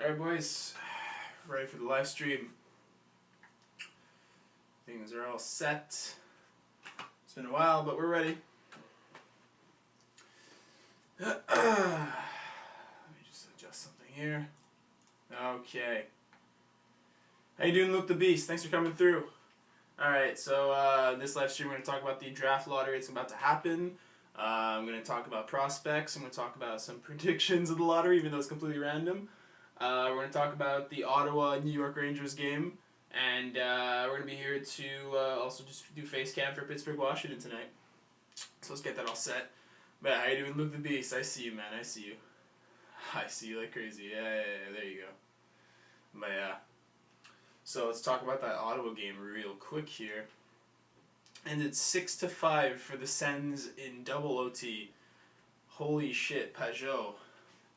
Alright boys, ready for the live stream. Things are all set. It's been a while, but we're ready. Let me just adjust something here. Okay. How you doing, Luke the Beast? Thanks for coming through. Alright, so this live stream we're going to talk about the draft lottery. It's about to happen. I'm going to talk about prospects. I'm going to talk about some predictions of the lottery, even though it's completely random. We're going to talk about the Ottawa-New York Rangers game, and we're going to be here to also just do Facecam for Pittsburgh, Washington tonight. So let's get that all set. But how you doing, Luke the Beast? I see you, man. I see you. I see you like crazy. Yeah, there you go. But yeah. So let's talk about that Ottawa game real quick here. And it's 6-5 for the Sens in double OT. Holy shit, Pajot.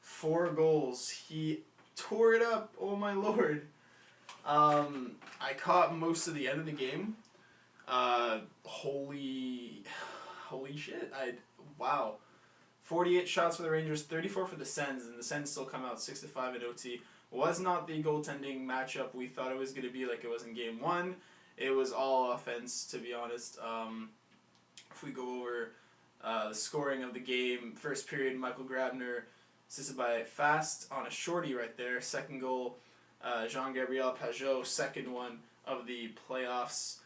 4 goals. He tore it up. Oh my lord. I caught most of the end of the game. Holy shit. Wow. 48 shots for the Rangers, 34 for the Sens, and the Sens still come out 6-5 in OT. Was not the goaltending matchup we thought it was going to be like it was in Game 1. It was all offense, to be honest. If we go over the scoring of the game, first period, Michael Grabner assisted by Fast on a shorty right there. Second goal, Jean-Gabriel Pajot, second one of the playoffs.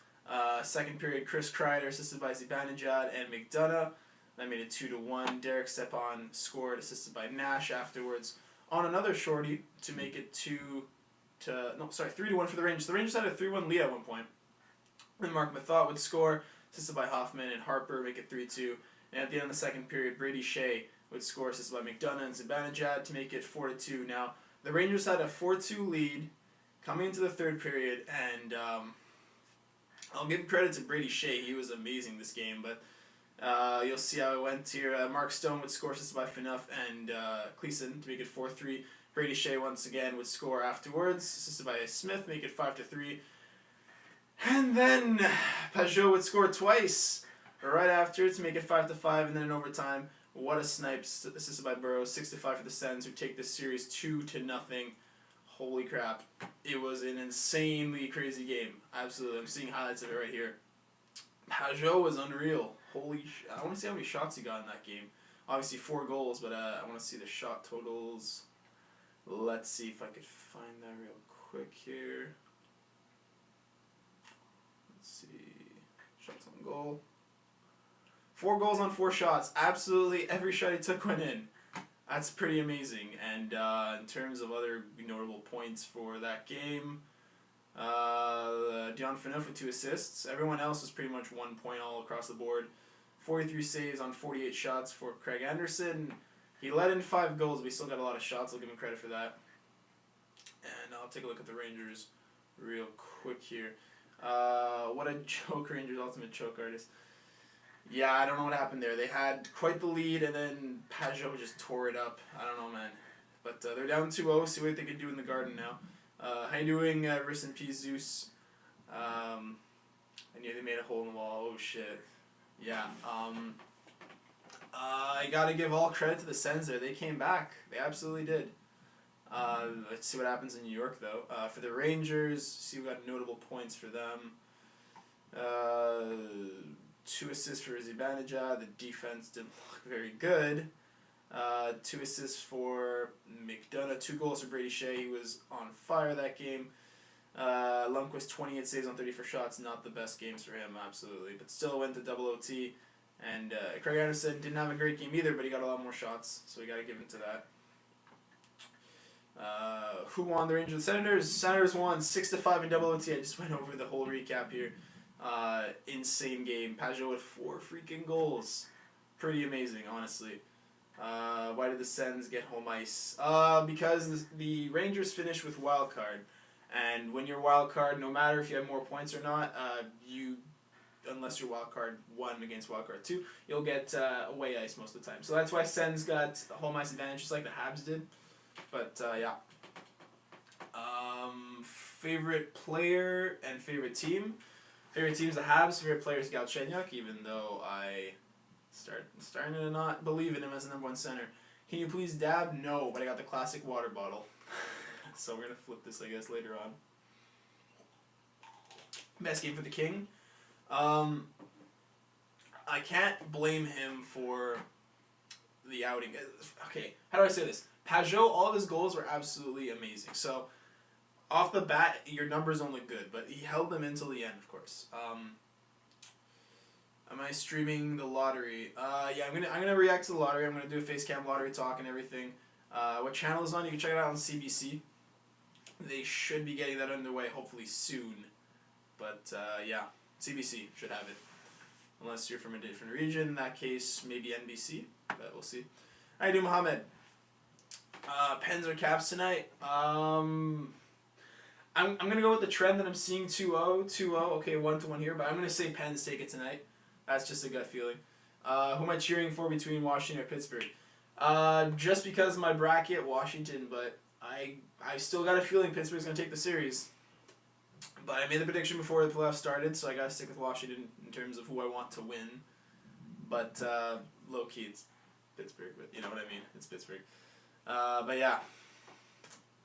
Second period, Chris Kreider assisted by Zibanejad and McDonough. That made it 2-1. Derek Stepan scored, assisted by Nash afterwards on another shorty to make it 3-1 for the Rangers. The Rangers had a 3-1 lead at one point. Then Mark Mathot would score, assisted by Hoffman and Harper, make it 3-2. And at the end of the second period, Brady Shea would score, assisted by McDonough and Zibanejad to make it 4-2. Now, the Rangers had a 4-2 lead coming into the third period, and I'll give credit to Brady Shea. He was amazing this game, but you'll see how it went here. Mark Stone would score, assisted by Phaneuf and Cleason to make it 4-3. Brady Shea once again would score afterwards, assisted by Smith, make it 5-3. And then Pajot would score twice right after to make it 5-5, and then in overtime, what a snipe, assisted by Burrows, 6-5 for the Sens, who take this series 2-0. Holy crap. It was an insanely crazy game. Absolutely. I'm seeing highlights of it right here. Pajot was unreal. Holy shit. I want to see how many shots he got in that game. Obviously 4 goals, but I want to see the shot totals. Let's see if I could find that real quick here. Let's see. Shots on goal. 4 goals on 4 shots. Absolutely every shot he took went in. That's pretty amazing. And in terms of other notable points for that game, Dion Phaneuf with 2 assists. Everyone else was pretty much 1 point all across the board. 43 saves on 48 shots for Craig Anderson. He let in 5 goals, but he still got a lot of shots. I'll give him credit for that. And I'll take a look at the Rangers real quick here. What a joke, Rangers Ultimate Choke Artist. Yeah, I don't know what happened there. They had quite the lead, and then Pajot just tore it up. I don't know, man. But they're down 2-0. See what they can do in the Garden now. How you doing, Rest in Peace, Zeus? I knew they made a hole in the wall. Oh, shit. Yeah. I gotta give all credit to the Sens there. They came back. They absolutely did. Let's see what happens in New York, though. For the Rangers, see we got notable points for them. 2 assists for Zibanejad. The defense didn't look very good. 2 assists for McDonough. 2 goals for Brady Shea. He was on fire that game. Lundqvist 28 saves on 34 shots. Not the best games for him, absolutely. But still went to double OT. And Craig Anderson didn't have a great game either, but he got a lot more shots. So we got to give him to that. Who won the Rangers? The Senators. Senators won 6-5 in double OT. I just went over the whole recap here. Insane game. Pajot with 4 freaking goals. Pretty amazing, honestly. Why did the Sens get home ice? Because the Rangers finished with wild card, and when you're wild card, no matter if you have more points or not, unless you're wild card 1 against wild card 2, you'll get away ice most of the time. So that's why Sens got home ice advantage, just like the Habs did. But yeah. Favorite player and favorite team. Favorite team's the Habs. Favorite player is Galchenyuk, even though I starting to not believe in him as the #1 center. Can you please dab? No, but I got the classic water bottle. So we're gonna flip this, I guess, later on. Best game for the King. I can't blame him for the outing. Okay, how do I say this? Pajot, all of his goals were absolutely amazing. So, off the bat, your numbers don't look good, but he held them until the end, of course. Am I streaming the lottery? Yeah, I'm gonna react to the lottery. I'm gonna do a Facecam lottery talk and everything. What channel is on? You can check it out on CBC. They should be getting that underway hopefully soon. But yeah, CBC should have it. Unless you're from a different region, in that case, maybe NBC, but we'll see. How you doing, Mohammed? Pens or Caps tonight? I'm gonna go with the trend that I'm seeing 2-0, 2-0. Okay, 1-1 here, but I'm gonna say Pens take it tonight. That's just a gut feeling. Who am I cheering for between Washington or Pittsburgh? Just because of my bracket, Washington, but I still got a feeling Pittsburgh's gonna take the series. But I made the prediction before the playoffs started, so I gotta stick with Washington in terms of who I want to win. But low key, it's Pittsburgh. But you know what I mean? It's Pittsburgh. But yeah,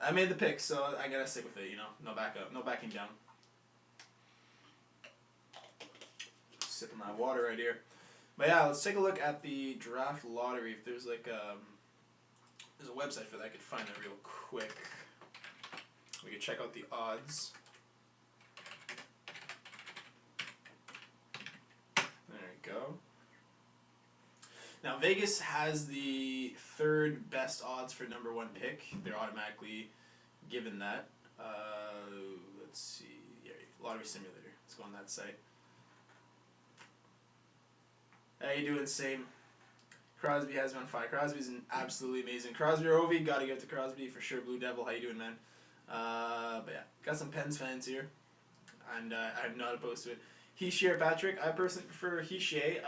I made the pick, so I gotta stick with it. You know, no backup, no backing down. Sipping that water right here. But yeah, let's take a look at the draft lottery. If there's like there's a website for that, I could find it real quick. We could check out the odds. Go. Now Vegas has the third best odds for number one pick. They're automatically given that. Let's see. Yeah, lottery simulator. Let's go on that site. How you doing, Same? Crosby has been on fire. Crosby's an absolutely amazing. Crosby or Ovi, gotta give it to Crosby for sure. Blue Devil, how you doing, man? But yeah, got some Pens fans here, and I'm not opposed to it. Hischier or Patrick? I personally prefer Hischier.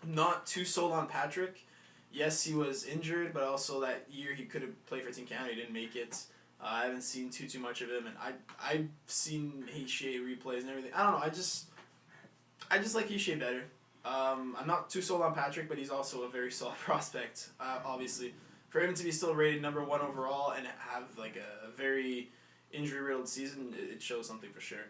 Not too sold on Patrick. Yes, he was injured, but also that year he could have played for Team Canada. He didn't make it. I haven't seen too much of him, and I've seen Hischier replays and everything. I don't know. I just like Hischier better. I'm not too sold on Patrick, but he's also a very solid prospect. Obviously, for him to be still rated number 1 overall and have like a very injury-riddled season, it shows something for sure.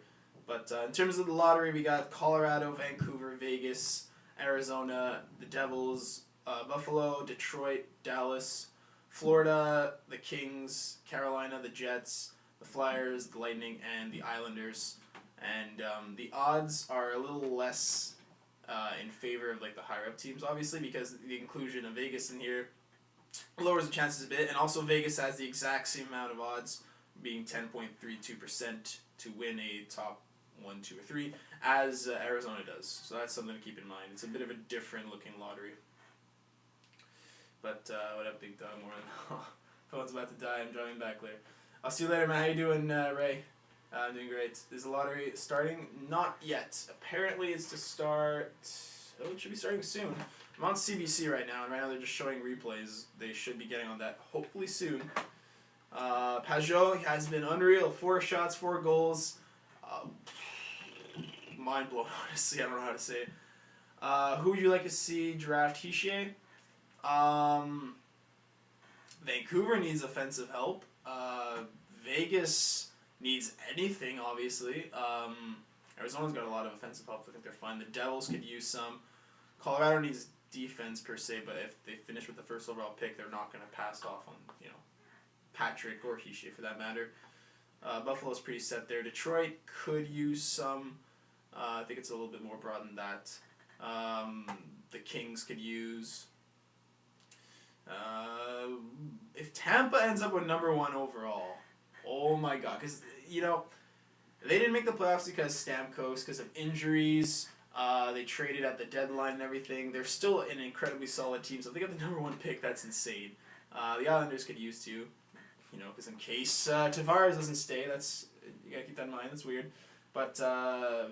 But in terms of the lottery, we got Colorado, Vancouver, Vegas, Arizona, the Devils, Buffalo, Detroit, Dallas, Florida, the Kings, Carolina, the Jets, the Flyers, the Lightning, and the Islanders. And the odds are a little less in favor of like the higher up teams, obviously, because the inclusion of Vegas in here lowers the chances a bit. And also Vegas has the exact same amount of odds, being 10.32% to win a top 1, 2, or 3, as Arizona does. So that's something to keep in mind. It's a bit of a different looking lottery. But what up, Big Dog? Phone's about to die. I'm driving back later. I'll see you later, man. How you doing, Ray? I'm doing great. Is the lottery starting? Not yet. Apparently it's to start... Oh, it should be starting soon. I'm on CBC right now, and right now they're just showing replays. They should be getting on that hopefully soon. Pajot has been unreal. 4 shots, 4 goals. Mind blown, honestly. I don't know how to say it. Who would you like to see draft Hischier? Vancouver needs offensive help. Vegas needs anything, obviously. Arizona's got a lot of offensive help. I think they're fine. The Devils could use some. Colorado needs defense per se, but if they finish with the first overall pick, they're not going to pass off on Patrick or Hischier for that matter. Buffalo's pretty set there. Detroit could use some. I think it's a little bit more broad than that. The Kings could use. If Tampa ends up with number 1 overall, oh my god, because they didn't make the playoffs because Stamkos, because of injuries. They traded at the deadline and everything. They're still an incredibly solid team, so if they got the number 1 pick, that's insane. The Islanders could use too, because in case Tavares doesn't stay, you gotta keep that in mind. That's weird. But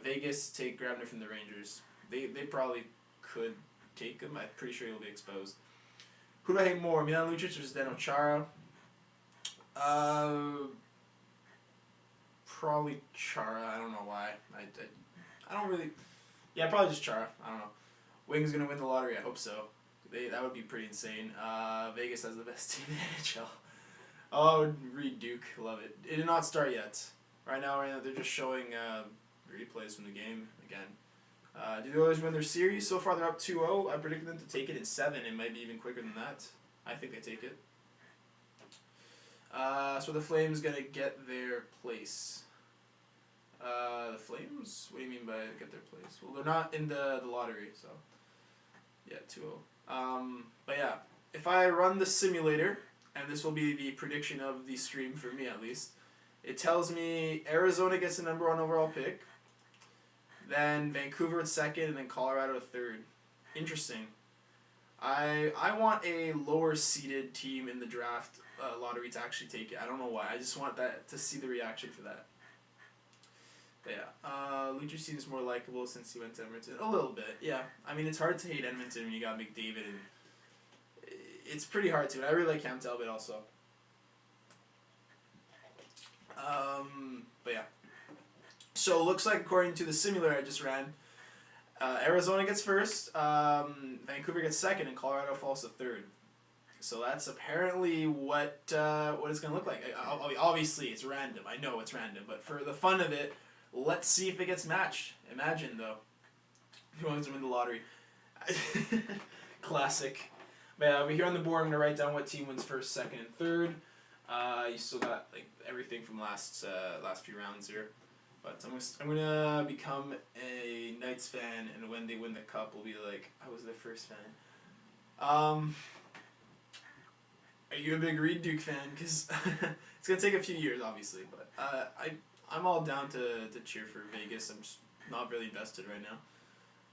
Vegas take Grabner from the Rangers. They probably could take him. I'm pretty sure he'll be exposed. Who do I hate more, Milan Lucic or Zdeno Chara? Probably Chara. I don't know why. I don't really... Yeah, probably just Chara. I don't know. Wings going to win the lottery. I hope so. That would be pretty insane. Vegas has the best team in the NHL. Oh, read Duke. Love it. It did not start yet. Right now, they're just showing replays from the game again. Do the Oilers win their series? So far, they're up 2-0. I predicted them to take it in 7. It might be even quicker than that. I think they take it. So the Flames going to get their place. The Flames? What do you mean by get their place? Well, they're not in the lottery, so... Yeah, 2-0. But yeah, if I run the simulator, and this will be the prediction of the stream for me at least, it tells me Arizona gets the number 1 overall pick, then Vancouver at 2nd, and then Colorado at 3rd. Interesting. I want a lower seeded team in the draft lottery to actually take it. I don't know why. I just want that to see the reaction for that. But yeah, Lucha seems more likable since he went to Edmonton. A little bit, yeah. I mean, it's hard to hate Edmonton when you got McDavid, and it's pretty hard to. And I really like Cam Talbot also. But yeah. So, looks like according to the simulator I just ran, Arizona gets first, Vancouver gets 2nd, and Colorado falls to 3rd. So that's apparently what it's going to look like. Obviously, it's random. I know it's random. But for the fun of it, let's see if it gets matched. Imagine, though. Who wants to win the lottery? Classic. But yeah, over here on the board, I'm going to write down what team wins 1st, 2nd, and 3rd. You still got like everything from last few rounds here. But I'm gonna become a Knights fan, and when they win the cup, we'll be like, I was their first fan. Are you a big Reed Duke fan? Because it's gonna take a few years, obviously. But I'm all down to cheer for Vegas. I'm just not really invested right now.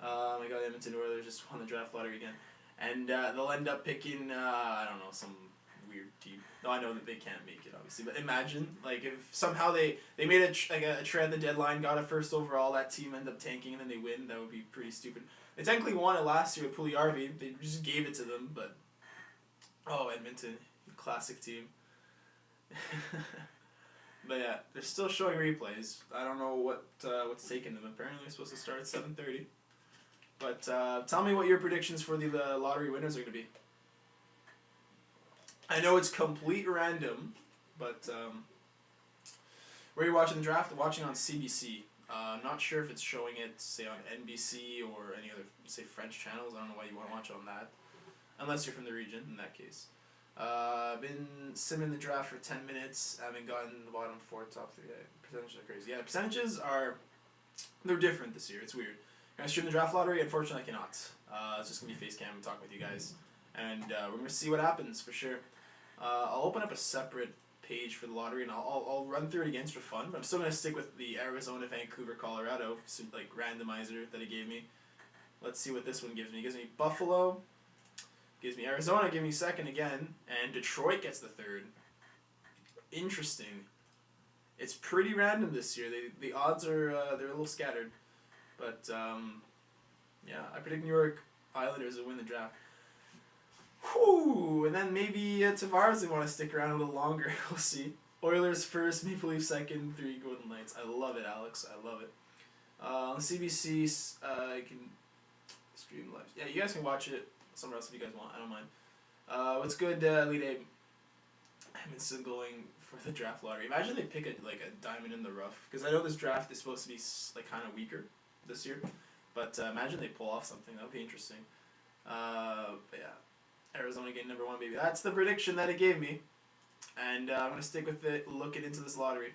I got Edmonton Oilers just won the draft lottery again, and they'll end up picking I don't know, some weird team. No, I know that they can't make it, obviously, but imagine like if somehow they made a trade at the deadline, got a 1st overall, that team ended up tanking, and then they win. That would be pretty stupid. They technically won it last year with Puljujarvi. They just gave it to them, but Edmonton, classic team. But yeah, they're still showing replays. I don't know what's taking them. Apparently, they're supposed to start at 7:30. But tell me what your predictions for the lottery winners are going to be. I know it's complete random, but where are you watching the draft? I'm watching on CBC. I'm not sure if it's showing it, say, on NBC or any other, say, French channels. I don't know why you want to watch it on that, unless you're from the region, in that case. Been simming the draft for 10 minutes. I haven't gotten the bottom 4, top 3. Percentages are crazy. Yeah, percentages they're different this year. It's weird. Can I stream the draft lottery? Unfortunately, I cannot. It's just going to be Facecam and talk with you guys. And we're going to see what happens, for sure. I'll open up a separate page for the lottery, and I'll run through it again for fun, but I'm still going to stick with the Arizona, Vancouver, Colorado, like, randomizer that he gave me. Let's see what this one gives me. It gives me Buffalo, gives me Arizona, give me 2nd again, and Detroit gets the 3rd. Interesting. It's pretty random this year. The odds are, they're a little scattered. But, yeah, I predict New York Islanders will win the draft. Whew, and then maybe Tavares will want to stick around a little longer. We'll see. Oilers 1st, Maple Leafs 2nd, 3 Golden Knights. I love it, Alex. I love it. On CBC, I can stream live. Yeah, you guys can watch it somewhere else if you guys want. I don't mind. What's good, Elite Abe? I've been still going for the draft lottery. Imagine they pick a diamond in the rough. Because I know this draft is supposed to be like kind of weaker this year. But imagine they pull off something. That would be interesting. But yeah. Arizona getting number 1, baby. That's the prediction that it gave me. And I'm going to stick with it, looking into this lottery.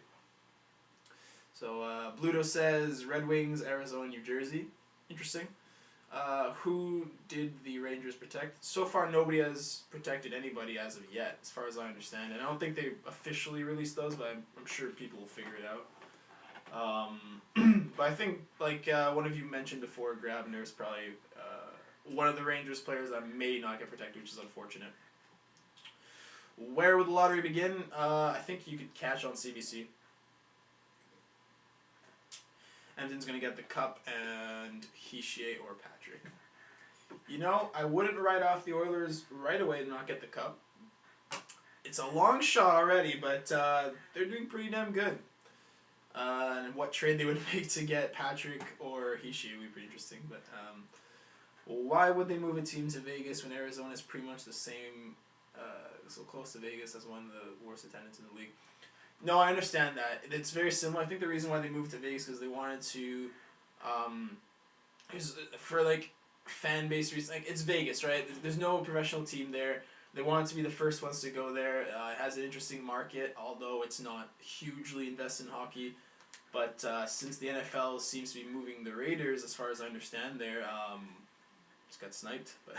So, Bluto says Red Wings, Arizona, New Jersey. Interesting. Who did the Rangers protect? So far, nobody has protected anybody as of yet, as far as I understand. And I don't think they officially released those, but I'm sure people will figure it out. But I think, like one of you mentioned before, Grabner is probably one of the Rangers players that may not get protected, which is unfortunate. Where would the lottery begin? I think you could catch on CBC. Edmonton's going to get the cup, and Hischier or Patrick. You know, I wouldn't write off the Oilers right away to not get the cup. It's a long shot already, but they're doing pretty damn good. And what trade they would make to get Patrick or Hischier would be pretty interesting. But why would they move a team to Vegas when Arizona is pretty much the same so close to Vegas as one of the worst attendance in the league. No, I understand that. It's very similar. I think the reason why they moved to Vegas is they wanted to, for like fan base reasons. Like it's Vegas, right? There's no professional team there. They wanted to be the first ones to go there. It has an interesting market, although it's not hugely invested in hockey. But since the NFL seems to be moving the Raiders, as far as I understand, there, just got sniped. But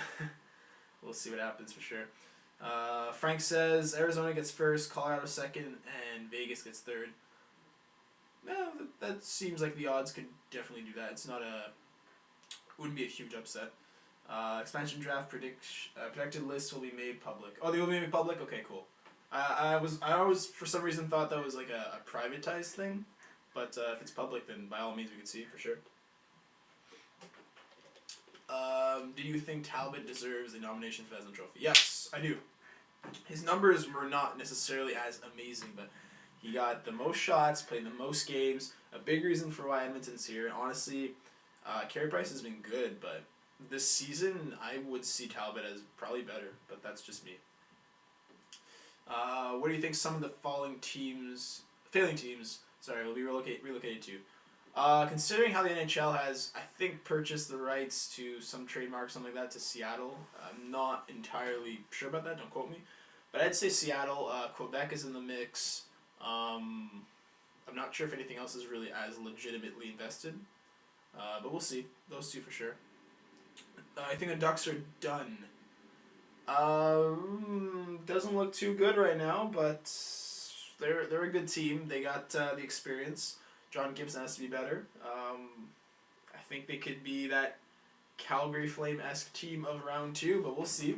we'll see what happens for sure. Frank says Arizona gets first, Colorado second, and Vegas gets third. No, that seems like the odds could definitely do that. It's not wouldn't be a huge upset. Expansion draft predicted lists will be made public. Oh, they will be made public? Okay, cool. I always for some reason thought that was like a privatized thing, but if it's public, then by all means we can see it for sure. Do you think Talbot deserves a nomination for the Heisman Trophy? Yes, I do. His numbers were not necessarily as amazing, but he got the most shots, played the most games. A big reason for why Edmonton's here. And honestly, Carey Price has been good, but this season I would see Talbot as probably better, but that's just me. What do you think some of the failing teams, will be relocated to? Considering how the NHL has, I think, purchased the rights to some trademark, something like that, to Seattle, I'm not entirely sure about that, don't quote me. But I'd say Seattle. Quebec is in the mix. I'm not sure if anything else is really as legitimately invested. But we'll see. Those two for sure. I think the Ducks are done. Doesn't look too good right now, but they're a good team. They got the experience. John Gibson has to be better. I think they could be that Calgary Flame-esque team of round 2, but we'll see.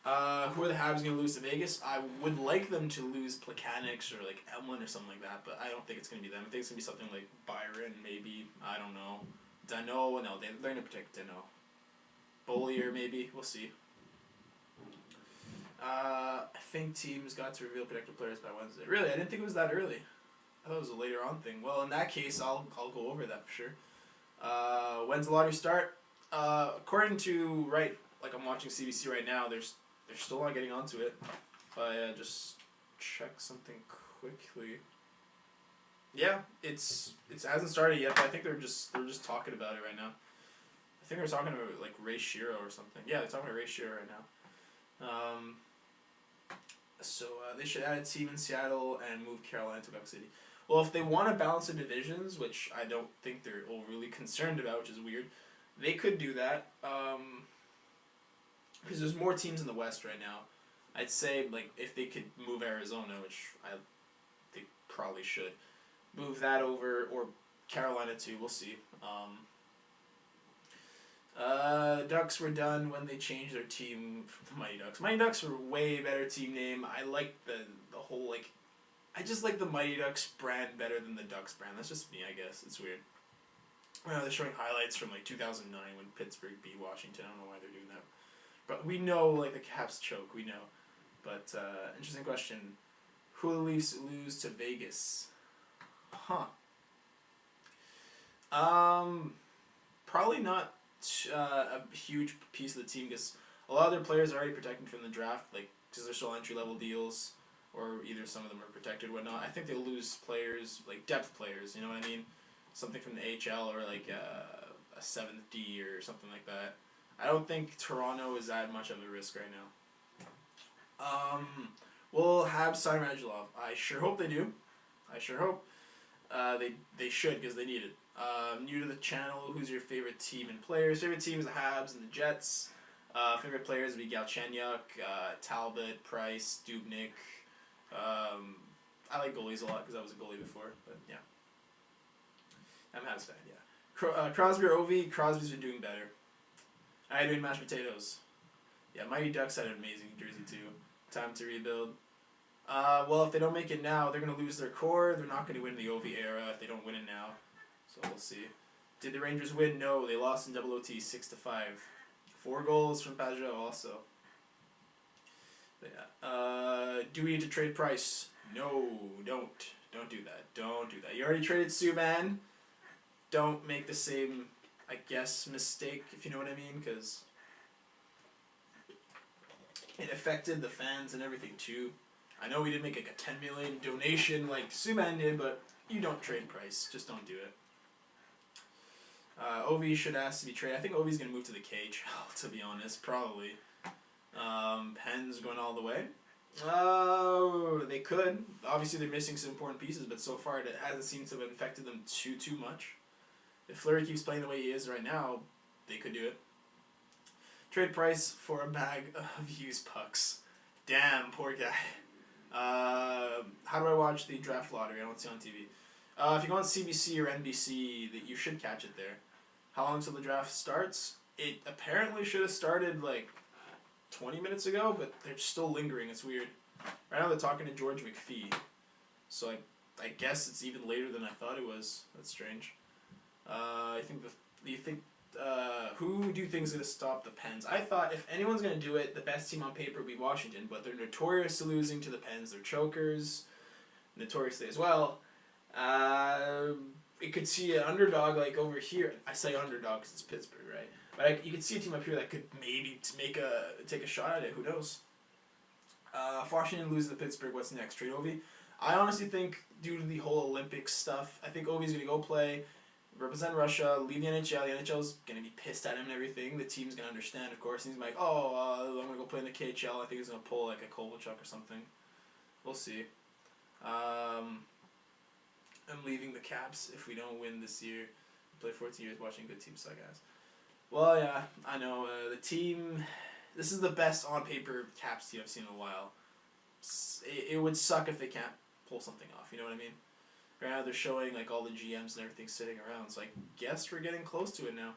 Who are the Habs going to lose to Vegas? I would like them to lose Plekanec or like Emlyn or something like that, but I don't think it's going to be them. I think it's going to be something like Byron, maybe. I don't know. Dano? No, they're going to protect Dano. Bollier, maybe. We'll see. I think teams got to reveal protected players by Wednesday. Really? I didn't think it was that early. I thought it was a later on thing. Well, in that case, I'll go over that for sure. When's the lottery start? According to like I'm watching CBC right now, they're still not getting onto it. But just check something quickly. Yeah, it hasn't started yet, but I think they're just talking about it right now. I think they're talking about like Ray Shiro or something. Yeah, they're talking about Ray Shiro right now. So they should add a team in Seattle and move Carolina to Quebec City. Well, if they want to balance the divisions, which I don't think they're overly concerned about, which is weird, they could do that. Because there's more teams in the West right now. I'd say like if they could move Arizona, which they probably should, move that over, or Carolina too. We'll see. Ducks were done when they changed their team from the Mighty Ducks. Mighty Ducks were a way better team name. I like the whole like, I just like the Mighty Ducks brand better than the Ducks brand. That's just me, I guess. It's weird. They're showing highlights from like 2009 when Pittsburgh beat Washington. I don't know why they're doing that. But we know like the Caps choke. We know. But interesting question. Who will the Leafs lose to Vegas? Huh. Probably not a huge piece of the team, because a lot of their players are already protected from the draft, like because they're still entry-level deals, or either some of them are protected or whatnot. I think they'll lose players, like depth players, you know what I mean? Something from the AHL or like a 7th D or something like that. I don't think Toronto is that much of a risk right now. Will Habs sign Radulov? I sure hope they do. I sure hope. They should, because they need it. New to the channel, who's your favorite team and players? Favorite team is the Habs and the Jets. Favorite players would be Galchenyuk, Talbot, Price, Dubnyk. I like goalies a lot because I was a goalie before, but yeah. I'm a Habs fan, yeah. Crosby or Ovi? Crosby's been doing better. I doing mashed potatoes. Yeah, Mighty Ducks had an amazing jersey too. Time to rebuild. Well, if they don't make it now, they're going to lose their core. They're not going to win the Ovi era if they don't win it now. So we'll see. Did the Rangers win? No, they lost in double OT 6-5. 4 goals from Pajot also. But yeah. Do we need to trade Price? No, don't. Don't do that. Don't do that. You already traded Subban. Don't make the same, I guess, mistake, if you know what I mean, because It affected the fans and everything too. I know we didn't make like a 10 million donation like Subban did, but you don't trade Price. Just don't do it. Ovi should ask to be traded. I think Ovi's going to move to the KHL, to be honest. Probably. Pens going all the way. They could. Obviously, they're missing some important pieces, but so far it hasn't seemed to have affected them too much. If Fleury keeps playing the way he is right now, they could do it. Trade Price for a bag of used pucks. Damn, poor guy. How do I watch the draft lottery? I don't see it on TV. If you go on CBC or NBC, that you should catch it there. How long until the draft starts? It apparently should have started like 20 minutes ago, but they're still lingering. It's weird. Right now they're talking to George McPhee, so I guess it's even later than I thought it was. That's strange. Who do you think is going to stop the Pens? I thought if anyone's going to do it, the best team on paper would be Washington, but they're notorious to losing to the Pens. They're chokers, notoriously as well. You could see an underdog like over here. I say underdog because it's Pittsburgh, right? But you could see a team up here that could maybe take a shot at it. Who knows? If Washington loses to Pittsburgh, what's next? Trade Ovi? I honestly think due to the whole Olympics stuff, I think Ovi's going to go play, represent Russia, leave the NHL. The NHL's going to be pissed at him and everything. The team's going to understand, of course. And he's like, I'm going to go play in the KHL. I think he's going to pull like a Kovalchuk or something. We'll see. I'm leaving the Caps if we don't win this year. I played 14 years watching good teams suck ass. Well, yeah, I know. The team... This is the best on-paper Caps team I've seen in a while. It would suck if they can't pull something off, you know what I mean? Right now they're showing like all the GMs and everything sitting around, so I guess we're getting close to it now.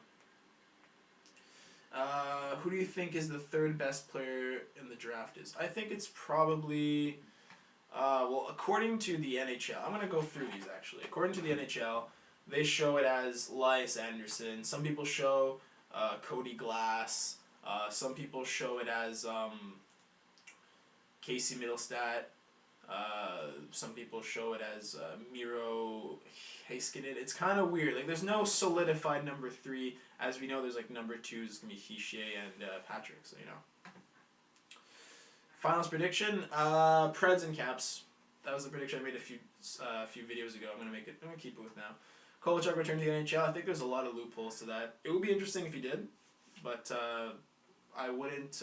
Who do you think is the third best player in the draft is? I think it's probably... according to the NHL, I'm going to go through these actually. According to the NHL, they show it as Elias Anderson. Some people show Cody Glass. Some people show it as Casey Middlestat. Some people show it as Miro Heiskanen. It's kind of weird. Like, there's no solidified number 3. As we know, there's like number 2 is going to be Hischier and Patrick, so you know. Finals prediction, Preds and Caps. That was the prediction I made a few videos ago. I'm gonna keep it with now. Kovalchuk returned to the NHL. I think there's a lot of loopholes to that. It would be interesting if he did, but I wouldn't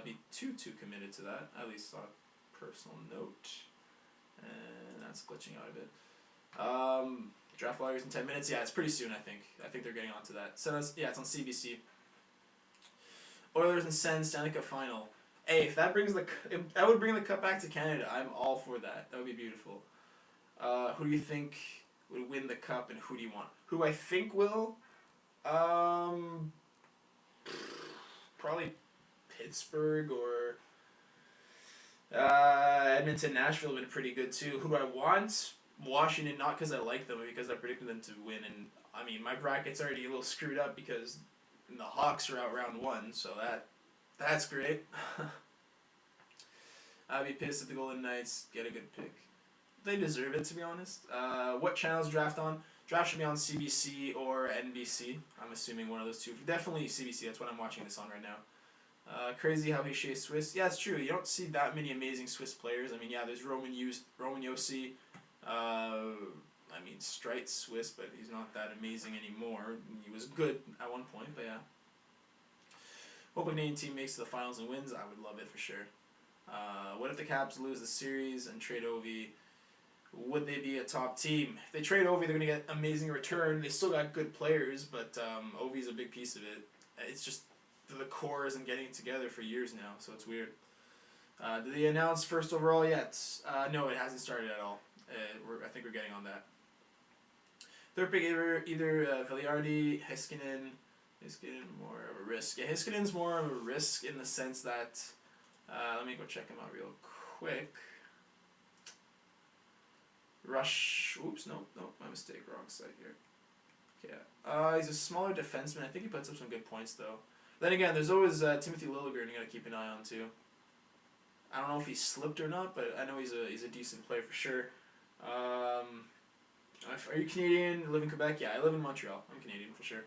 be too committed to that. At least on a personal note. And that's glitching out a bit. Draft lawyers in 10 minutes. Yeah, it's pretty soon. I think they're getting onto that. So it's on CBC. Oilers and Sens Stanley Cup final. Hey, if that would bring the cup back to Canada, I'm all for that. That would be beautiful. Who do you think would win the cup, and who do you want? Who I think will? Probably Pittsburgh or Edmonton, Nashville have been pretty good too. Who do I want? Washington, not because I like them, but because I predicted them to win. And I mean, my bracket's already a little screwed up because the Hawks are out round 1, so that's great. I'd be pissed if the Golden Knights get a good pick. They deserve it, to be honest. What channels draft on? Draft should be on CBC or NBC. I'm assuming one of those two. Definitely CBC. That's what I'm watching this on right now. Crazy how Hischier Swiss. Yeah, it's true. You don't see that many amazing Swiss players. I mean, yeah, there's Roman Josi. I mean, Streit's Swiss, but he's not that amazing anymore. He was good at one point, but yeah. Hope a Canadian team makes it to the finals and wins. I would love it for sure. What if the Caps lose the series and trade Ovi? Would they be a top team? If they trade Ovi, they're going to get amazing return. They still got good players, but Ovi's a big piece of it. It's just the core isn't getting it together for years now, so it's weird. Did they announce first overall yet? No, it hasn't started at all. I think we're getting on that. Third pick either Vigliardi, Heiskanen. Heiskanen more of a risk. Yeah, Hiskanen's more of a risk in the sense that... let me go check him out real quick. Rush. Oops, no, my mistake. Wrong site here. Okay. He's a smaller defenseman. I think he puts up some good points, though. Then again, there's always Timothy Liljegren you got to keep an eye on, too. I don't know if he slipped or not, but I know he's a decent player for sure. Are you Canadian? Live in Quebec? Yeah, I live in Montreal. I'm Canadian for sure.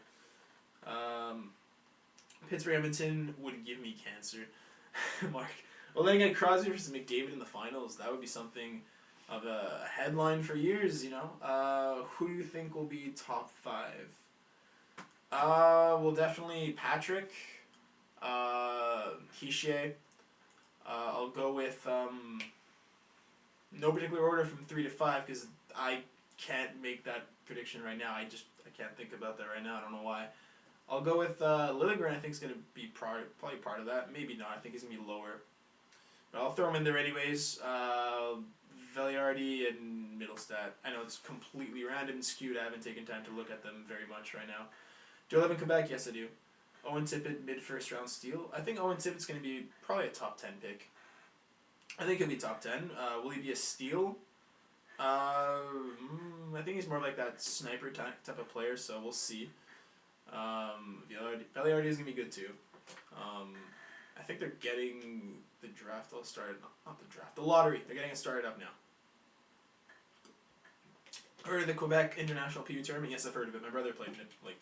Pittsburgh Edmonton would give me cancer. Well, then again, Crosby versus McDavid in the finals, that would be something of a headline for years, you know. Who do you think will be top 5? Well, definitely Patrick, Hischier. I'll go with no particular order from 3 to 5 because I can't make that prediction right now. I can't think about that right now. I don't know why. I'll go with Liljegren. I think is going to be probably part of that. Maybe not. I think he's going to be lower. But I'll throw him in there anyways. Veliardi and Middlestat. I know it's completely random and skewed. I haven't taken time to look at them very much right now. Do I live in Quebec? Yes, I do. Owen Tippett, mid-first round steal. I think Owen Tippett's going to be probably a top 10 pick. I think he'll be top 10. Will he be a steal? I think he's more like that sniper type of player, so we'll see. Veliardi is going to be good too. I think they're getting the draft all started. Not the draft. The lottery. They're getting it started up now. Heard of the Quebec International PU Tournament? Yes, I've heard of it. My brother played in it, like,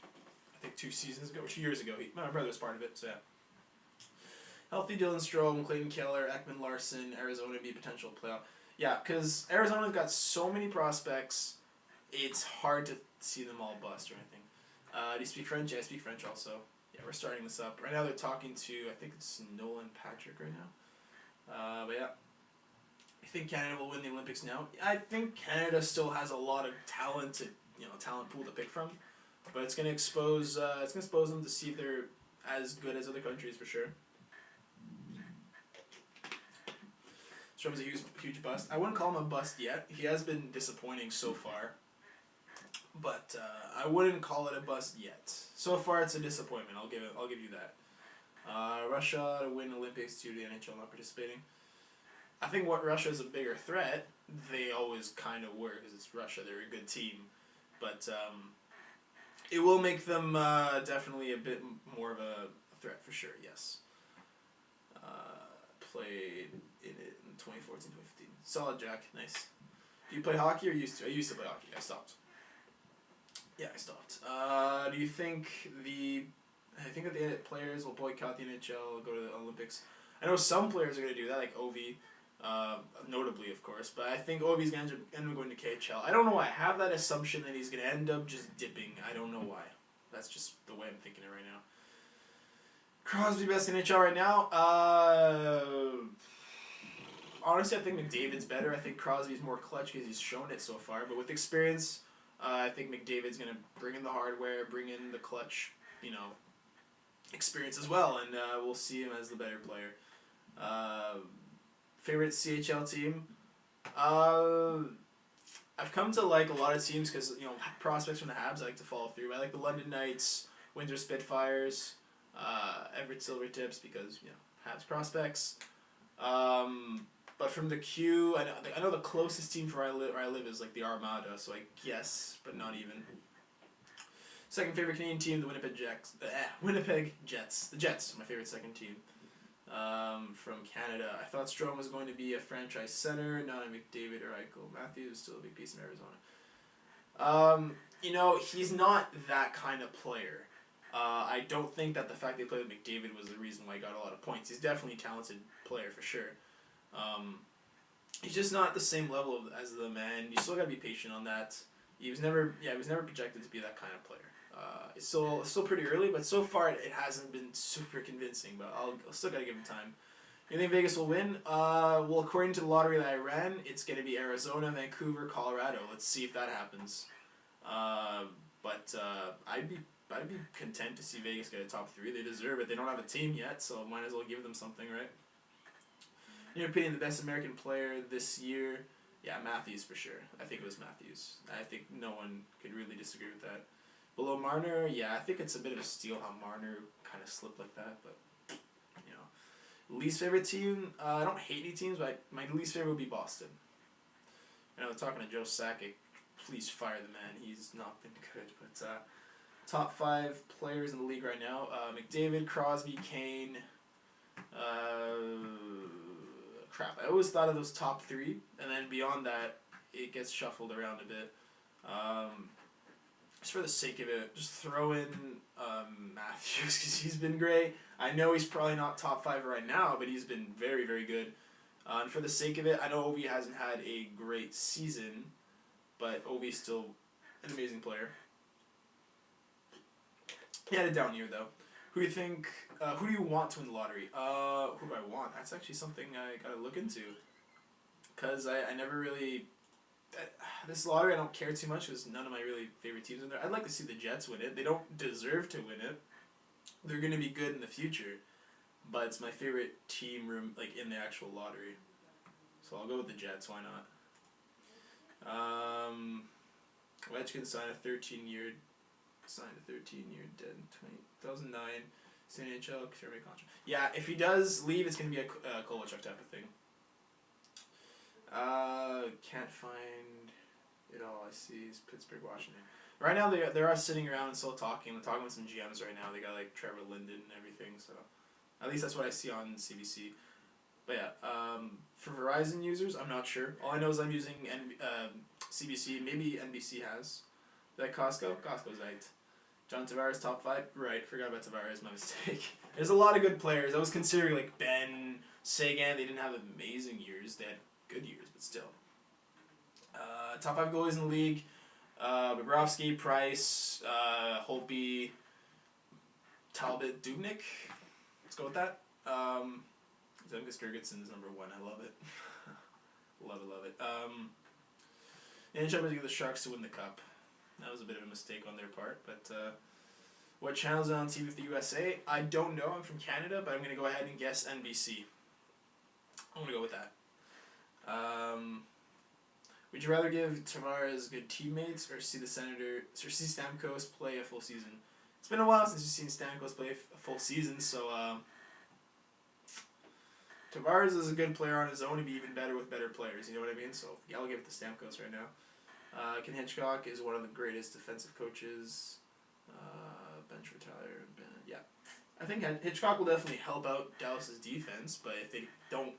I think 2 seasons ago, or 2 years ago. My brother was part of it, so yeah. Healthy Dylan Strome, Clayton Keller, Ekman Larson, Arizona be a potential playoff. Yeah, because Arizona's got so many prospects, it's hard to see them all bust or anything. Do you speak French? Yeah, I speak French also. Yeah, we're starting this up. Right now they're talking to, I think it's Nolan Patrick right now. But yeah. I think Canada will win the Olympics now. I think Canada still has a lot of talent pool to pick from. But it's gonna expose them to see if they're as good as other countries for sure. Strome's a huge bust. I wouldn't call him a bust yet. He has been disappointing so far. But I wouldn't call it a bust yet. So far, it's a disappointment. I'll give you that. Russia to win Olympics due to the NHL not participating. I think Russia is a bigger threat. They always kind of were because it's Russia. They're a good team, but it will make them definitely a bit more of a threat for sure. Yes. Played in it in 2014, 2015. Solid, Jack. Nice. Do you play hockey or used to? I used to play hockey. I stopped. Yeah, I stopped. Do you think that the players will boycott the NHL, go to the Olympics? I know some players are going to do that, like Ovi, notably, of course, but I think Ovi's going to end up going to KHL. I don't know why. I have that assumption that he's going to end up just dipping. I don't know why. That's just the way I'm thinking it right now. Crosby best in NHL right now? Honestly, I think McDavid's better. I think Crosby's more clutch because he's shown it so far, but with experience, I think McDavid's going to bring in the hardware, bring in the clutch, experience as well, and we'll see him as the better player. Favorite CHL team? I've come to like a lot of teams because, prospects from the Habs I like to follow through. I like the London Knights, Windsor Spitfires, Everett Silvertips because, Habs prospects. But from the Q, I know the closest team for where I live is like the Armada, so I guess, but not even. Second favorite Canadian team, the Winnipeg Jets. The Jets, my favorite second team. From Canada, I thought Strome was going to be a franchise center, not a McDavid or Eichel. Matthews is still a big piece in Arizona. He's not that kind of player. I don't think that the fact they played with McDavid was the reason why he got a lot of points. He's definitely a talented player for sure. He's just not the same level as the man. You still gotta be patient on that. He was never projected to be that kind of player. It's still pretty early, but so far it hasn't been super convincing. But I'll still gotta give him time. You think Vegas will win? Well, according to the lottery that I ran, it's gonna be Arizona, Vancouver, Colorado. Let's see if that happens. But I'd be content to see Vegas get a top 3. They deserve it. They don't have a team yet, so might as well give them something, right? In your opinion, the best American player this year? Yeah, Matthews for sure. I think it was Matthews. I think no one could really disagree with that. Below Marner, yeah, I think it's a bit of a steal how Marner kind of slipped like that, but, Least favorite team? I don't hate any teams, but my least favorite would be Boston. I know, talking to Joe Sakic, please fire the man. He's not been good, but top 5 players in the league right now. McDavid, Crosby, Kane, crap. I always thought of those top 3, and then beyond that, it gets shuffled around a bit. just for the sake of it, just throw in Matthews because he's been great. I know he's probably not top 5 right now, but he's been very, very good. And for the sake of it, I know Ovi hasn't had a great season, but Ovi's still an amazing player. He had a down year though. Who do you think? Who do you want to win the lottery? Who do I want? That's actually something I gotta look into. Cause I never really. This lottery I don't care too much because none of my really favorite teams in there. I'd like to see the Jets win it. They don't deserve to win it. They're gonna be good in the future, but it's my favorite team room like in the actual lottery. So I'll go with the Jets. Why not? Ovechkin signed a 13-year dead in 2009. NHL contract. Yeah, if he does leave, it's gonna be a Kovalchuk type of thing. Can't find it all. I see is Pittsburgh, Washington. Right now they are sitting around and still talking. They're talking with some GMs right now. They got like Trevor Linden and everything. So at least that's what I see on CBC. But yeah, for Verizon users, I'm not sure. All I know is I'm using CBC. Maybe NBC has. Is that Costco? Costco's right. John Tavares top 5. Right, forgot about Tavares. My mistake. There's a lot of good players. I was considering like Ben, Sagan. They didn't have amazing years. They had good years, but still. Top 5 goalies in the league. Bobrovsky, Price, Holtby, Talbot, Dubnyk. Let's go with that. Zemgus Girgenson's number 1. I love it. love it. NHL to get the Sharks to win the cup. That was a bit of a mistake on their part, but what channel is on TV with the USA? I don't know. I'm from Canada, but I'm going to go ahead and guess NBC. I'm going to go with that. Would you rather give Tavares good teammates or see Stamkos play a full season? It's been a while since you've seen Stamkos play a full season, so Tavares is a good player on his own. He'd be even better with better players. You know what I mean? So yeah, I'll give it to Stamkos right now. Ken Hitchcock is one of the greatest defensive coaches. Bench retire. Yeah, I think Hitchcock will definitely help out Dallas's defense, but if they don't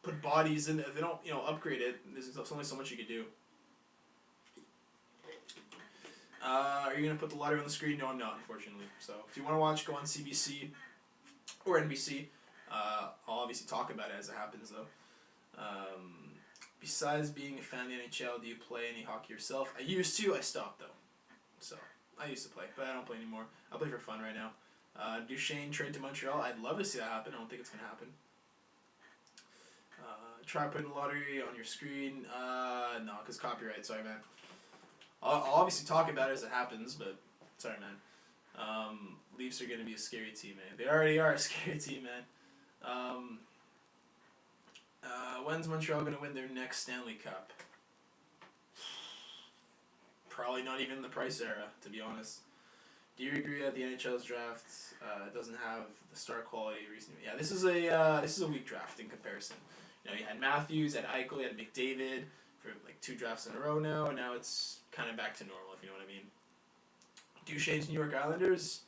put bodies in, if they don't upgrade it, there's only so much you can do. Are you gonna put the lottery on the screen? No, I'm not, unfortunately. So if you want to watch, go on CBC or NBC. I'll obviously talk about it as it happens, though. Besides being a fan of the NHL, do you play any hockey yourself? I used to. I stopped, though. So, I used to play, but I don't play anymore. I play for fun right now. Duchesne trade to Montreal. I'd love to see that happen. I don't think it's going to happen. Try putting the lottery on your screen. No, because copyright. Sorry, man. I'll obviously talk about it as it happens, but sorry, man. Leafs are going to be a scary team, man. They already are a scary team, man. When's Montreal going to win their next Stanley Cup? Probably not even in the Price era, to be honest. Do you agree that the NHL's draft doesn't have the star quality recently? Yeah, this is a weak draft in comparison. You had Matthews, you had Eichel, you had McDavid for like 2 drafts in a row now, and now it's kind of back to normal, if you know what I mean. Duchesne's New York Islanders,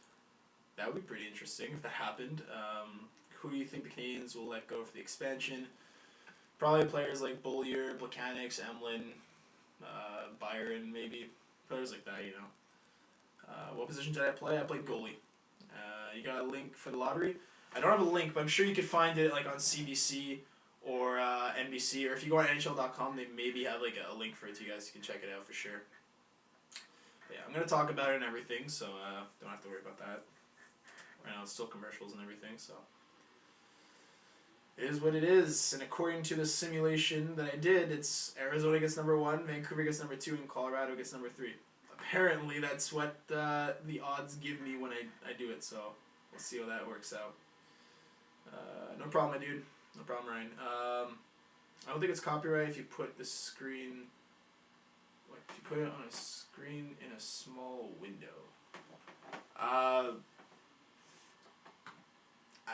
that would be pretty interesting if that happened. Who do you think the Canadians will let go for the expansion? Probably players like Beaulieu, Plekanec, Emlyn, Byron, maybe. Players like that, What position did I play? I played goalie. You got a link for the lottery? I don't have a link, but I'm sure you could find it like on CBC or NBC, or if you go on NHL.com, they maybe have like a link for it to you guys. You can check it out for sure. But yeah, I'm going to talk about it and everything, so don't have to worry about that. Right now it's still commercials and everything, so it is what it is. And according to the simulation that I did, it's Arizona gets number 1, Vancouver gets number 2, and Colorado gets number 3. Apparently that's what the odds give me when I do it, so we'll see how that works out. No problem, my dude. No problem, Ryan. I don't think it's copyright if you put the screen... if you put it on a screen in a small window. I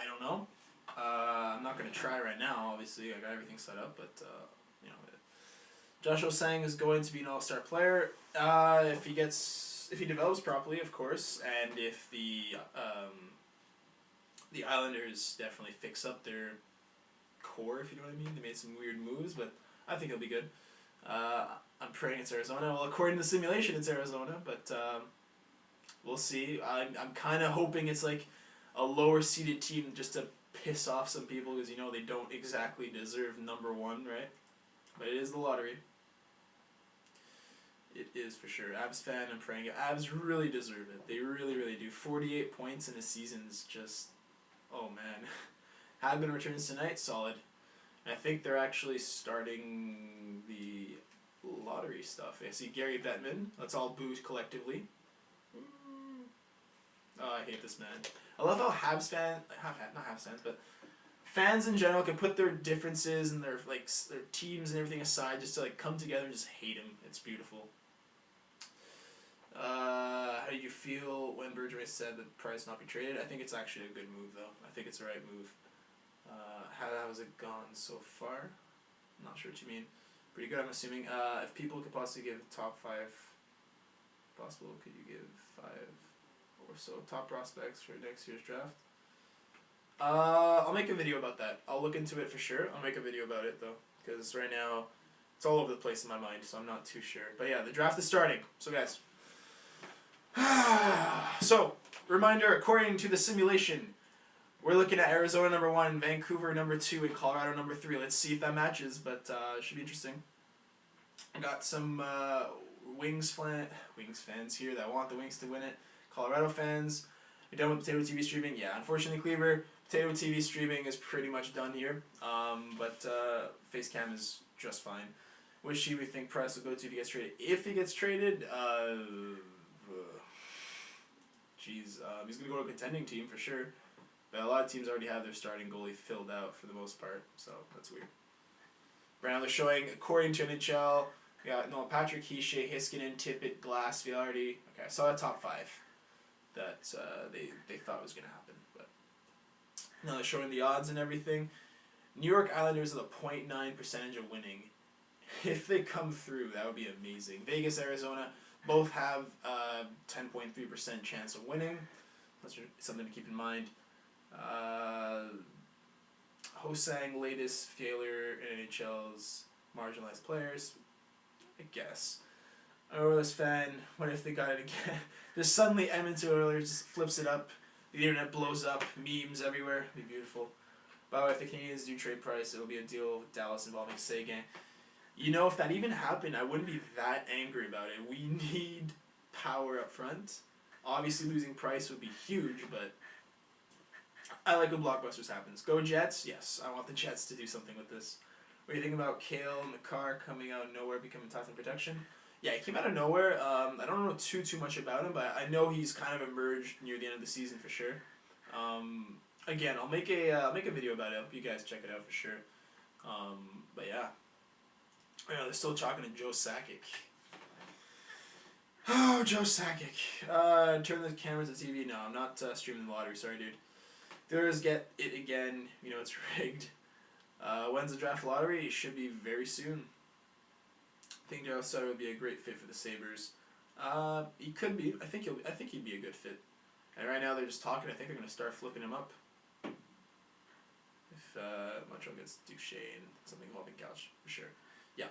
don't know. I'm not going to try right now, obviously. I got everything set up, but, Joshua Sang is going to be an all-star player. If he develops properly, of course, and if the Islanders definitely fix up their core, if you know what I mean. They made some weird moves, but I think he'll be good. I'm praying it's Arizona. Well, according to the simulation, it's Arizona, but we'll see. I'm kind of hoping it's like a lower seeded team just to piss off some people because they don't exactly deserve number one, right? But it is the lottery. It is for sure. Avs fan, I'm praying. Avs really deserve it. They really, really do. 48 points in a season is just, oh man. Hadman returns tonight, solid. And I think they're actually starting the lottery stuff. I see Gary Bettman. Let's all boo collectively. Oh, I hate this man. I love how Habs fans, not Habs fans, but fans in general can put their differences and their their teams and everything aside just to come together and just hate him. It's beautiful. How do you feel when Bergevin said that Price not be traded? I think it's actually a good move, though. I think it's the right move. How has it gone so far? I'm not sure what you mean. Pretty good, I'm assuming. If people could possibly give top 5 possible, could you give 5 or so top prospects for next year's draft? I'll make a video about that. I'll look into it for sure. I'll make a video about it, though, because right now it's all over the place in my mind, so I'm not too sure. But yeah, the draft is starting. So, guys. So, reminder, according to the simulation, we're looking at Arizona number 1, Vancouver number 2, and Colorado number 3. Let's see if that matches, but it should be interesting. I got some Wings fans here that want the Wings to win it. Colorado fans, you're done with Potato TV streaming? Yeah, unfortunately, Cleaver, Potato TV streaming is pretty much done here, but Facecam is just fine. Which team we think Price will go to if he gets traded? If he gets traded, he's going to go to a contending team for sure. But a lot of teams already have their starting goalie filled out for the most part, so that's weird. Right now they're showing, according to NHL, we got Nolan Patrick, Hischier, Heiskanen, Tippett, Glass, Vilardi. Okay, I saw a top 5 that they thought was going to happen. But now they're showing the odds and everything. New York Islanders with a 0.9% of winning. If they come through, that would be amazing. Vegas, Arizona, both have 10.3% chance of winning. That's something to keep in mind. Hosang, latest failure in NHL's marginalized players. I guess. Oilers fan, what if they got it again? Just suddenly Edmonton Oilers just flips it up. The internet blows up. Memes everywhere. It'd be beautiful. By the way, if the Canadians do trade Price, it'll be a deal with Dallas involving Seguin. If that even happened, I wouldn't be that angry about it. We need power up front. Obviously, losing Price would be huge, but I like when blockbusters happens. Go Jets? Yes, I want the Jets to do something with this. What do you think about Kale McCarr coming out of nowhere, becoming top 10 protection? Yeah, he came out of nowhere. I don't know too much about him, but I know he's kind of emerged near the end of the season for sure. Again, I'll make a video about it. I hope you guys check it out for sure. But yeah. They're still talking to Joe Sakic. Oh, Joe Sakic. Turn the cameras to TV. No, I'm not streaming the lottery. Sorry, dude. Viewers get it again. It's rigged. When's the draft lottery? It should be very soon. I think Daryl Sutter would be a great fit for the Sabres. He could be. I think he'd be a good fit. And right now they're just talking. I think they're going to start flipping him up. If Montreal gets Duchesne, something involving Couch, for sure. Yeah.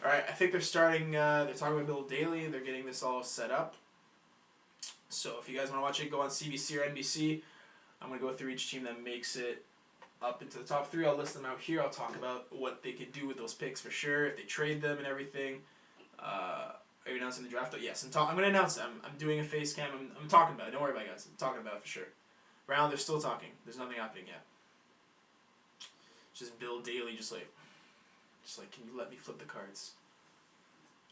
Alright, I think they're starting, they're talking about Bill Daly. They're getting this all set up. So if you guys want to watch it, go on CBC or NBC. I'm going to go through each team that makes it up into the top 3. I'll list them out here. I'll talk about what they could do with those picks for sure, if they trade them and everything. Are you announcing the draft? Yes, I'm going to announce it. I'm doing a face cam. I'm talking about it. Don't worry about it, guys. I'm talking about it for sure. Right now, they're still talking. There's nothing happening yet. Just Bill Daly, just like, can you let me flip the cards?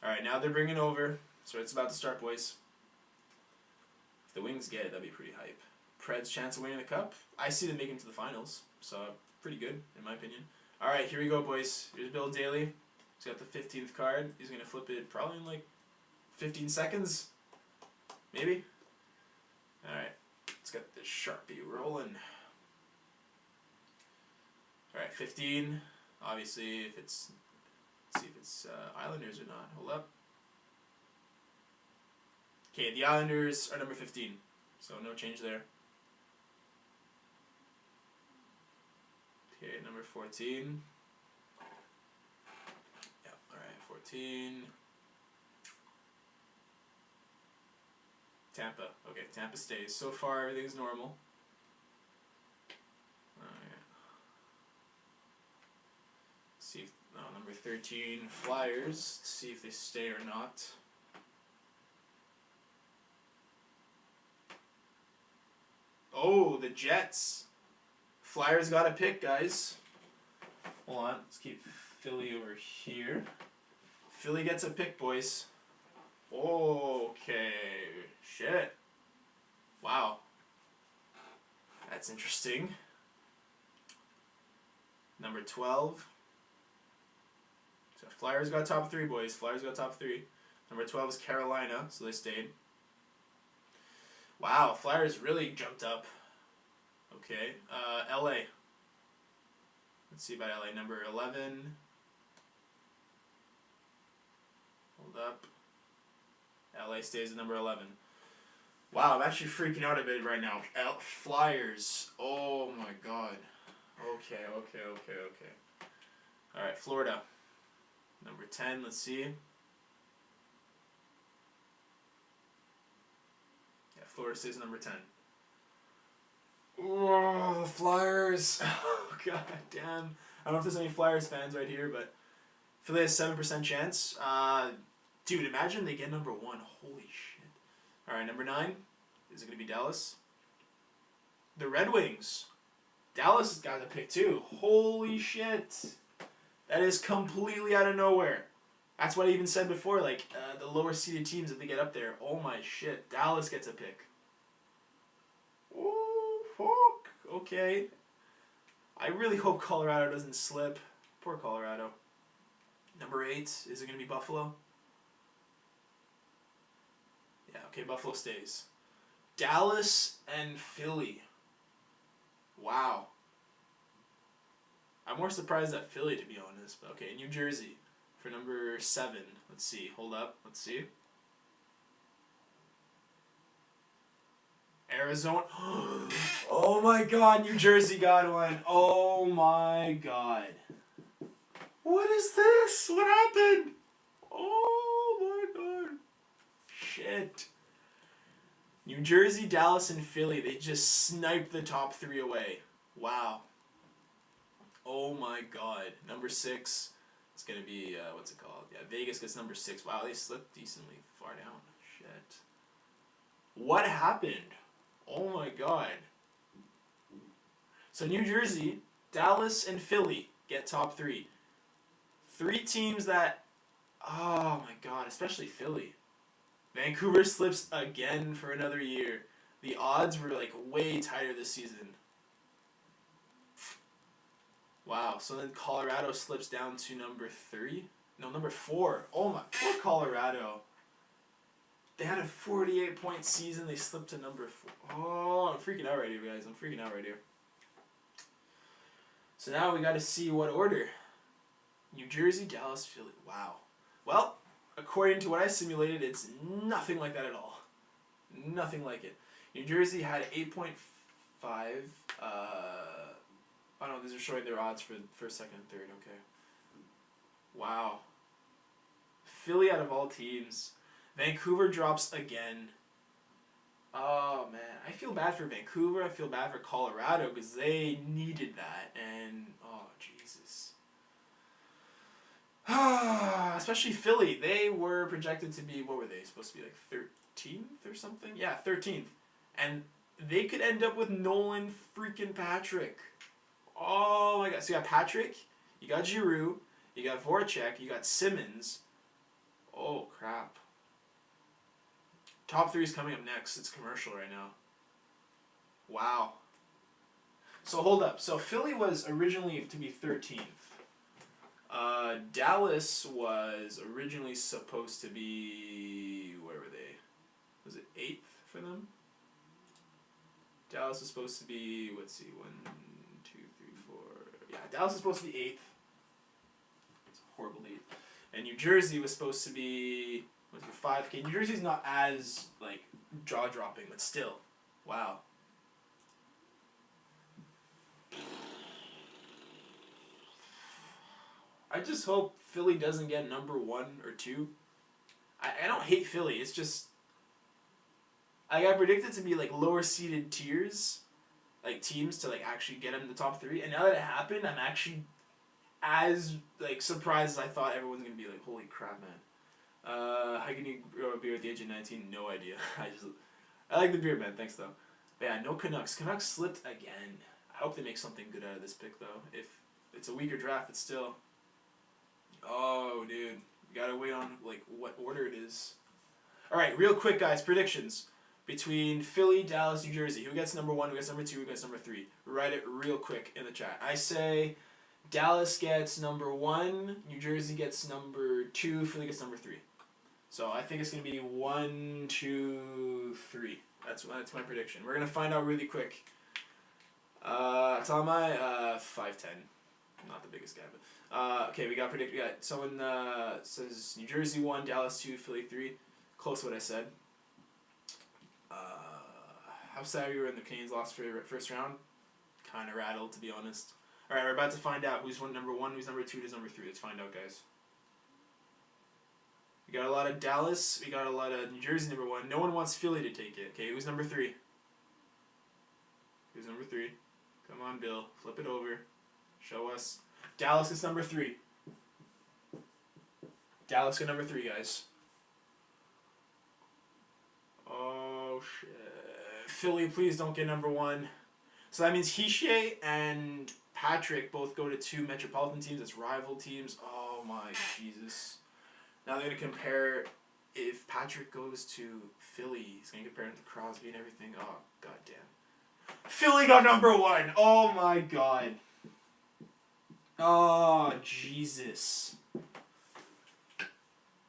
Alright, now they're bringing over. So it's about to start, boys. If the Wings get it, that'd be pretty hype. Preds' chance of winning the cup? I see them making it to the finals. So, pretty good, in my opinion. Alright, here we go, boys. Here's Bill Daly. He's got the 15th card. He's going to flip it probably in 15 seconds. Maybe? Alright, let's get this Sharpie rolling. Alright, 15. Obviously, if it's... Let's see if it's Islanders or not. Hold up. Okay, the Islanders are number 15. So, no change there. Okay, number 14. Yeah, alright, 14. Tampa. Okay, Tampa stays. So far, everything's normal. Alright. See if, number 13, Flyers. See if they stay or not. Oh, the Jets. Flyers got a pick, guys. Hold on, let's keep Philly over here. Philly gets a pick, boys. Okay, shit. Wow. That's interesting. Number 12. So Flyers got top 3, boys. Flyers got top 3. Number 12 is Carolina, so they stayed. Wow, Flyers really jumped up. Okay, LA. Let's see about LA. Number 11. Hold up. LA stays at number 11. Wow, I'm actually freaking out a bit right now. Flyers. Oh my god. Okay. Alright, Florida. Number 10, let's see. Yeah, Florida stays at number 10. Oh, the Flyers. Oh, god damn. I don't know if there's any Flyers fans right here, but Philly has 7% chance. Dude, imagine they get number 1. Holy shit. Alright, number 9. Is it going to be Dallas? The Red Wings. Dallas has got a pick too. Holy shit. That is completely out of nowhere. That's what I even said before, like, the lower seeded teams, if they get up there, oh my shit, Dallas gets a pick. Oh, fuck. Okay. I really hope Colorado doesn't slip. Poor Colorado. Number 8, is it going to be Buffalo? Yeah, okay, Buffalo stays. Dallas and Philly. Wow. I'm more surprised at Philly, to be honest. But okay, New Jersey for number 7. Let's see. Hold up. Let's see. Arizona. Oh my god, New Jersey got one. Oh my god. What is this? What happened? Oh my god. Shit. New Jersey, Dallas, and Philly, they just sniped the top 3 away. Wow. Oh my god. Number 6, it's going to be, what's it called? Yeah, Vegas gets number 6. Wow, they slipped decently far down. Shit. What happened? Oh my god. So New Jersey, Dallas, and Philly get top 3. 3 teams that, oh my god, especially Philly. Vancouver slips again for another year. The odds were like way tighter this season. Wow, so then Colorado slips down to number 3? No, number 4. Oh my, poor Colorado. They had a 48-point season, they slipped to number 4. Oh, I'm freaking out right here, guys. I'm freaking out right here. So now we got to see what order. New Jersey, Dallas, Philly. Wow. Well, according to what I simulated, it's nothing like that at all. Nothing like it. New Jersey had 8.5. Oh no, these are showing their odds for first, second, and third. Okay. Wow. Philly out of all teams. Vancouver drops again. Oh man, I feel bad for Vancouver. I feel bad for Colorado because they needed that, and oh Jesus. Especially Philly. They were projected to be, what were they supposed to be, like 13th or something? Yeah, 13th, and they could end up with Nolan freaking Patrick. Oh my god! So you got Patrick, you got Giroux, you got Voracek, you got Simmons. Oh crap. Top 3 is coming up next. It's commercial right now. Wow. So hold up. So Philly was originally to be 13th. Dallas was originally supposed to be, where were they? Was it 8th for them? Dallas was supposed to be, let's see, 1, 2, 3, 4. Yeah, Dallas was supposed to be 8th. It's a horrible lead. And New Jersey was supposed to be, was it 5K? New Jersey's not as, like, jaw-dropping, but still. Wow. I just hope Philly doesn't get number 1 or 2. I don't hate Philly. It's just I got predicted to be like lower seeded tiers, like teams to like actually get in the top 3. And now that it happened, I'm actually as like surprised as I thought everyone's gonna be. Like, holy crap, man. How can you grow a beard at the age of 19? No idea. I like the beard, man. Thanks though. But yeah, no Canucks. Canucks slipped again. I hope they make something good out of this pick though. If it's a weaker draft, it's still. Oh, dude. You gotta wait on like what order it is. Alright, real quick guys, predictions. Between Philly, Dallas, New Jersey. Who gets number 1, who gets number 2, who gets number 3? Write it real quick in the chat. I say Dallas gets number 1, New Jersey gets number 2, Philly gets number 3. So I think it's gonna be 1, 2, 3. That's my prediction. We're gonna find out really quick. Tell my 5'10". Not the biggest guy, but okay, we got someone says New Jersey 1, Dallas 2, Philly 3. Close to what I said. How sad we were in the Canadiens lost for first round. Kind of rattled, to be honest. All right, we're about to find out who's number 1, who's number 2, who's number 3. Let's find out, guys. We got a lot of Dallas. We got a lot of New Jersey number 1. No one wants Philly to take it. Okay, who's number 3? Who's number 3? Come on, Bill. Flip it over. Show us. Dallas is number 3. Dallas got number 3, guys. Oh, shit. Philly, please don't get number 1. So that means Hischier and Patrick both go to 2 metropolitan teams. That's rival teams. Oh, my Jesus. Now they're going to compare if Patrick goes to Philly. He's going to compare him to Crosby and everything. Oh, goddamn. Philly got number 1. Oh, my God. Oh, Jesus.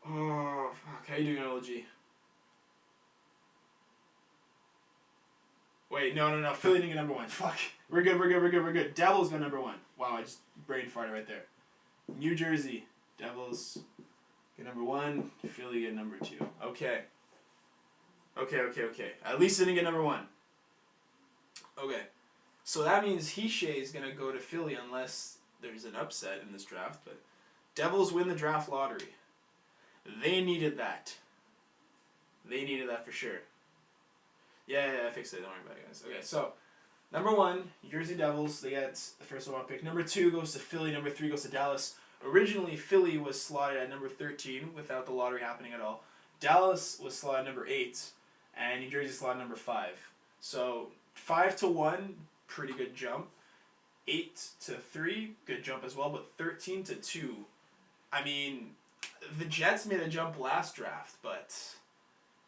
Oh, fuck. How you doing, LG? Wait, no. Philly didn't get number 1. Fuck. We're good. Devils got number 1. Wow, I just brain farted right there. New Jersey. Devils get number 1. Philly get number 2. Okay. At least they didn't get number 1. Okay. So that means Hischier is going to go to Philly unless there's an upset in this draft. But Devils win the draft lottery. They needed that. They needed that for sure. Yeah, I fixed it. Don't worry about it, guys. Okay, so number 1, New Jersey Devils. They get the first overall pick. Number 2 goes to Philly. Number 3 goes to Dallas. Originally, Philly was slotted at number 13 without the lottery happening at all. Dallas was slotted number 8, and New Jersey slotted number 5. So 5-1, pretty good jump. 8-3, good jump as well. But 13-2, I mean, the Jets made a jump last draft, but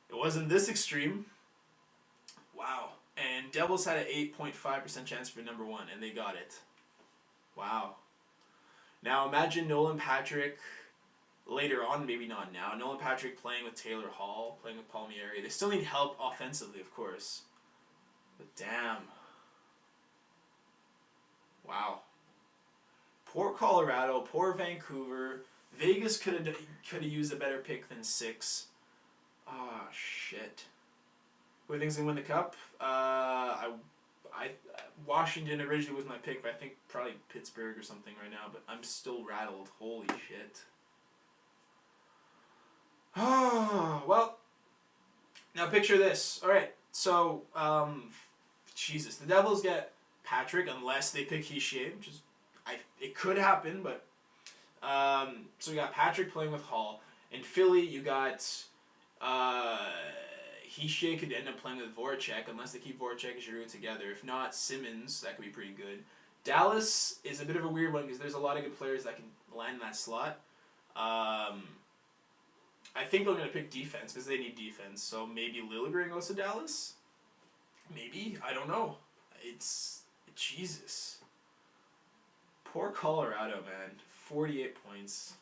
it wasn't this extreme. Wow. And Devils had an 8.5% chance for number 1, and they got it. Wow. Now imagine Nolan Patrick later on, maybe not now. Nolan Patrick playing with Taylor Hall, playing with Palmieri. They still need help offensively, of course. But damn. Wow. Poor Colorado, poor Vancouver. Vegas could have used a better pick than 6. Ah, shit. Who thinks they win the cup? Washington originally was my pick, but I think probably Pittsburgh or something right now. But I'm still rattled. Holy shit. Oh, well. Now picture this. All right. So, Jesus, the Devils get Patrick unless they pick Hischier, which is it could happen, but so you got Patrick playing with Hall. In Philly, you got Hischier could end up playing with Voracek unless they keep Voracek and Giroux together. If not, Simmons, that could be pretty good. Dallas is a bit of a weird one because there's a lot of good players that can land in that slot. I think they're going to pick defense because they need defense. So maybe Liljegren goes to Dallas? Maybe? I don't know. It's Jesus. Poor Colorado, man. 48 points.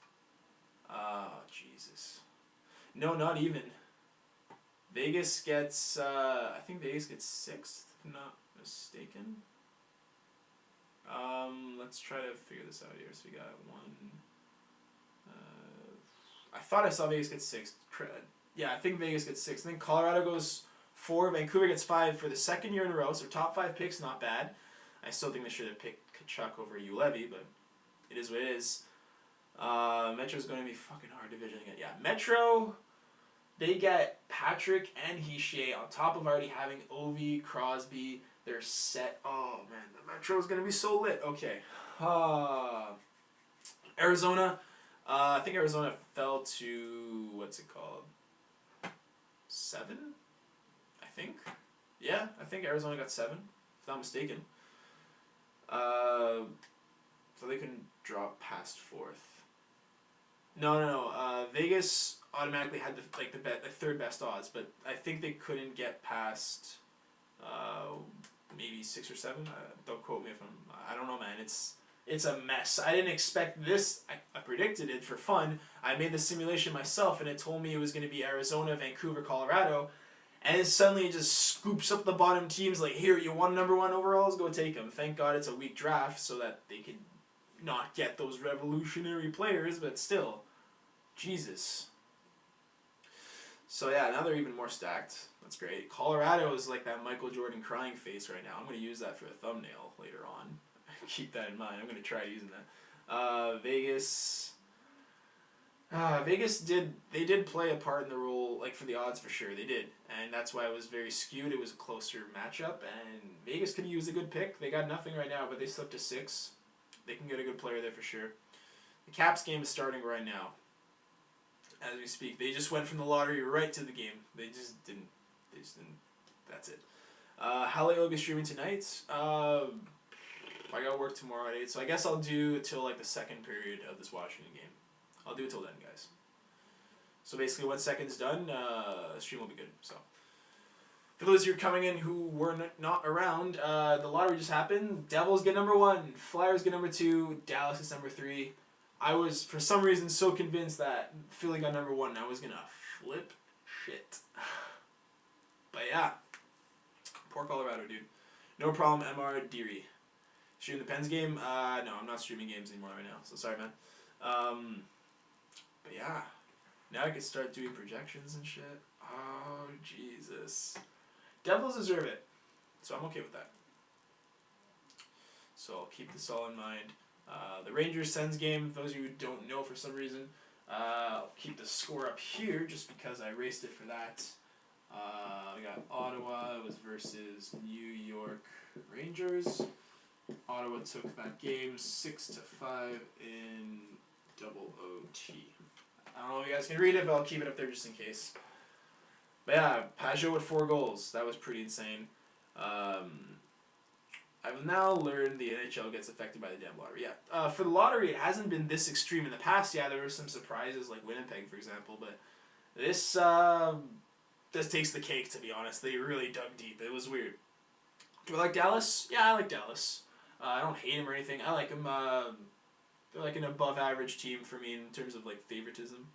Oh, Jesus. No, not even. Vegas gets, I think Vegas gets 6th, if I'm not mistaken. Let's try to figure this out here. So we got 1. I thought I saw Vegas get 6th. Yeah, I think Vegas gets 6th. I think Colorado goes 4. Vancouver gets 5 for the second year in a row. So top 5 picks, not bad. I still think they should have picked Kachuk over Ulevy, but it is what it is. Metro's going to be fucking hard division again. Yeah, Metro, they get Patrick and Hischier on top of already having Ovi, Crosby. They're set. Oh, man, the Metro is going to be so lit. Okay. Arizona. I think Arizona fell to, what's it called? 7? I think. Yeah, I think Arizona got 7, if not mistaken. So they couldn't drop past 4th. No. Vegas automatically had the third best odds, but I think they couldn't get past maybe 6 or 7. Don't quote me if I don't know, man. It's a mess. I didn't expect this. I predicted it for fun. I made the simulation myself, and it told me it was going to be Arizona, Vancouver, Colorado. And suddenly it just scoops up the bottom teams like, here, you want number 1 overalls? Go take them. Thank God it's a weak draft so that they could not get those revolutionary players, but still. Jesus. So yeah, now they're even more stacked. That's great. Colorado is like that Michael Jordan crying face right now. I'm going to use that for a thumbnail later on. Keep that in mind. I'm going to try using that. Vegas... Vegas did play a part in the role, like for the odds for sure, they did. And that's why it was very skewed. It was a closer matchup, and Vegas could use a good pick. They got nothing right now, but they slipped to 6. They can get a good player there for sure. The Caps game is starting right now. As we speak. They just went from the lottery right to the game. They just didn't. That's it. How late will I be streaming tonight? I got work tomorrow at 8, so I guess I'll do it till like the second period of this Washington game. I'll do it till then, guys. So basically, when second's done, stream will be good. So, for those of you coming in who were not around, the lottery just happened. Devils get number 1, Flyers get number 2, Dallas is number 3. I was, for some reason, so convinced that Philly got number 1, and I was gonna flip shit. But yeah, poor Colorado, dude. No problem, MR Deary. Streaming the Pens game? No, I'm not streaming games anymore right now, so sorry, man. But yeah, now I can start doing projections and shit. Oh, Jesus. Devils deserve it, so I'm okay with that. So I'll keep this all in mind. The Rangers-Sens game, those of you who don't know for some reason, I'll keep the score up here just because I raced it for that. We got Ottawa, it was versus New York Rangers. Ottawa took that game 6-5 in double OT. I don't know if you guys can read it, but I'll keep it up there just in case. But yeah, Pajot with 4 goals. That was pretty insane. I've now learned the NHL gets affected by the damn lottery. Yeah. For the lottery, it hasn't been this extreme. In the past, yeah, there were some surprises, like Winnipeg, for example. But this takes the cake, to be honest. They really dug deep. It was weird. Do I like Dallas? Yeah, I like Dallas. I don't hate him or anything. I like him. They're like an above-average team for me in terms of like favoritism,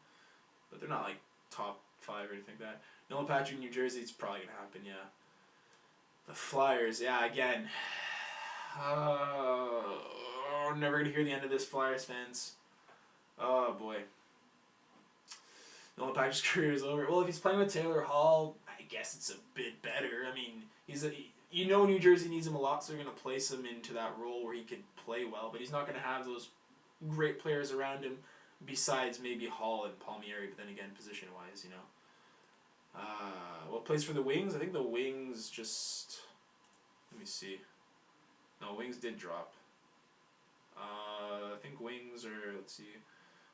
but they're not like top 5 or anything like that. Nolan Patrick, New Jersey, it's probably gonna happen. Yeah. The Flyers, yeah, again. I'm never gonna hear the end of this, Flyers fans. Oh boy. Nolan Patrick's career is over. Well, if he's playing with Taylor Hall, I guess it's a bit better. I mean, New Jersey needs him a lot, so they're going to place him into that role where he could play well, but he's not going to have those great players around him besides maybe Hall and Palmieri, but then again, position-wise, you know. What plays for the Wings? I think the Wings just... Let me see. No, Wings did drop. I think Wings are, let's see,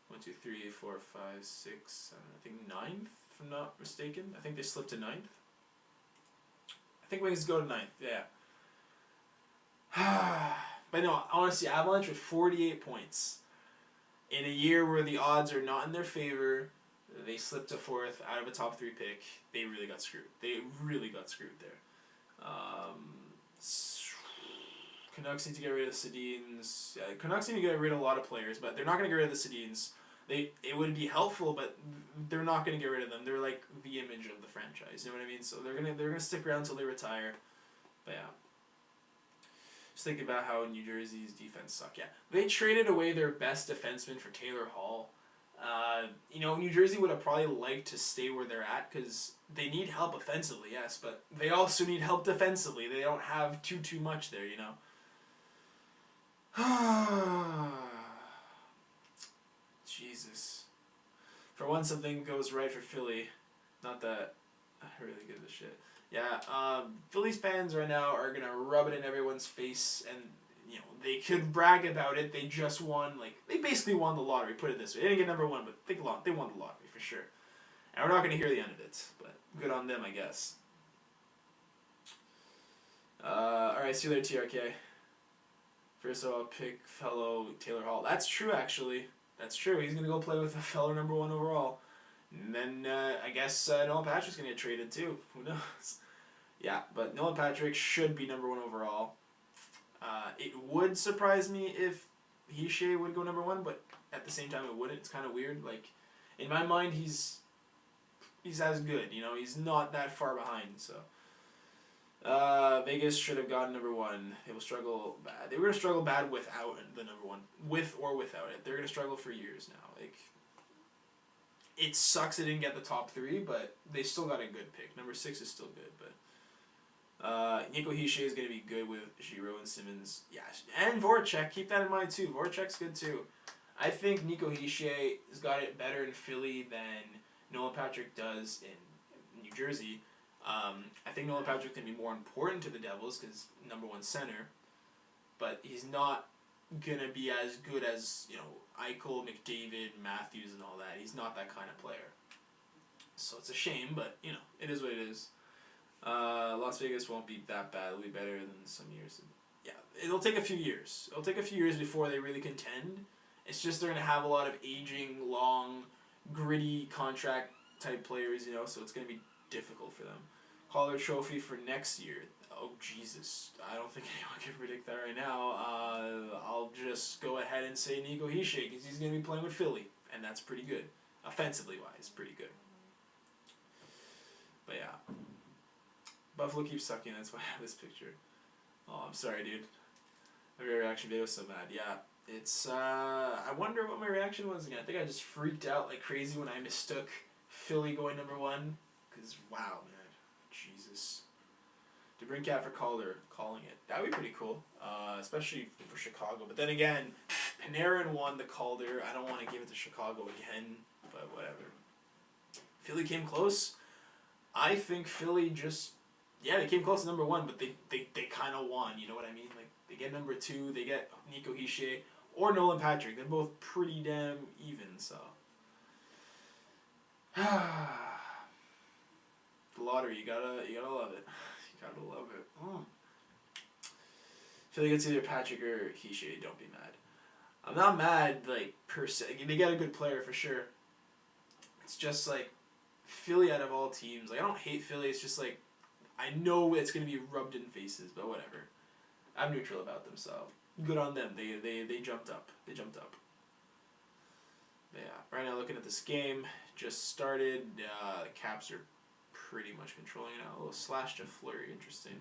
1, 2, 3, 4, 5, 6, 7, I think 9th, if I'm not mistaken. I think they slipped to 9th. I think Wings go to 9th, yeah. But no, honestly, Avalanche with 48 points. In a year where the odds are not in their favor, they slipped to 4th out of a top 3 pick. They really got screwed. They really got screwed there. Canucks need to get rid of the Sedins. Canucks need to get rid of a lot of players, but they're not going to get rid of the Sedins. It would be helpful, but they're not going to get rid of them. They're like the image of the franchise. You know what I mean? So they're gonna stick around until they retire. But yeah. Just think about how New Jersey's defense suck. Yeah, they traded away their best defenseman for Taylor Hall. New Jersey would have probably liked to stay where they're at because they need help offensively, yes, but they also need help defensively. They don't have too much there, you know. For once, something goes right for Philly. Not that I really give a shit. Yeah, Phillies fans right now are gonna rub it in everyone's face, and they could brag about it. They just won, they basically won the lottery. Put it this way, they didn't get number one, but they won the lottery for sure. And we're not gonna hear the end of it, but good on them, I guess. All right, see you later, TRK. First of all, pick fellow Taylor Hall. That's true, actually. That's true. He's gonna go play with a fellow number 1 overall. And then I guess Nolan Patrick's going to get traded too. Who knows? Yeah, but Nolan Patrick should be number 1 overall. It would surprise me if Hischier would go number 1, but at the same time it wouldn't. It's kind of weird. In my mind, he's as good. He's not that far behind. So Vegas should have gotten number 1. They will struggle bad. They were going to struggle bad without the number 1, with or without it. They're going to struggle for years now. It sucks they didn't get the top 3, but they still got a good pick. Number 6 is still good, but Nico Hischier is going to be good with Giroux and Simmons. Yeah, and Voracek. Keep that in mind too. Voracek's good too. I think Nico Hischier has got it better in Philly than Nolan Patrick does in New Jersey. I think Nolan Patrick can be more important to the Devils because number 1 center, but he's not gonna be as good as Eichel, McDavid, Matthews, and all that. He's not that kind of player. So it's a shame, but it is what it is. Las Vegas won't be that bad. It'll be better than some years. Yeah, it'll take a few years. It'll take a few years before they really contend. It's just they're gonna have a lot of aging, long, gritty contract type players. So it's gonna be difficult for them. Calder Trophy for next year. Oh, Jesus. I don't think anyone can predict that right now. I'll just go ahead and say Nico Hischier because he's going to be playing with Philly, and that's pretty good. Offensively-wise, pretty good. But yeah. Buffalo keeps sucking, that's why I have this picture. Oh, I'm sorry, dude. My reaction video was so bad. Yeah, it's, I wonder what my reaction was again. I think I just freaked out like crazy when I mistook Philly going number 1. Because, wow, man. Jesus. DeBrincat for Calder, calling it. That would be pretty cool, especially for Chicago. But then again, Panarin won the Calder. I don't want to give it to Chicago again, but whatever. Philly came close. I think Philly just, they came close to number 1, but they kind of won. You know what I mean? They get number 2, they get Nico Hischier or Nolan Patrick. They're both pretty damn even. So the lottery, you gotta love it. Gotta love it. Philly gets either Patrick or Hischier. Don't be mad. I'm not mad, per se. They got a good player for sure. It's just Philly out of all teams. I don't hate Philly. It's just I know it's gonna be rubbed in faces, but whatever. I'm neutral about them, so good on them. They jumped up. They jumped up. But yeah. Right now, looking at this game, just started. The Caps are pretty much controlling it now. A little slash to Fleury, interesting.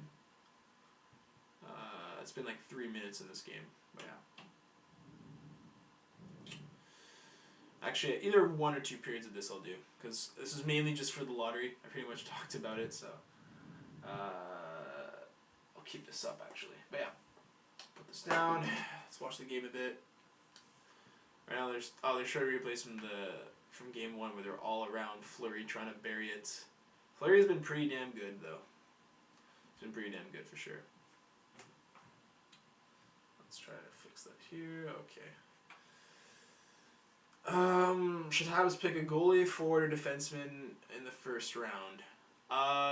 It's been 3 minutes in this game, but yeah. Actually, either 1 or 2 periods of this I'll do, because this is mainly just for the lottery. I pretty much talked about it, so I'll keep this up actually. But yeah, put this down. Let's watch the game a bit. Right now, they're showing replays from game 1 where they're all around Fleury trying to bury it. Fleury has been pretty damn good, though. He's been pretty damn good, for sure. Let's try to fix that here. Okay. Should Habs pick a goalie, forward, or defenseman in the first round?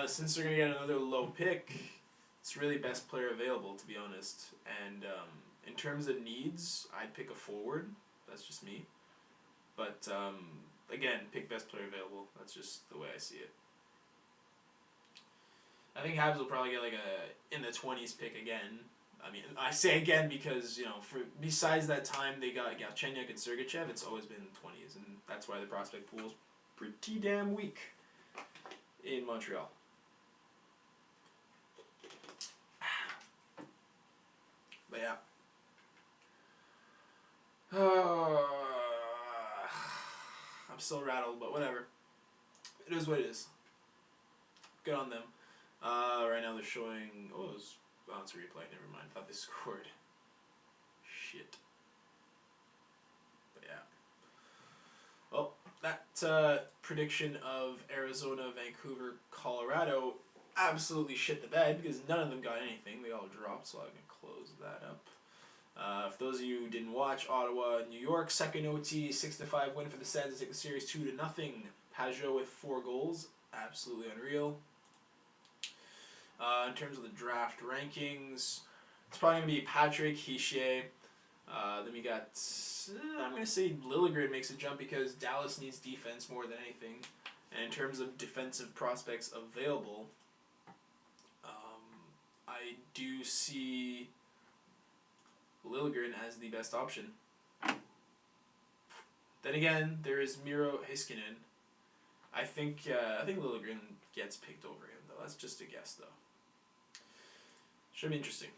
Since they're going to get another low pick, it's really best player available, to be honest. And in terms of needs, I'd pick a forward. That's just me. But, again, pick best player available. That's just the way I see it. I think Habs will probably get a in the 20s pick again. I mean, I say again because besides that time they got Galchenyuk and Sergachev, it's always been the 20s, and that's why the prospect pool is pretty damn weak in Montreal. But yeah. I'm still rattled, but whatever. It is what it is. Good on them. Right now they're showing. It's a replay. Never mind. Thought they scored. Shit. But yeah. Well, that prediction of Arizona, Vancouver, Colorado absolutely shit the bed because none of them got anything. They all dropped, so I can close that up. For those of you who didn't watch, Ottawa, New York, second OT, 6-5 win for the Sens to take the series 2-0. Pajot with 4 goals, absolutely unreal. In terms of the draft rankings, it's probably going to be Patrick, Hischier. Then we got, I'm going to say Liljegren makes a jump because Dallas needs defense more than anything. And in terms of defensive prospects available, I do see Liljegren as the best option. Then again, there is Miro Heiskanen. I think Liljegren gets picked over him, though. That's just a guess, though. Should be interesting.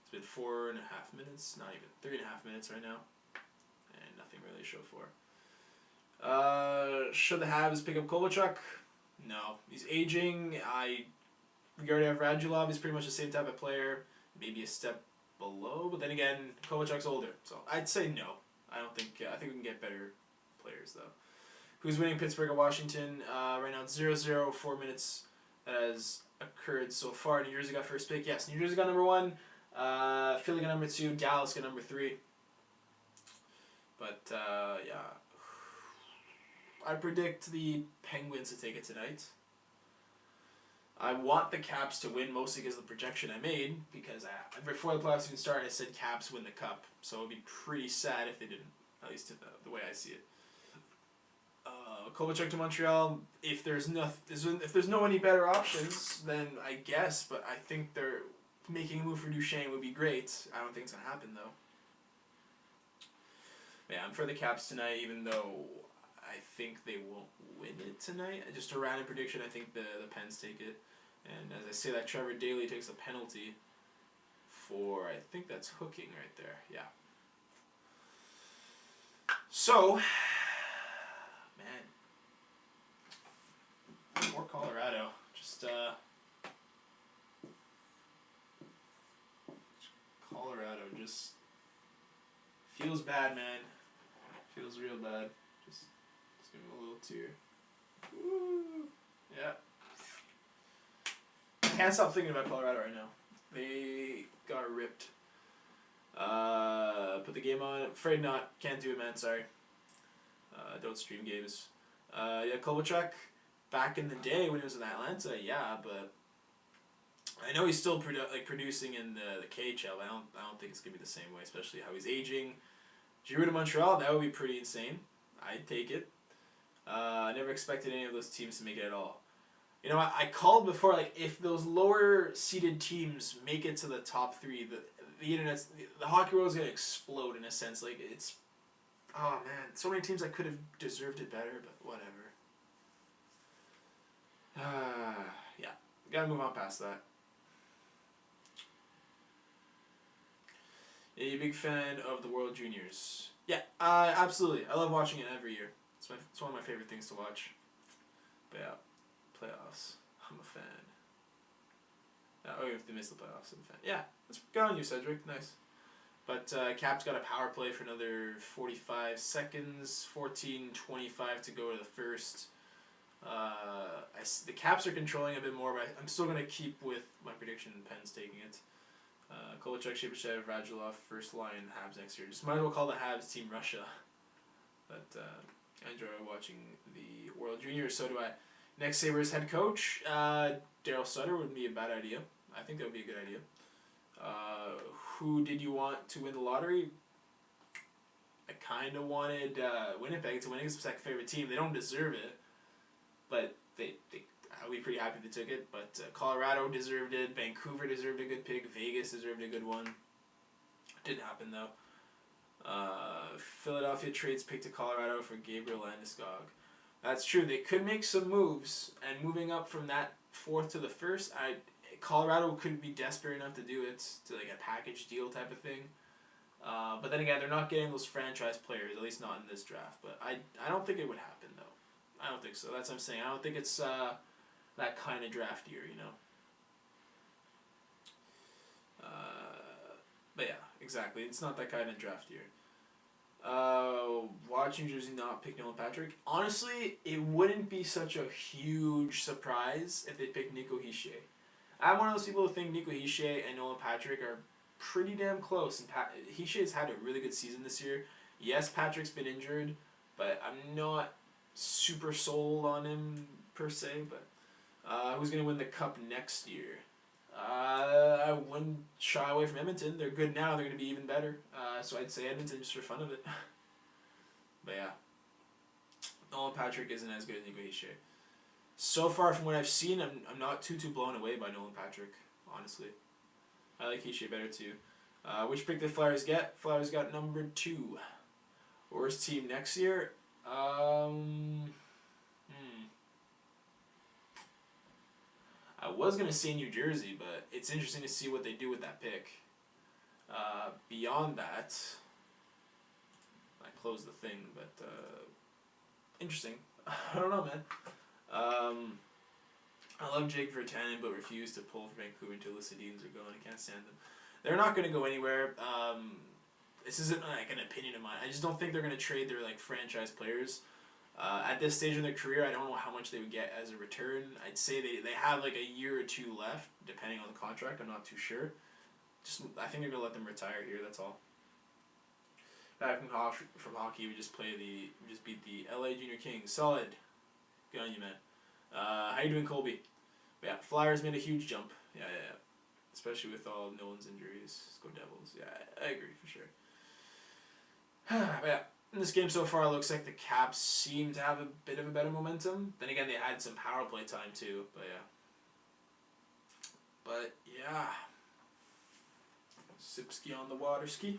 It's been 4.5 minutes, not even 3.5 minutes right now, and nothing really to show for. Should the Habs pick up Kovalchuk? No, he's aging. We already have Radulov. He's pretty much the same type of player, maybe a step below. But then again, Kovalchuk's older, so I'd say no. I think we can get better players though. Who's winning Pittsburgh or Washington? Right now it's 0-0. 4 minutes that has occurred so far. New Jersey got first pick. Yes, New Jersey got number 1. Philly got number 2. Dallas got number 3. But yeah, I predict the Penguins to take it tonight. I want the Caps to win mostly because of the projection I made, because before the playoffs even started I said Caps win the Cup, so it would be pretty sad if they didn't, at least the way I see it. Kovalchuk to Montreal, if there's no any better options, then I guess, but I think they're making a move for Duchesne would be great. I don't think it's going to happen though. Yeah, I'm for the Caps tonight, even though I think they won't win it tonight. Just a random prediction, I think the Pens take it. And as I say that, Trevor Daley takes a penalty for, I think that's hooking right there. Yeah. So, man. More Colorado. Just, Colorado just feels bad, man. Feels real bad. Just give me a little tear. Woo. Yeah. Can't stop thinking about Colorado right now. They got ripped. Put the game on. Afraid not. Can't do it, man. Sorry. Don't stream games. Yeah, Kovalchuk, back in the day when he was in Atlanta, yeah, but I know he's still producing in the KHL. I don't think it's gonna be the same way, especially how he's aging. Giroux to Montreal, that would be pretty insane. I'd take it. I never expected any of those teams to make it at all. You know, I called before, like, if those lower seeded teams make it to the top 3, the hockey world is gonna explode in a sense. Like, it's, oh man, so many teams that could have deserved it better, but whatever. Yeah, gotta move on past that. Are you a big fan of the World Juniors? Yeah, absolutely. I love watching it every year. It's one of my favorite things to watch. But yeah, playoffs. I'm a fan. Oh, if they miss the playoffs, I'm a fan. Yeah, let's go on you, Cedric. Nice. But Caps got a power play for another 45 seconds. 14:25 to go to the first. The Caps are controlling a bit more, but I'm still going to keep with my prediction. Pens taking it. Kovalchuk, Shipachyov, Radulov, first line, Habs next year. Just might as well call the Habs Team Russia. But I enjoy watching the World Juniors, so do I. Next Sabres head coach, Daryl Sutter wouldn't be a bad idea. I think that would be a good idea. Who did you want to win the lottery? I kind of wanted Winnipeg to win it. It's my second favorite team. They don't deserve it, but I would be pretty happy if they took it. But Colorado deserved it. Vancouver deserved a good pick. Vegas deserved a good one. Didn't happen though. Philadelphia trades pick to Colorado for Gabriel Landeskog. That's true. They could make some moves, and moving up from that 4th to the 1st, Colorado could be desperate enough to do it, to like a package deal type of thing. But then again, they're not getting those franchise players, at least not in this draft. But I don't think it would happen though. I don't think so. That's what I'm saying. I don't think it's that kind of draft year, you know. But yeah, exactly. It's not that kind of draft year. watch New Jersey not pick Nolan Patrick. Honestly, it wouldn't be such a huge surprise if they picked Nico Hischier. I'm one of those people who think Nico Hischier and Nolan Patrick are pretty damn close. And Hischier's had a really good season this year. Yes, Patrick's been injured, but I'm not super sold on him per se. But who's going to win the Cup next year? I wouldn't shy away from Edmonton. They're good now. They're going to be even better. So I'd say Edmonton just for fun of it. But yeah, Nolan Patrick isn't as good as Nico Hischier. So far from what I've seen, I'm not too blown away by Nolan Patrick, honestly. I like Hischier better too. Which pick did Flyers get? Flyers got number 2. Worst team next year? I was going to say New Jersey, but it's interesting to see what they do with that pick. Beyond that, I closed the thing, but interesting. I don't know, man. I love Jake Virtanen, but refuse to pull for Vancouver until the Sedins are gone. I can't stand them. They're not going to go anywhere. This isn't like an opinion of mine. I just don't think they're going to trade their like franchise players. At this stage in their career, I don't know how much they would get as a return. I'd say they have like a year or 2 left, depending on the contract. I'm not too sure. I think they're going to let them retire here, that's all. Back from hockey, we just beat the LA Junior Kings. Solid. Good on you, man. How you doing, Colby? But yeah, Flyers made a huge jump. Yeah. Especially with all Nolan's injuries. Let's go Devils. Yeah, I agree for sure. But yeah, in this game so far, it looks like the Caps seem to have a bit of a better momentum. Then again, they had some power play time too. But yeah. Sipski on the water ski.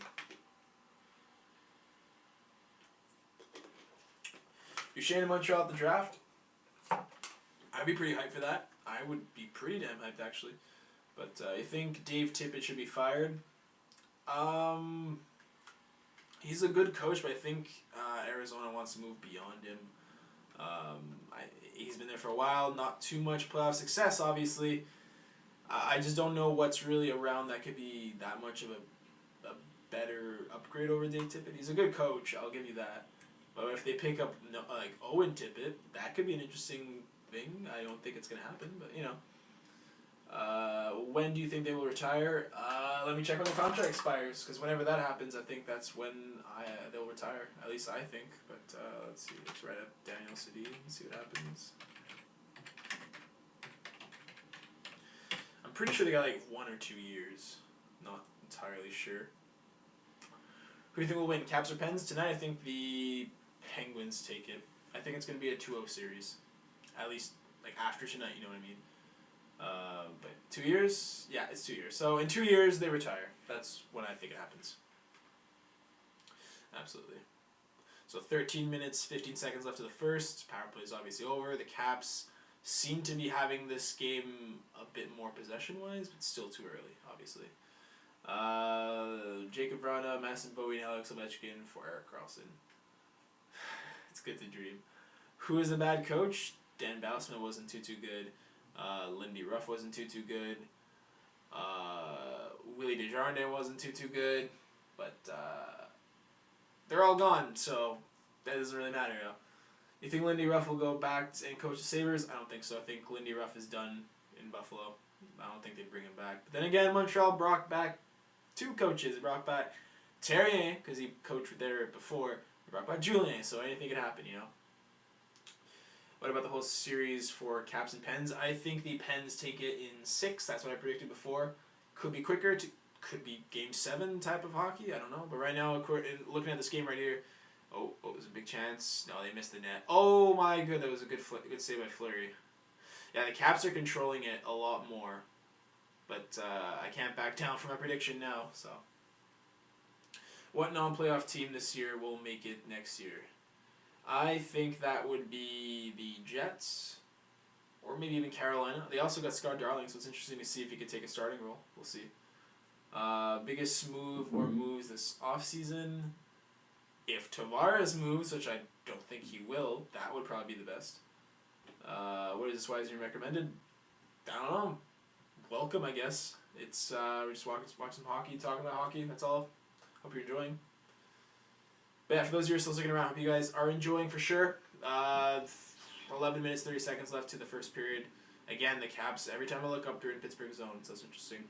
Duchesne in Montreal at the draft. I'd be pretty hyped for that. I would be pretty damn hyped, actually. But I think Dave Tippett should be fired. He's a good coach, but I think Arizona wants to move beyond him. He's been there for a while. Not too much playoff success, obviously. I just don't know what's really around that could be that much of a better upgrade over Dave Tippett. He's a good coach, I'll give you that. But if they pick up like Owen Tippett, that could be an interesting thing. I don't think it's going to happen, but you know. When do you think they will retire? Let me check when the contract expires, because whenever that happens, I think that's when they'll retire. At least I think. But let's see. Let's write up Daniel Sedin and see what happens. I'm pretty sure they got like 1 or 2 years. Not entirely sure. Who do you think will win, Caps or Pens? Tonight, I think the Penguins take it. I think it's going to be a 2-0 series. At least, like, after tonight, you know what I mean? But 2 years? Yeah, it's 2 years. So, in 2 years, they retire. That's when I think it happens. Absolutely. So, 13 minutes, 15 seconds left of the first. Power play is obviously over. The Caps seem to be having this game a bit more possession-wise, but still too early, obviously. Jacob Vrana, Masson Bowie, and Alex Ovechkin for Erik Karlsson. It's good to dream. Who is a bad coach? Dan Bousman wasn't too good. Lindy Ruff wasn't too good. Willie Desjardins wasn't too good. But they're all gone, so that doesn't really matter. You know? You think Lindy Ruff will go back and coach the Sabres? I don't think so. I think Lindy Ruff is done in Buffalo. I don't think they'd bring him back. But then again, Montreal brought back 2 coaches. They brought back Terrien, because he coached there before. They brought back Julien, so anything could happen, you know. What about the whole series for Caps and Pens? I think the Pens take it in 6. That's what I predicted before. Could be quicker. Could be Game 7 type of hockey. I don't know. But right now, looking at this game right here, it was a big chance. No, they missed the net. Oh my good, that was a good save by Fleury. Yeah, the Caps are controlling it a lot more. But I can't back down from my prediction now. So, what non-playoff team this year will make it next year? I think that would be the Jets, or maybe even Carolina. They also got Scott Darling, so it's interesting to see if he could take a starting role. We'll see. Biggest move or moves this offseason? If Tavares moves, which I don't think he will, that would probably be the best. What is this Wisner recommended? I don't know. Welcome, I guess. It's, we're just watching some hockey, talking about hockey. That's all. Hope you're enjoying. But yeah, for those of you who are still sticking around, hope you guys are enjoying for sure. 11 minutes, 30 seconds left to the first period. Again, the Caps, every time I look up, they're in Pittsburgh zone, so it's interesting.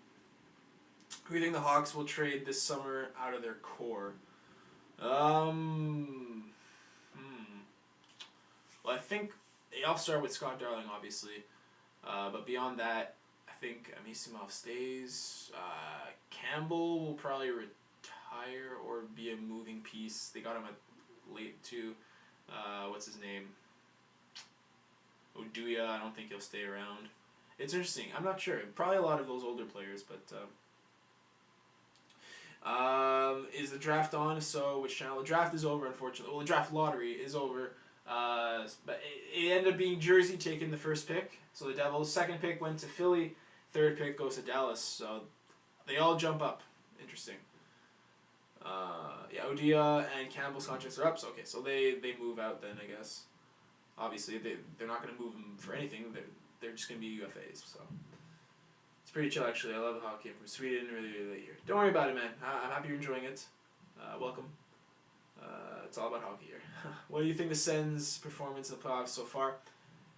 Who do you think the Hawks will trade this summer out of their core? Well, I think I'll start with Scott Darling, obviously. But beyond that, I think Amisimov stays. Campbell will probably retire or be a moving piece. They got him at late too. What's his name? Oduya, I don't think he'll stay around. It's interesting. I'm not sure. Probably a lot of those older players, but is the draft on? So which channel? The draft is over, unfortunately. Well, the draft lottery is over. But it ended up being Jersey taking the first pick. So the Devils' second pick went to Philly. Third pick goes to Dallas. So they all jump up. Interesting. Odia and Campbell's contracts are up. So okay, so they move out then, I guess. Obviously, they're not going to move them for anything. They're just going to be UFAs. So it's pretty chill, actually. I love the hockey. I'm from Sweden, really late here. Don't worry about it, man. I'm happy you're enjoying it. Welcome. It's all about hockey here. What do you think the Sens' performance in the playoffs so far?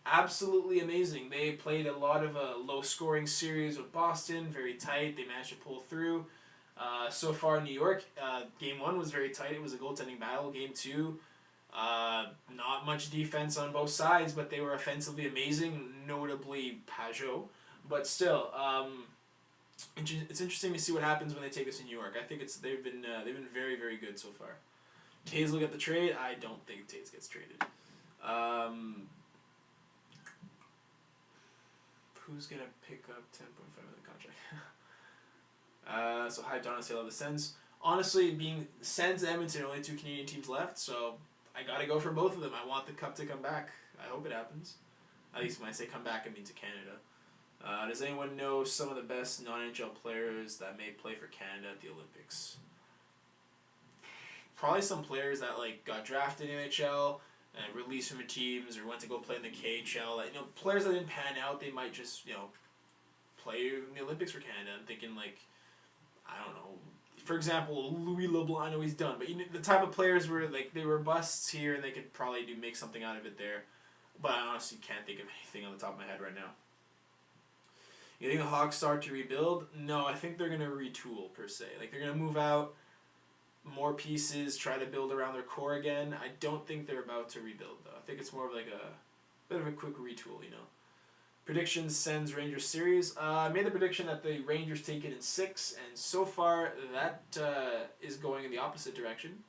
Absolutely amazing. They played a lot of a low-scoring series with Boston, very tight. They managed to pull through. So far, New York, Game 1 was very tight. It was a goaltending battle. Game 2, not much defense on both sides, but they were offensively amazing, notably Pajot. But still, it's interesting to see what happens when they take us to New York. I think they've been very, very good so far. Taves will get the trade. I don't think Taves gets traded. Who's gonna pick up 10.5 million contract? So hi, Donna. Say I love the Sens. Honestly, being Sens and Edmonton are only two Canadian teams left, so I gotta go for both of them. I want the cup to come back. I hope it happens. At least when I say come back, I mean to Canada. Does anyone know some of the best non-NHL players that may play for Canada at the Olympics? Probably some players that got drafted in the NHL and released from the teams or went to go play in the KHL. Players that didn't pan out, they might just play in the Olympics for Canada. I'm thinking I don't know. For example, Louis LeBlanc, I know he's done, but the type of players where they were busts here and they could probably make something out of it there. But I honestly can't think of anything on the top of my head right now. You think the Hawks start to rebuild? No, I think they're gonna retool per se. They're gonna move out more pieces, try to build around their core again. I don't think they're about to rebuild though. I think it's more of a bit of a quick retool, Predictions: Sens Rangers series. I made the prediction that the Rangers take it in 6, and so far that is going in the opposite direction.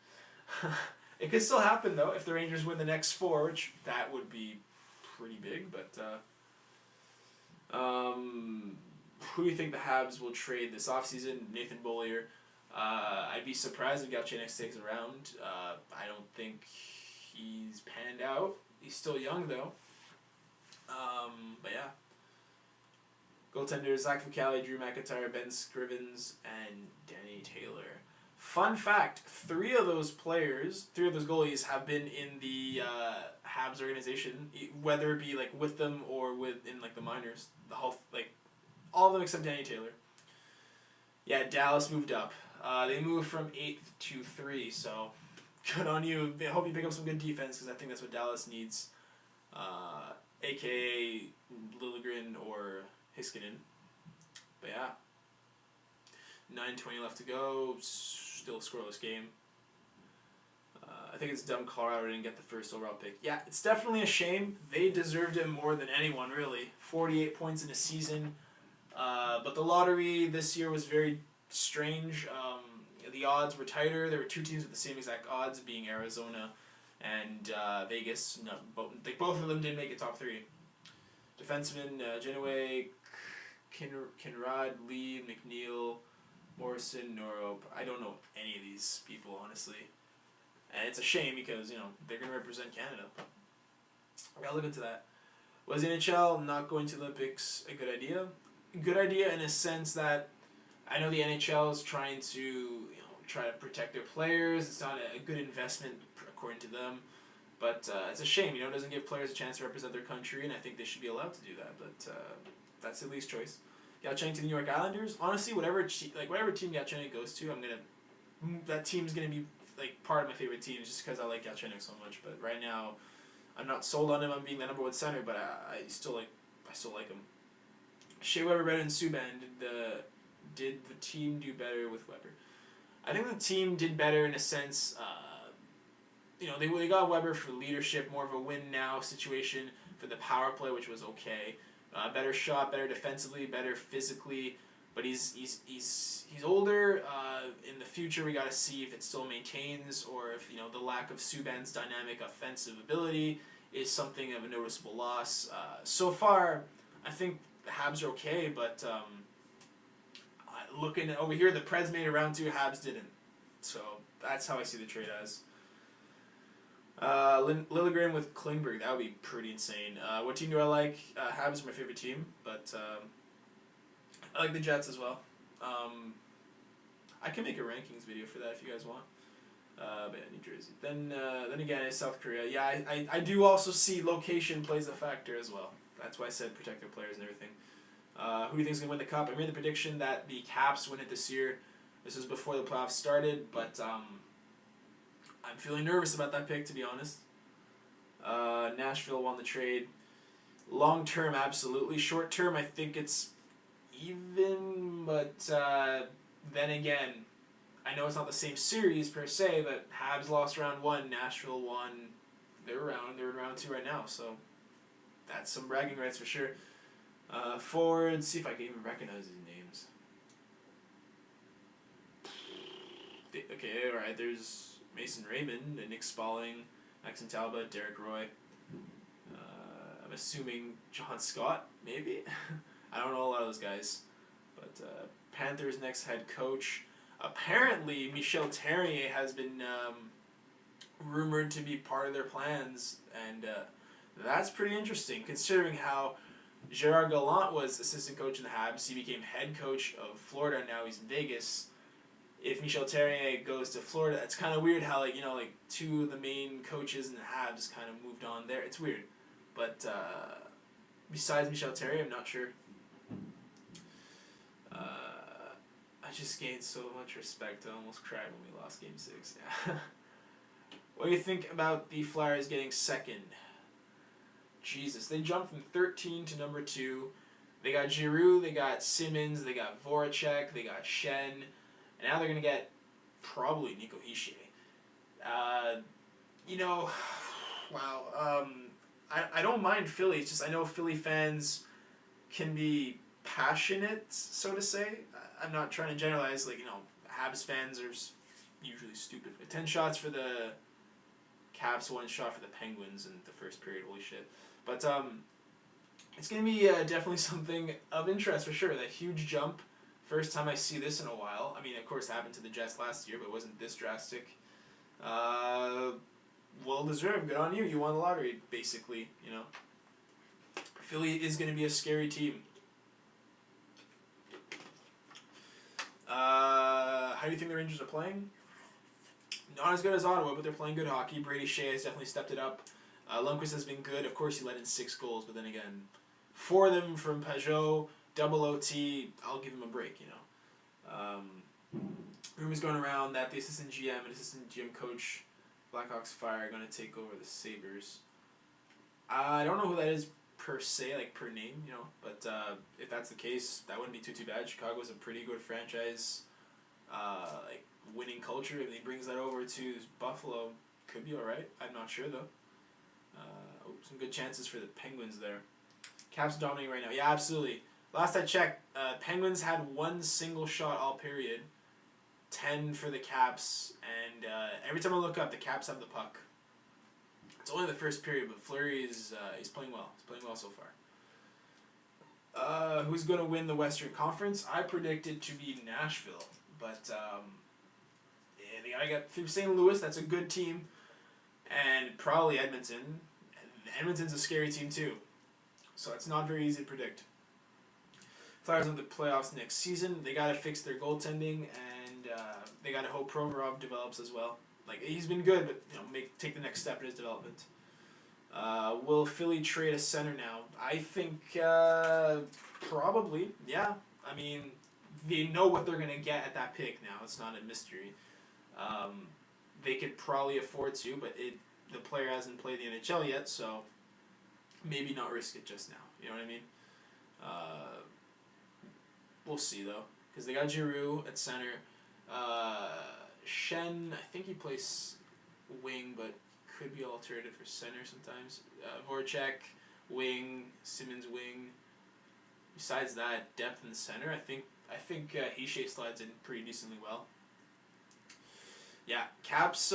It could still happen though if the Rangers win the next 4, which that would be pretty big. But who do you think the Habs will trade this offseason? Nathan Beaulieu. I'd be surprised if Galchenyuk stays around. I don't think he's panned out. He's still young though. But yeah. Goaltenders: Zach Fucale, Drew McIntyre, Ben Scrivens, and Danny Taylor. Fun fact: 3 of those goalies have been in the Habs organization, whether it be with them or in the minors. All of them except Danny Taylor. Yeah, Dallas moved up. They moved from 8th to 3, so good on you. I hope you pick up some good defense because I think that's what Dallas needs. AKA Liljegren or Heiskanen. But yeah. 9:20 left to go. Still a scoreless game. I think it's dumb Colorado didn't get the first overall pick. Yeah, it's definitely a shame. They deserved it more than anyone, really. 48 points in a season. But the lottery this year was very strange. The odds were tighter. There were 2 teams with the same exact odds, being Arizona and Vegas. No, both of them didn't make it top 3. Defensemen: Genoway, Kinrod, Lee, McNeil, Morrison, Norup. I don't know any of these people, honestly. And it's a shame because, they're going to represent Canada. I gotta look into that. Was the NHL not going to the Olympics a good idea? Good idea in a sense that I know the NHL is trying to try to protect their players. It's not a good investment according to them, but it's a shame. It doesn't give players a chance to represent their country, and I think they should be allowed to do that. But that's the least choice. Galchenyuk to the New York Islanders. Honestly, whatever team Galchenyuk goes to, that team's gonna be like part of my favorite teams just because I like Galchenyuk so much. But right now, I'm not sold on him on being the number one center, but I still like him. Shea Weber better than Subban. Did the team do better with Weber? I think the team did better in a sense. They got Weber for leadership, more of a win now situation for the power play, which was okay. Better shot, better defensively, better physically, but he's older. In the future, we got to see if it still maintains, or if the lack of Subban's dynamic offensive ability is something of a noticeable loss. So far, I think the Habs are okay, but looking over here, the Preds made it round 2, Habs didn't. So that's how I see the trade as. Liljegren with Klingberg, that would be pretty insane. What team do I like? Habs is my favorite team, but I like the Jets as well. I can make a rankings video for that if you guys want. But yeah, New Jersey. Then again, it's South Korea. Yeah, I do also see location plays a factor as well. That's why I said protect their players and everything. Who do you think is going to win the Cup? I made the prediction that the Caps win it this year. This was before the playoffs started, but I'm feeling nervous about that pick, to be honest. Nashville won the trade. Long term, absolutely. Short term, I think it's even, but then again, I know it's not the same series per se, but Habs lost round 1, Nashville won. They're in round 2 right now, so that's some bragging rights for sure. Forwards, see if I can even recognize these names. Okay, alright, there's Mason Raymond, Nick Spalling, Maxon Talbot, Derek Roy. I'm assuming John Scott, maybe? I don't know a lot of those guys. But Panthers' next head coach. Apparently, Michel Therrien has been rumored to be part of their plans, and that's pretty interesting, considering how Gerard Gallant was assistant coach in the Habs. He became head coach of Florida, and now he's in Vegas. If Michel Therrien goes to Florida, it's kind of weird how two of the main coaches in the Habs kind of moved on there. It's weird, but besides Michel Therrien, I'm not sure. I just gained so much respect. I almost cried when we lost Game 6. Yeah. What do you think about the Flyers getting second? Jesus, they jumped from 13 to number 2. They got Giroux, they got Simmons, they got Voracek, they got Shen, and now they're going to get probably Nico Hischier. Wow. I don't mind Philly. It's just I know Philly fans can be passionate, so to say. I'm not trying to generalize. Habs fans are usually stupid. 10 shots for the Caps, 1 shot for the Penguins in the first period. Holy shit. But it's going to be definitely something of interest for sure. That huge jump. First time I see this in a while. I mean, of course, it happened to the Jets last year, but it wasn't this drastic. Well deserved. Good on you. You won the lottery, basically. Philly is going to be a scary team. How do you think the Rangers are playing? Not as good as Ottawa, but they're playing good hockey. Brady Shea has definitely stepped it up. Lundqvist has been good. Of course, he let in 6 goals, but then again, 4 of them from Pajot, double OT. I'll give him a break, Rumors going around that the assistant GM and assistant GM coach, Blackhawks Fire, are going to take over the Sabres. I don't know who that is per se, per name, but if that's the case, that wouldn't be too bad. Chicago's a pretty good franchise, winning culture. If he brings that over to Buffalo, could be alright. I'm not sure though. Some good chances for the Penguins there. Caps dominating right now. Yeah, absolutely. Last I checked, Penguins had 1 single shot all period. 10 for the Caps, and every time I look up, the Caps have the puck. It's only the first period, but Fleury is he's playing well. He's playing well so far. Who's going to win the Western Conference? I predict it to be Nashville, but they got to get through St. Louis. That's a good team, and probably Edmonton. Edmonton's a scary team too, so it's not very easy to predict. Flyers in the playoffs next season. They got to fix their goaltending, and they got to hope Provorov develops as well. He's been good, but take the next step in his development. Will Philly trade a center now? I think probably. Yeah. I mean, they know what they're gonna get at that pick now. It's not a mystery. they could probably afford to, but the player hasn't played the NHL yet, so maybe not risk it just now. You know what I mean? We'll see, though. Because they got Giroux at center. Shen, I think he plays wing, but could be alternative for center sometimes. Voracek, wing. Simmons, wing. Besides that, depth in the center, I think Hischier slides in pretty decently well. Yeah, Caps,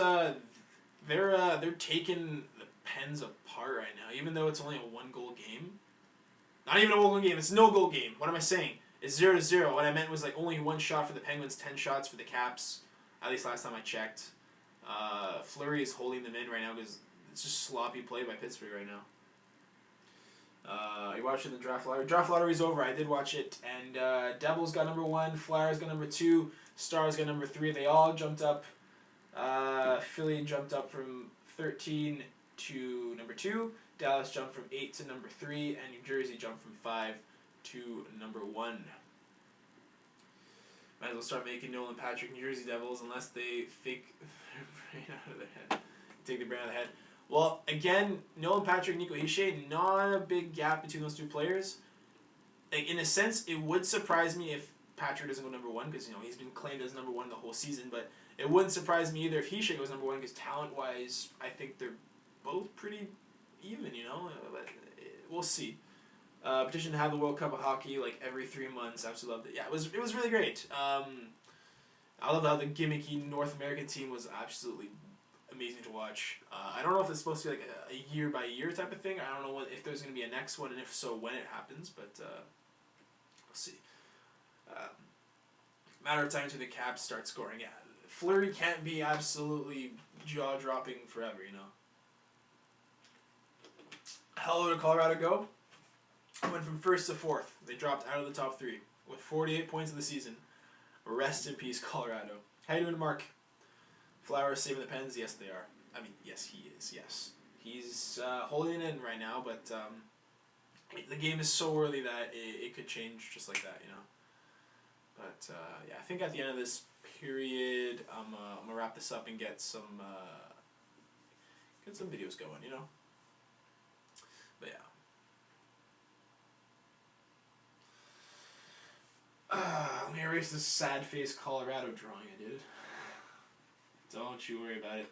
they're taking the Pens apart right now, even though it's only a 1-goal game. Not even a 1-goal game, it's a no-goal game. What am I saying? It's 0-0. What I meant was like only 1 shot for the Penguins, 10 shots for the Caps. At least last time I checked. Fleury is holding them in right now because it's just sloppy play by Pittsburgh right now. You're watching the draft lottery. Draft lottery's over. I did watch it, and Devils got number 1, Flyers got number 2, Stars got number 3. They all jumped up. Philly jumped up from 13 to number 2. Dallas jumped from 8 to number 3, and New Jersey jumped from 5 to number 1. Might as well start making Nolan Patrick New Jersey Devils unless they fake their brain out of their head. Take the brain out of the head. Well, again, Nolan Patrick, Nico Hischier, not a big gap between those two players. Like, in a sense, it would surprise me if Patrick doesn't go number 1 because, you know, he's been claimed as number 1 the whole season, but it wouldn't surprise me either if Hischier goes number 1 because talent-wise, I think they're both pretty even, you know? But we'll see. Petition to have the World Cup of Hockey like every 3 months. Absolutely loved it. Yeah, it was really great. I love how the gimmicky North American team was absolutely amazing to watch. I don't know if it's supposed to be like a year by year type of thing. I don't know if there's going to be a next one, and if so, when it happens. But we'll see. Matter of time until the Caps start scoring. Yeah, Fleury can't be absolutely jaw dropping forever. You know. Hello to Colorado Go. Went from 1st to 4th. They dropped out of the top 3 with 48 points of the season. Rest in peace, Colorado. How you doing, Mark? Flowers saving the Pens? Yes, they are. I mean, yes, he is. Yes, he's holding it in right now, but the game is so early that it could change just like that, you know. But yeah, I think at the end of this period, I'm gonna wrap this up and get some videos going, you know. But yeah. Let me erase this sad face Colorado drawing I did. Don't you worry about it.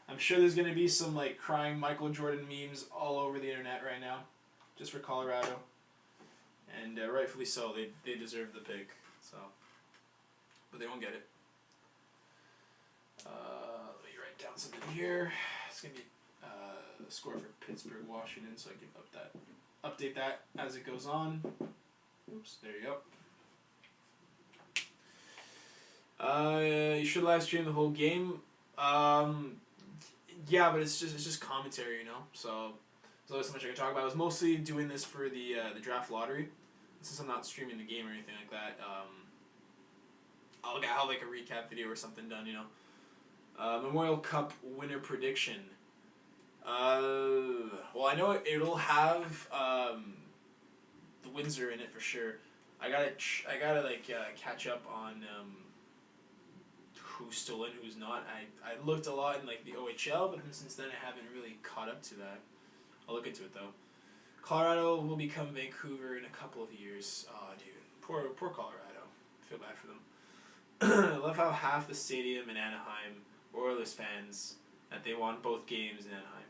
I'm sure there's going to be some like crying Michael Jordan memes all over the internet right now. Just for Colorado. And rightfully so. They deserve the pick. So, but they won't get it. Let me write down something here. It's going to be the score for Pittsburgh, Washington, so I can update that as it goes on. Oops, there you go. You should live stream the whole game. Yeah, but it's just commentary, you know. So there's only so much I can talk about. I was mostly doing this for the draft lottery, since I'm not streaming the game or anything like that. I'll have like a recap video or something done, you know. Memorial Cup winner prediction. Well, I know it'll have the Windsor in it for sure. I gotta catch up on who's still in, who's not. I looked a lot in like the OHL, but since then I haven't really caught up to that. I'll look into it though. Colorado will become Vancouver in a couple of years. Oh, dude, poor Colorado. I feel bad for them. I love how half the stadium in Anaheim were Oilers fans, that they won both games in Anaheim.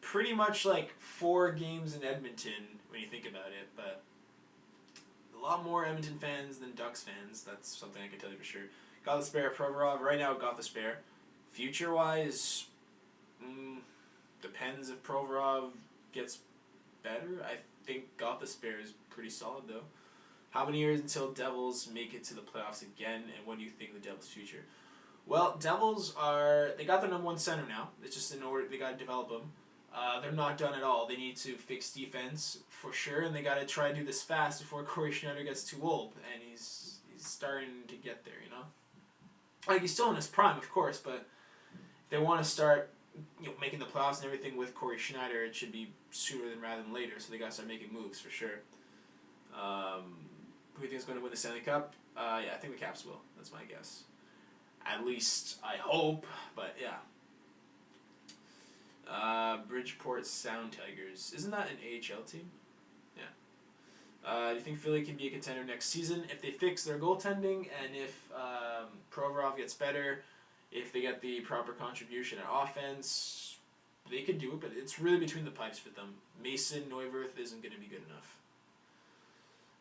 Pretty much like 4 games in Edmonton when you think about it, but a lot more Edmonton fans than Ducks fans. That's something I can tell you for sure. Got the spare Provorov. Right now, got the spare. Future-wise, depends if Provorov gets better. I think got the spare is pretty solid, though. How many years until Devils make it to the playoffs again, and what do you think of the Devils' future? Well, Devils they got their number 1 center now. It's just in order, they got to develop them. They're not done at all. They need to fix defense for sure, and they got to try to do this fast before Corey Schneider gets too old, and he's starting to get there, you know? Like, he's still in his prime, of course, but if they want to start, you know, making the playoffs and everything with Corey Schneider, it should be sooner rather than later, so they got to start making moves for sure. Who do you think is going to win the Stanley Cup? Yeah, I think the Caps will. That's my guess. At least I hope, but yeah. Bridgeport Sound Tigers. Isn't that an AHL team? Yeah. Do you think Philly can be a contender next season if they fix their goaltending and if Provorov gets better, if they get the proper contribution at offense? They could do it, but it's really between the pipes for them. Mason Neuwirth isn't going to be good enough.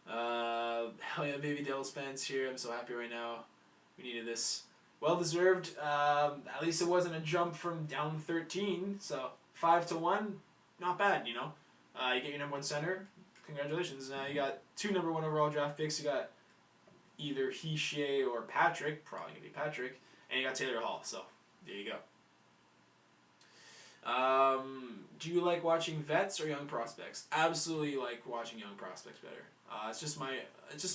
Hell yeah, baby Devils fans here. I'm so happy right now. We needed this. Well deserved. At least it wasn't a jump from down 13. So 5-1, not bad, you know. You get your number one center. Congratulations. You got 2 number 1 overall draft picks. You got either Hischier or Patrick. Probably gonna be Patrick. And you got Taylor Hall. So there you go. Do you like watching vets or young prospects? Absolutely like watching young prospects better. It's just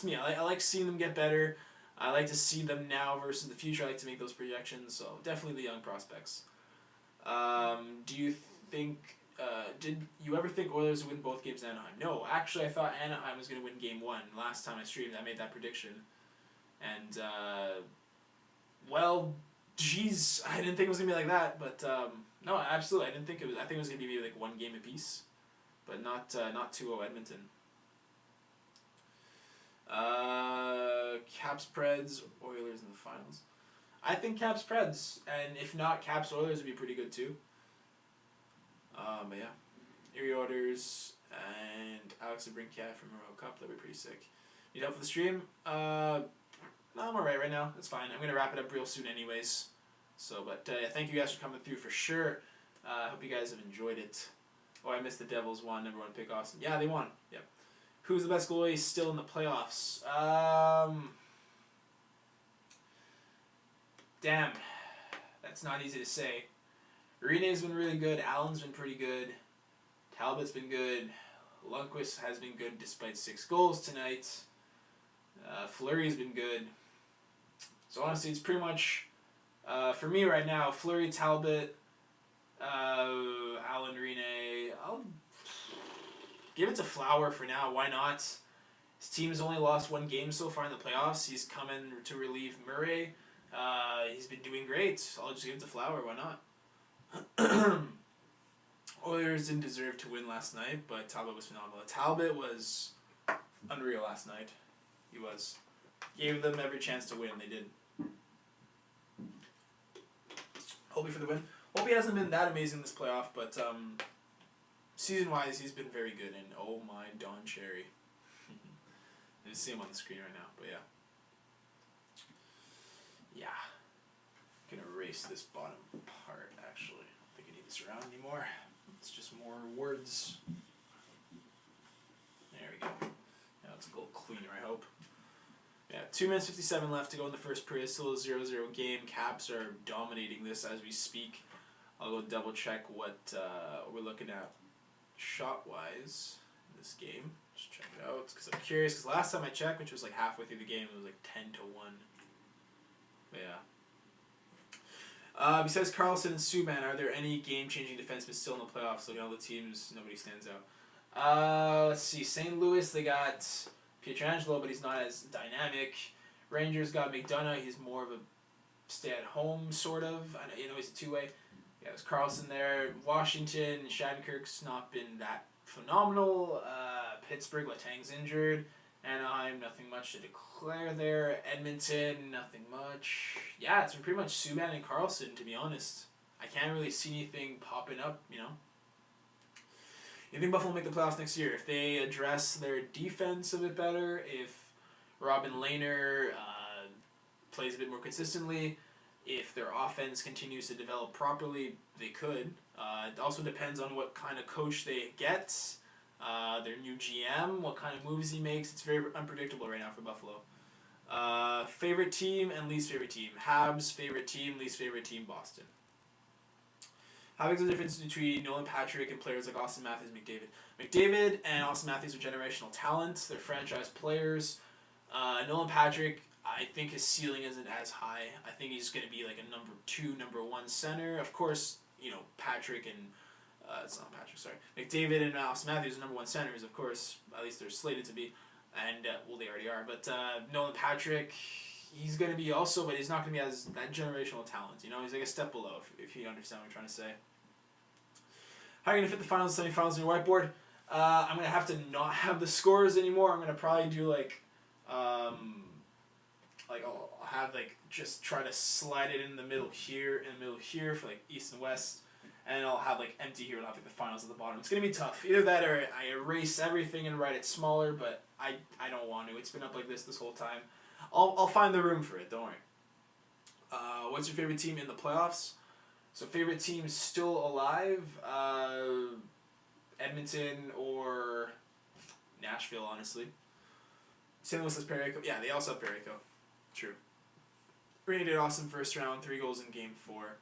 me. I like seeing them get better. I like to see them now versus the future. I like to make those projections. So definitely the young prospects. Do you think? Did you ever think Oilers would win both games in Anaheim? No, actually, I thought Anaheim was going to win Game 1. Last time I streamed, I made that prediction, and well, geez, I didn't think it was gonna be like that. But no, absolutely, I didn't think it was. I think it was gonna be maybe like 1 game apiece, but not 2-0 Edmonton. Caps Preds Oilers in the finals. I think Caps Preds, and if not Caps Oilers would be pretty good too. But yeah, Erie Otters and Alex Abrinkat from World Cup. That'd be pretty sick. Need help for the stream? No, I'm alright right now. That's fine. I'm gonna wrap it up real soon, anyways. So, but thank you guys for coming through for sure. Hope you guys have enjoyed it. Oh, I missed the Devils won, number 1 pick, Austin. Yeah, they won. Yep. Who's the best goalie still in the playoffs? Damn, that's not easy to say. Rene's been really good. Allen's been pretty good. Talbot's been good. Lundqvist has been good despite 6 goals tonight. Fleury's been good. So honestly, it's pretty much, for me right now, Fleury, Talbot, Allen, Rene. I'll give it to Flower for now. Why not? His team's only lost 1 game so far in the playoffs. He's coming to relieve Murray. He's been doing great. I'll just give it to Flower. Why not? Oilers didn't deserve to win last night, but Talbot was phenomenal. Talbot was unreal last night. He was. Gave them every chance to win. They did. Hoping for the win. Hope he hasn't been that amazing this playoff, but season-wise, he's been very good. And oh my, Don Cherry. I see him on the screen right now, but yeah. Yeah. I'm gonna erase this bottom part, actually. I don't think I need this around anymore. It's just more words. There we go. Now it's a little cleaner, I hope. Yeah, 2 minutes 57 left to go in the first period. Still a 0-0 game. Caps are dominating this as we speak. I'll go double check what we're looking at shot-wise in this game. Just check it out, because I'm curious, because last time I checked, which was like halfway through the game, it was like 10-1. But yeah. Besides Carlson and Subban, are there any game-changing defensemen still in the playoffs? Looking at all the teams, nobody stands out. Let's see. St. Louis, they got Pietrangelo, but he's not as dynamic. Rangers got McDonough. He's more of a stay-at-home sort of. I know, you know, he's a two-way. Yeah, there's Carlson there. Washington, Shattenkirk's not been that phenomenal. Pittsburgh, Letang's injured. Anaheim, nothing much to declare there. Edmonton, nothing much. Yeah, it's been pretty much Subban and Carlson, to be honest. I can't really see anything popping up, you know. You think Buffalo will make the playoffs next year? If they address their defense a bit better, if Robin Lehner plays a bit more consistently, if their offense continues to develop properly, they could. It also depends on what kind of coach they get, their new GM, what kind of moves he makes. It's very unpredictable right now for Buffalo. Favorite team and least favorite team. Habs, favorite team, least favorite team, Boston. How big is the difference between Nolan Patrick and players like Austin Matthews and McDavid? McDavid and Austin Matthews are generational talent. They're franchise players. Nolan Patrick, I think his ceiling isn't as high. I think he's going to be like a number 2, number 1 center. Of course, you know, Patrick and... it's not Patrick, sorry. McDavid and Austin Matthews are number 1 centers, of course. At least they're slated to be. And, well, they already are. But Nolan Patrick, he's going to be also, but he's not going to be as that generational talent. You know, he's like a step below, if you understand what I'm trying to say. How are you going to fit the finals and semifinals on your whiteboard? I'm going to have to not have the scores anymore. I'm going to probably do like I'll have like just try to slide it in the middle here and the middle here for like East and West. And I'll have like empty here. I'll have like the finals at the bottom. It's going to be tough. Either that or I erase everything and write it smaller, but I don't want to. It's been up like this whole time. I'll find the room for it. Don't worry. What's your favorite team in the playoffs? So favorite team still alive, Edmonton or Nashville, honestly. St. Louis has Perico. Yeah, they also have Perico. True. Rainey did awesome first round. 3 goals in game 4.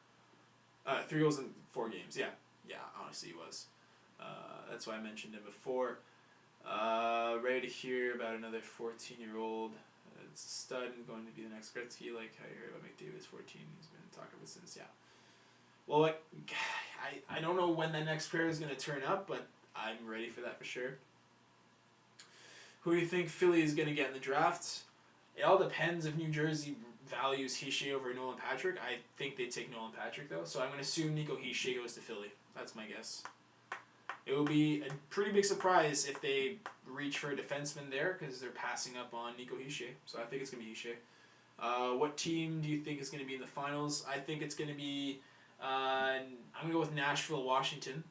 3 goals in 4 games. Yeah, honestly he was. That's why I mentioned him before. Ready to hear about another 14-year-old. It's a stud and going to be the next Gretzky, like how you heard about McDavid, 14. He's been talking about since, yeah. Well, like, I don't know when the next player is going to turn up, but I'm ready for that for sure. Who do you think Philly is going to get in the draft? It all depends if New Jersey values Hischier over Nolan Patrick. I think they take Nolan Patrick, though, so I'm going to assume Nico Hischier goes to Philly. That's my guess. It will be a pretty big surprise if they reach for a defenseman there, because they're passing up on Nico Hischier, so I think it's going to be Hischier. What team do you think is going to be in the finals? I think it's going to be... I'm going to go with Nashville, Washington.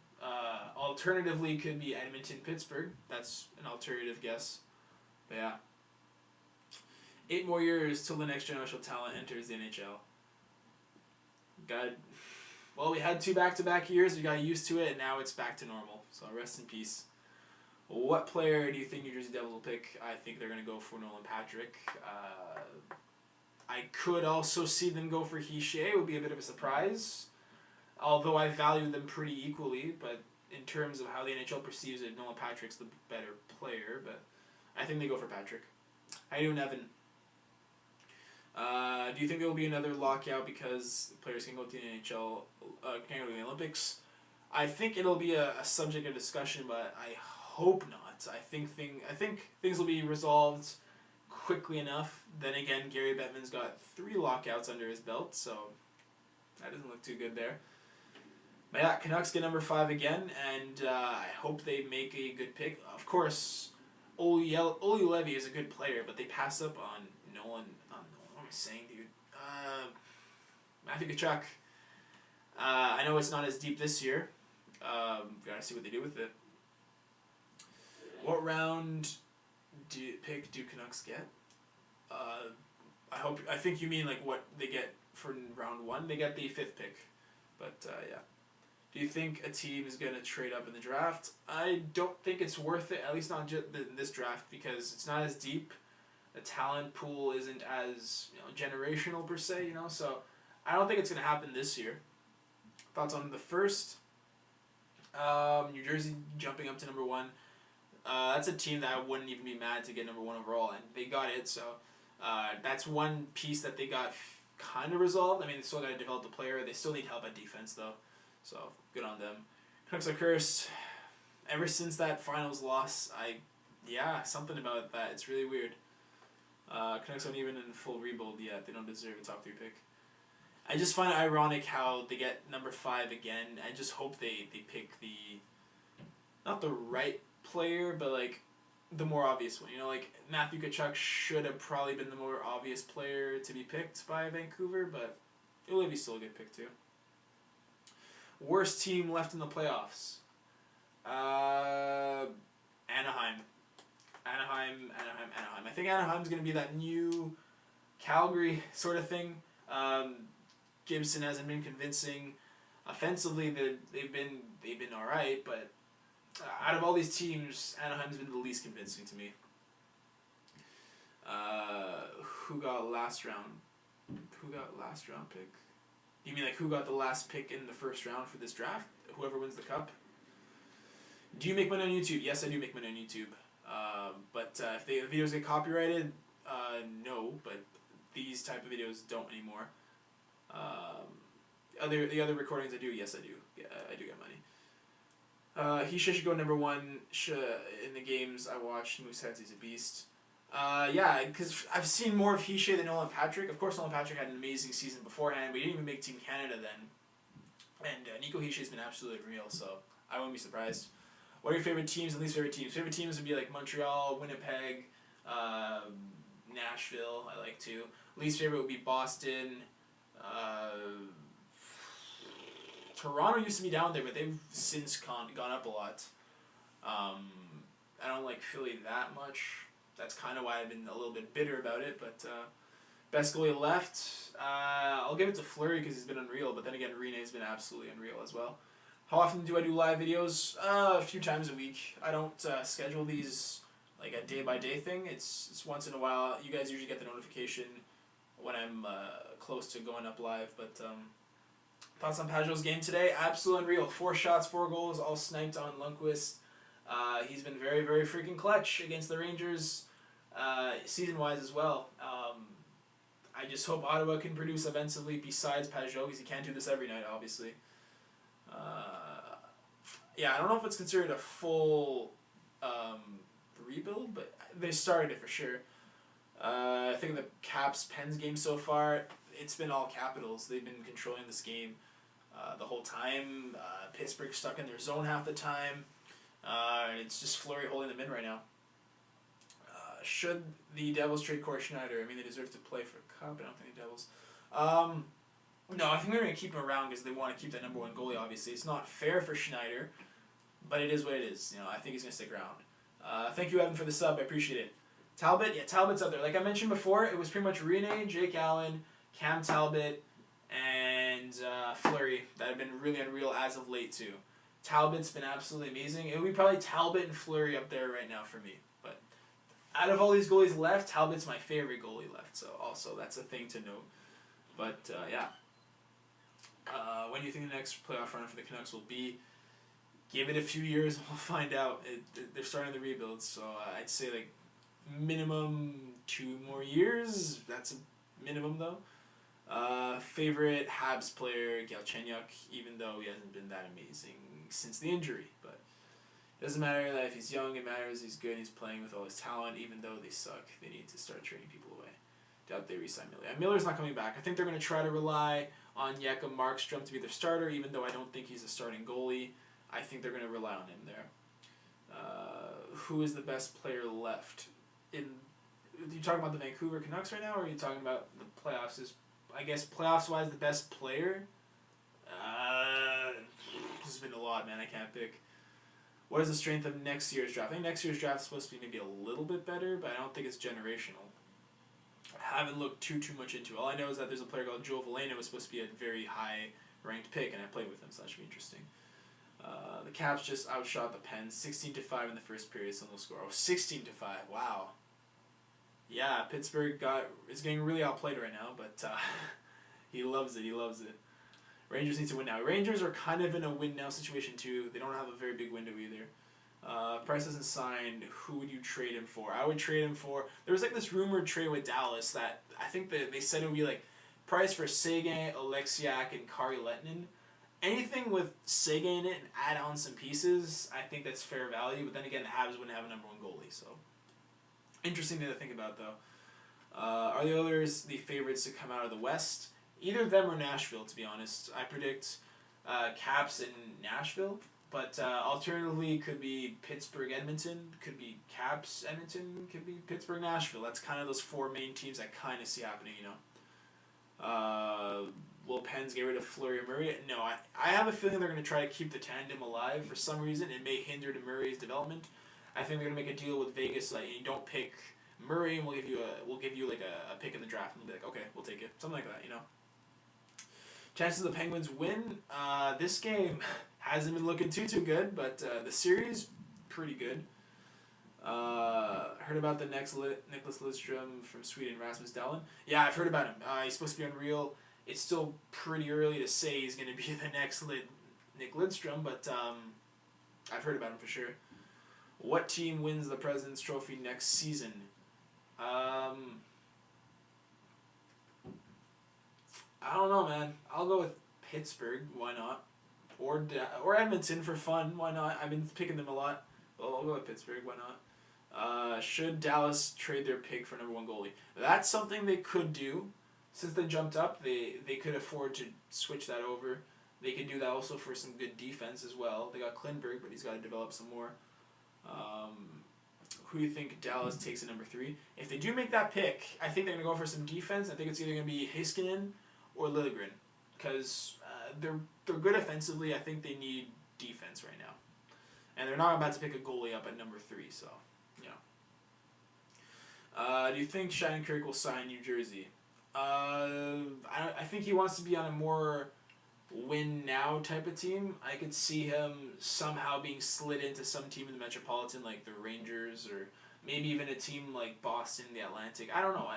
Alternatively, could be Edmonton, Pittsburgh. That's an alternative guess. But yeah. 8 more years till the next generational talent enters the NHL. Well, we had 2 back-to-back years. We got used to it, and now it's back to normal. So rest in peace. What player do you think New Jersey Devils will pick? I think they're going to go for Nolan Patrick. I could also see them go for Hischier. It would be a bit of a surprise. Although I value them pretty equally, but in terms of how the NHL perceives it, Nolan Patrick's the better player, but I think they go for Patrick. How you doing, Evan? Do you think there will be another lockout because players can go to the NHL, can't go to the Olympics? I think it'll be a subject of discussion, but I hope not. I think things will be resolved quickly enough. Then again, Gary Bettman's got 3 lockouts under his belt, so that doesn't look too good there. But yeah, Canucks get number 5 again, and I hope they make a good pick. Of course, Oli Levy is a good player, but they pass up on Nolan. What am I saying, dude? Matthew Tkachuk. I know it's not as deep this year. Gotta see what they do with it. What round do Canucks get? I think you mean like what they get for round 1. They get the 5th pick, but yeah. Do you think a team is gonna trade up in the draft? I don't think it's worth it. At least not just this draft, because it's not as deep. The talent pool isn't as generational per se. So I don't think it's gonna happen this year. Thoughts on the first? New Jersey jumping up to number 1. That's a team that I wouldn't even be mad to get number 1 overall, and they got it. So that's one piece that they got kind of resolved. I mean, they still got to develop the player. They still need help at defense, though. So good on them. Canucks are cursed. Ever since that finals loss, something about that. It's really weird. Canucks aren't even in full rebuild yet. They don't deserve a top 3 pick. I just find it ironic how they get number 5 again. I just hope they pick not the right player, but like the more obvious one. Like Matthew Tkachuk should have probably been the more obvious player to be picked by Vancouver, but Olivia's still a good pick too. Worst team left in the playoffs? Anaheim. I think Anaheim's going to be that new Calgary sort of thing. Gibson hasn't been convincing. Offensively, they've been all right, but out of all these teams, Anaheim's been the least convincing to me. Who got last round pick? You mean like who got the last pick in the first round for this draft? Whoever wins the cup? Do you make money on YouTube? Yes, I do make money on YouTube. But if the videos get copyrighted, no. But these type of videos don't anymore. The other recordings I do, yes, I do. Yeah, I do get money. He should go number 1 in the games I watch. Mooseheads, he's a beast. Yeah, because I've seen more of Hishe than Nolan Patrick. Of course, Nolan Patrick had an amazing season beforehand, but he didn't even make Team Canada then. And Nico Hishe has been absolutely real, so I wouldn't be surprised. What are your favorite teams and least favorite teams? Favorite teams would be like Montreal, Winnipeg, Nashville, I like too. Least favorite would be Boston. Toronto used to be down there, but they've since gone up a lot. I don't like Philly that much. That's kind of why I've been a little bit bitter about it, but best goalie left, I'll give it to Fleury because he's been unreal, but then again, Rene's been absolutely unreal as well. How often do I do live videos? A few times a week. I don't schedule these like a day-by-day thing. It's once in a while. You guys usually get the notification when I'm close to going up live, but thoughts on Pajot's game today? Absolutely unreal. 4 shots, 4 goals, all sniped on Lundqvist. He's been very, very freaking clutch against the Rangers, season-wise as well. I just hope Ottawa can produce offensively besides Pajot, because he can't do this every night, obviously. Yeah, I don't know if it's considered a full rebuild, but they started it for sure. I think the Caps-Pens game so far, it's been all Capitals. They've been controlling this game the whole time. Pittsburgh stuck in their zone half the time. It's just Fleury holding them in right now. Should the Devils trade Corey Schneider? I mean, they deserve to play for a cup. I don't think the Devils. No, I think they're going to keep him around because they want to keep that number 1 goalie, obviously. It's not fair for Schneider, but it is what it is. You know, I think he's going to stick around. Thank you, Evan, for the sub. I appreciate it. Talbot? Yeah, Talbot's up there. Like I mentioned before, it was pretty much Rene, Jake Allen, Cam Talbot, and Fleury that have been really unreal as of late, too. Talbot's been absolutely amazing. It would be probably Talbot and Fleury up there right now for me. But out of all these goalies left, Talbot's my favorite goalie left. So also, that's a thing to note. But, yeah. When do you think the next playoff run for the Canucks will be? Give it a few years and we'll find out. They're starting the rebuild, so I'd say like minimum 2 more years. That's a minimum though. Favorite Habs player, Galchenyuk, even though he hasn't been that amazing since the injury. But it doesn't matter that if he's young, it matters he's good, he's playing with all his talent, even though they suck. They need to start trading people away. Doubt they re-sign Miller. Miller's not coming back. I think they're going to try to rely on Jakob Markstrom to be their starter, even though I don't think he's a starting goalie. I think they're going to rely on him there. Who is the best player left? Are you talking about the Vancouver Canucks right now, or are you talking about the playoffs? I guess playoffs-wise, the best player? This has been a lot, man. I can't pick. What is the strength of next year's draft? I think next year's draft is supposed to be maybe a little bit better, but I don't think it's generational. I haven't looked too much into it. All I know is that there's a player called Joe Veleno who was supposed to be a very high-ranked pick, and I played with him, so that should be interesting. The Caps just outshot the Pens 16-5 in the first period, so no score. Oh, 16-5. Wow. Yeah, Pittsburgh is getting really outplayed right now, but he loves it. He loves it. Rangers need to win now. Rangers are kind of in a win-now situation, too. They don't have a very big window either. Price isn't signed. Who would you trade him for? I would trade him for... There was like this rumored trade with Dallas that I think that they said it would be like Price for Seguin, Alexiak, and Kari Lehtinen. Anything with Seguin in it and add on some pieces, I think that's fair value. But then again, the Habs wouldn't have a number 1 goalie, so... Interesting thing to think about, though. Are the Oilers the favorites to come out of the West? Either them or Nashville, to be honest. I predict Caps in Nashville, but alternatively could be Pittsburgh-Edmonton, could be Caps-Edmonton, could be Pittsburgh-Nashville. That's kind of those 4 main teams I kind of see happening, you know. Will Pens get rid of Fleury or Murray? No, I have a feeling they're going to try to keep the tandem alive for some reason. It may hinder Murray's development. I think they're gonna make a deal with Vegas, like you don't pick Murray, and we'll give you like a pick in the draft, and we'll be like, okay, we'll take it, something like that, you know. Chances the Penguins win. This game hasn't been looking too good, but the series pretty good. Heard about the next Nicholas Lidstrom from Sweden, Rasmus Dahlin. Yeah, I've heard about him. He's supposed to be unreal. It's still pretty early to say he's gonna be the next Nick Lidstrom, but I've heard about him for sure. What team wins the President's Trophy next season? I don't know, man. I'll go with Pittsburgh. Why not? Or Edmonton for fun. Why not? I've been picking them a lot. Well, I'll go with Pittsburgh. Why not? Should Dallas trade their pick for number 1 goalie? That's something they could do. Since they jumped up, they could afford to switch that over. They could do that also for some good defense as well. They got Klingberg, but he's got to develop some more. Who do you think Dallas takes at number 3? If they do make that pick, I think they're going to go for some defense. I think it's either going to be Heiskanen or Liljegren. Because they're good offensively. I think they need defense right now. And they're not about to pick a goalie up at number 3, so, you know. Do you think Shattenkirk will sign New Jersey? I think he wants to be on a more win-now type of team. I could see him somehow being slid into some team in the Metropolitan, like the Rangers, or maybe even a team like Boston, the Atlantic. I don't know.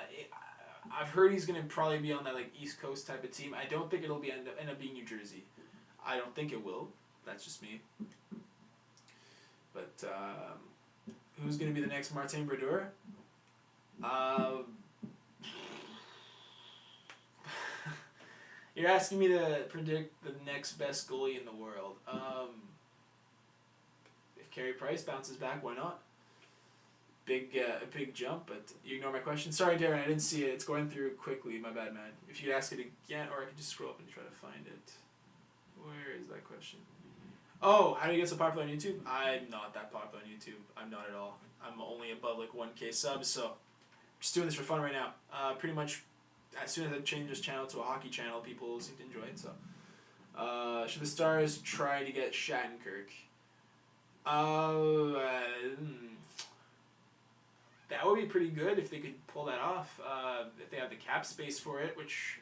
I've heard he's going to probably be on that like East Coast type of team. I don't think it'll end up being New Jersey. I don't think it will. That's just me. But who's going to be the next Martin Brodeur? You're asking me to predict the next best goalie in the world. If Carey Price bounces back, why not? Big jump, but you ignore my question. Sorry, Darren, I didn't see it. It's going through quickly. My bad, man. If you could ask it again, or I could just scroll up and try to find it. Where is that question? Oh, how do you get so popular on YouTube? I'm not that popular on YouTube. I'm not at all. I'm only above like 1K subs, so just doing this for fun right now. Pretty much. As soon as I change this channel to a hockey channel, people seem to enjoy it. So, should the Stars try to get Shattenkirk? That would be pretty good if they could pull that off. If they have the cap space for it, which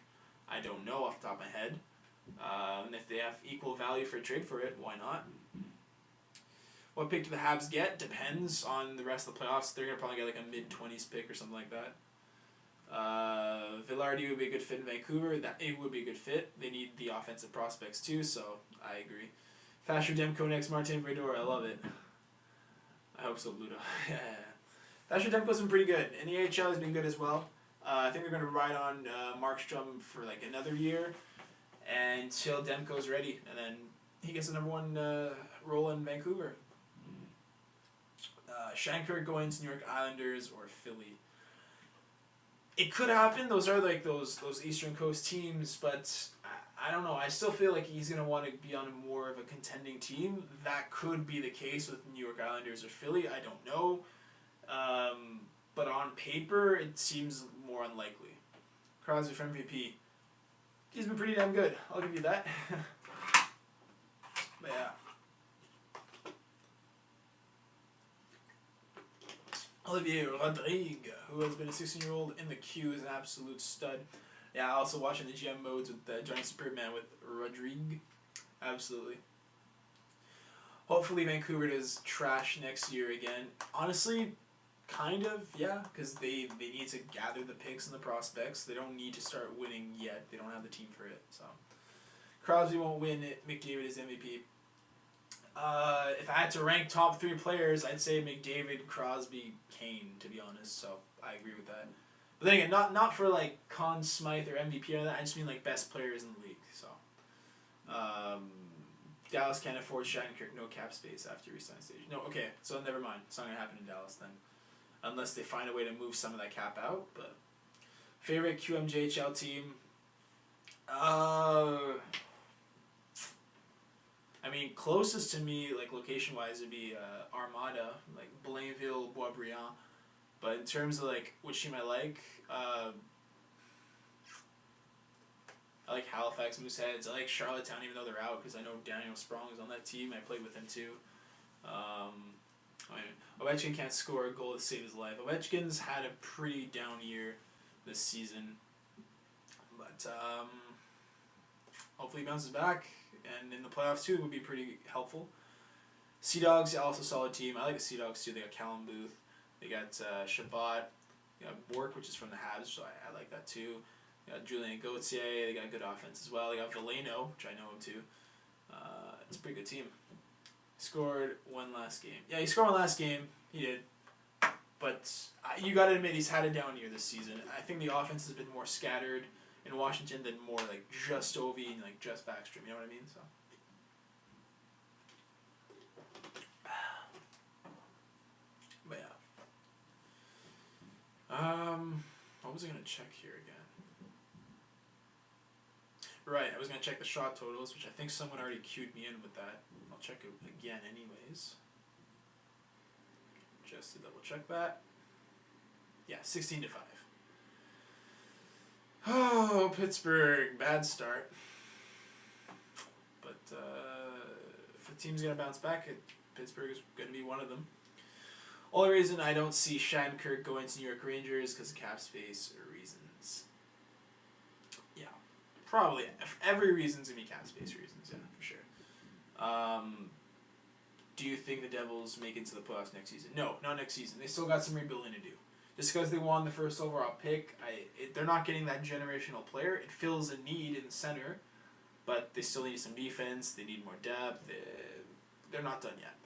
I don't know off the top of my head. And if they have equal value for a trade for it, why not? What pick do the Habs get? Depends on the rest of the playoffs. They're gonna probably get like a mid-20s pick or something like that. Villardy would be a good fit in Vancouver. It would be a good fit. They need the offensive prospects too, so I agree. Thatcher Demko next Martin Brodeur. I love it. I hope so, Ludo. Yeah. Thatcher Demko's been pretty good. In the AHL, he's been good as well. I think they're going to ride on Markstrom for like another year until Demko's ready, and then he gets the number 1 role in Vancouver. Shattenkirk going to New York Islanders or Philly. It could happen. Those are like those Eastern Coast teams, but I don't know. I still feel like he's going to want to be on more of a contending team. That could be the case with New York Islanders or Philly. I don't know. But on paper, it seems more unlikely. Crosby for MVP. He's been pretty damn good. I'll give you that. But yeah. Olivier Rodrigue, who has been a 16-year-old in the queue, is an absolute stud. Yeah, also watching the GM modes with Johnny Superman with Rodrigue. Absolutely. Hopefully Vancouver does trash next year again. Honestly, kind of, yeah, because they need to gather the picks and the prospects. They don't need to start winning yet. They don't have the team for it. So Crosby won't win it. McDavid is MVP. If I had to rank top 3 players, I'd say McDavid, Crosby, Kane, to be honest. So I agree with that. But then again, not for like Conn Smythe or MVP or that. I just mean like best players in the league. So Dallas can't afford Shattenkirk, no cap space after resign stage. No, okay, so never mind. It's not gonna happen in Dallas then, unless they find a way to move some of that cap out. But favorite QMJHL team. I mean, closest to me, like location-wise, would be Armada, like Blainville, Boisbriand. But in terms of like which team I like Halifax Mooseheads. I like Charlottetown, even though they're out, because I know Daniel Sprong is on that team. I played with him too. Ovechkin can't score a goal to save his life. Ovechkin's had a pretty down year this season, but hopefully he bounces back. And in the playoffs too, it would be pretty helpful. Sea Dogs, also solid team. I like the Sea Dogs too. They got Callum Booth. They got Shabbat. They got Bork, which is from the Habs, so I like that too. They got Julien Gauthier. They got good offense as well. They got Veleno, which I know him too. It's a pretty good team. Scored one last game. Yeah, he scored one last game. He did. But you got to admit he's had a down year this season. I think the offense has been more scattered in Washington than more like just Ovi and like just Backstrom. You know what I mean? So. But yeah. was I going to check here again? Right, I was going to check the shot totals, which I think someone already queued me in with that. I'll check it again anyways. Just to double check that. Yeah, 16-5. Oh, Pittsburgh, bad start. But if a team's going to bounce back, Pittsburgh is going to be one of them. Only reason I don't see Shattenkirk going to New York Rangers because of cap space reasons. Yeah, probably. Every reason's going to be cap space reasons, yeah, for sure. Do you think the Devils make it to the playoffs next season? No, not next season. They still got some rebuilding to do. Just because they won the first overall pick, they're not getting that generational player. It fills a need in the center, but they still need some defense. They need more depth. They're not done yet.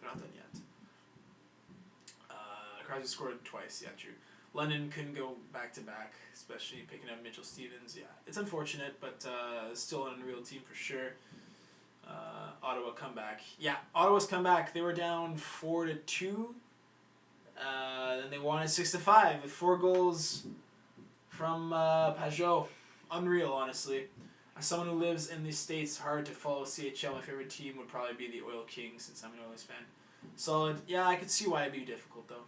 Crosby scored twice. Yeah, true. London couldn't go back-to-back, especially picking up Mitchell Stevens. Yeah, it's unfortunate, but still an unreal team for sure. Ottawa comeback. Yeah, Ottawa's comeback. They were down 4-2. Then they won it 6-5 with 4 goals from Pajot. Unreal, honestly. As someone who lives in the States, hard to follow CHL. My favorite team would probably be the Oil Kings, since I'm an Oilers fan. Solid. Yeah, I could see why it'd be difficult, though.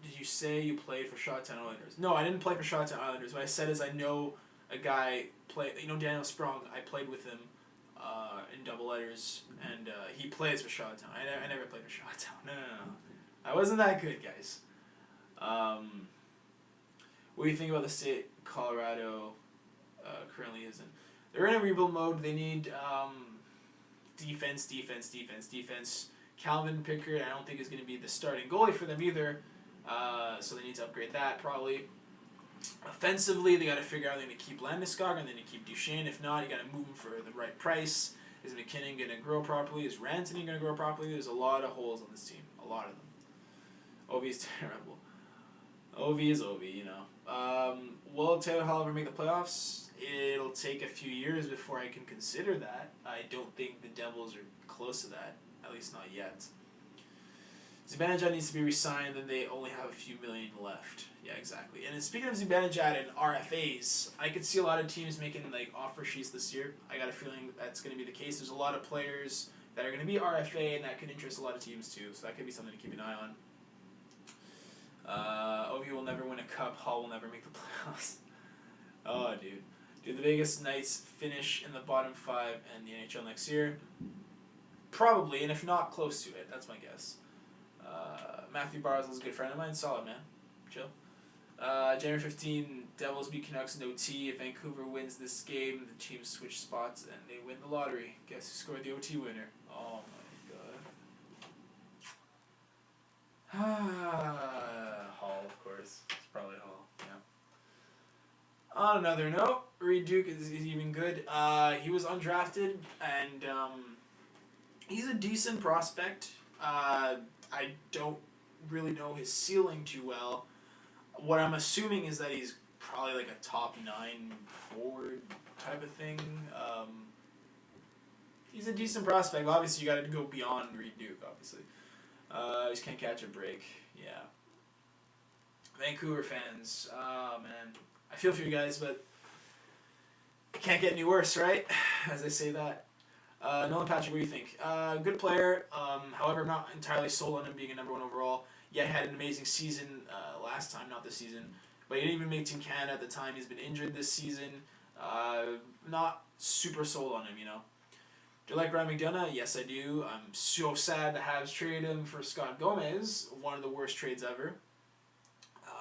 Did you say you played for Shawtown Islanders? No, I didn't play for Shawtown Islanders. What I said is I know a guy, Daniel Sprung. I played with him in double letters, and he plays for Shawtown. I never played for Shawtown. No. I wasn't that good, guys. What do you think about the state Colorado currently is in? They're in a rebuild mode. They need defense. Calvin Pickard, I don't think is going to be the starting goalie for them either. So they need to upgrade that probably. Offensively, they got to figure out they're going to keep Landeskog and then you keep Duchesne. If not, you got to move him for the right price. Is McKinnon going to grow properly? Is Rantanen going to grow properly? There's a lot of holes on this team. A lot of them. Ovi's terrible. Ovi is Ovi, you know. Will Taylor Hall ever make the playoffs? It'll take a few years before I can consider that. I don't think the Devils are close to that. At least not yet. Zibanejad needs to be re-signed, and they only have a few million left. Yeah, exactly. And speaking of Zibanejad and RFAs, I could see a lot of teams making offer sheets this year. I got a feeling that's going to be the case. There's a lot of players that are going to be RFA, and that could interest a lot of teams too. So that could be something to keep an eye on. Ovi will never win a cup. Hall will never make the playoffs. Oh, dude. Do the Vegas Knights finish in the bottom 5 in the NHL next year? Probably, and if not, close to it. That's my guess. Matthew Barzil's a good friend of mine. Solid, man. Chill. January 15, Devils beat Canucks in OT. If Vancouver wins this game, the teams switch spots and they win the lottery. Guess who scored the OT winner? Oh my god. Hall, of course. It's probably Hall. Yeah. On another note, Reed Duke is even good. He was undrafted and he's a decent prospect. I don't really know his ceiling too well. What I'm assuming is that he's probably like a top 9 forward type of thing. He's a decent prospect. Obviously, you got to go beyond Reed Duke, obviously. He just can't catch a break. Yeah. Vancouver fans. Oh, man. I feel for you guys, but it can't get any worse, right? As they say that. Nolan Patrick, what do you think? Good player. However, I'm not entirely sold on him being a number 1 overall. Yeah, he had an amazing season last time, not this season. But he didn't even make Team Canada at the time. He's been injured this season. Not super sold on him, you know. Do you like Ryan McDonough? Yes, I do. I'm so sad the Habs traded him for Scott Gomez, one of the worst trades ever.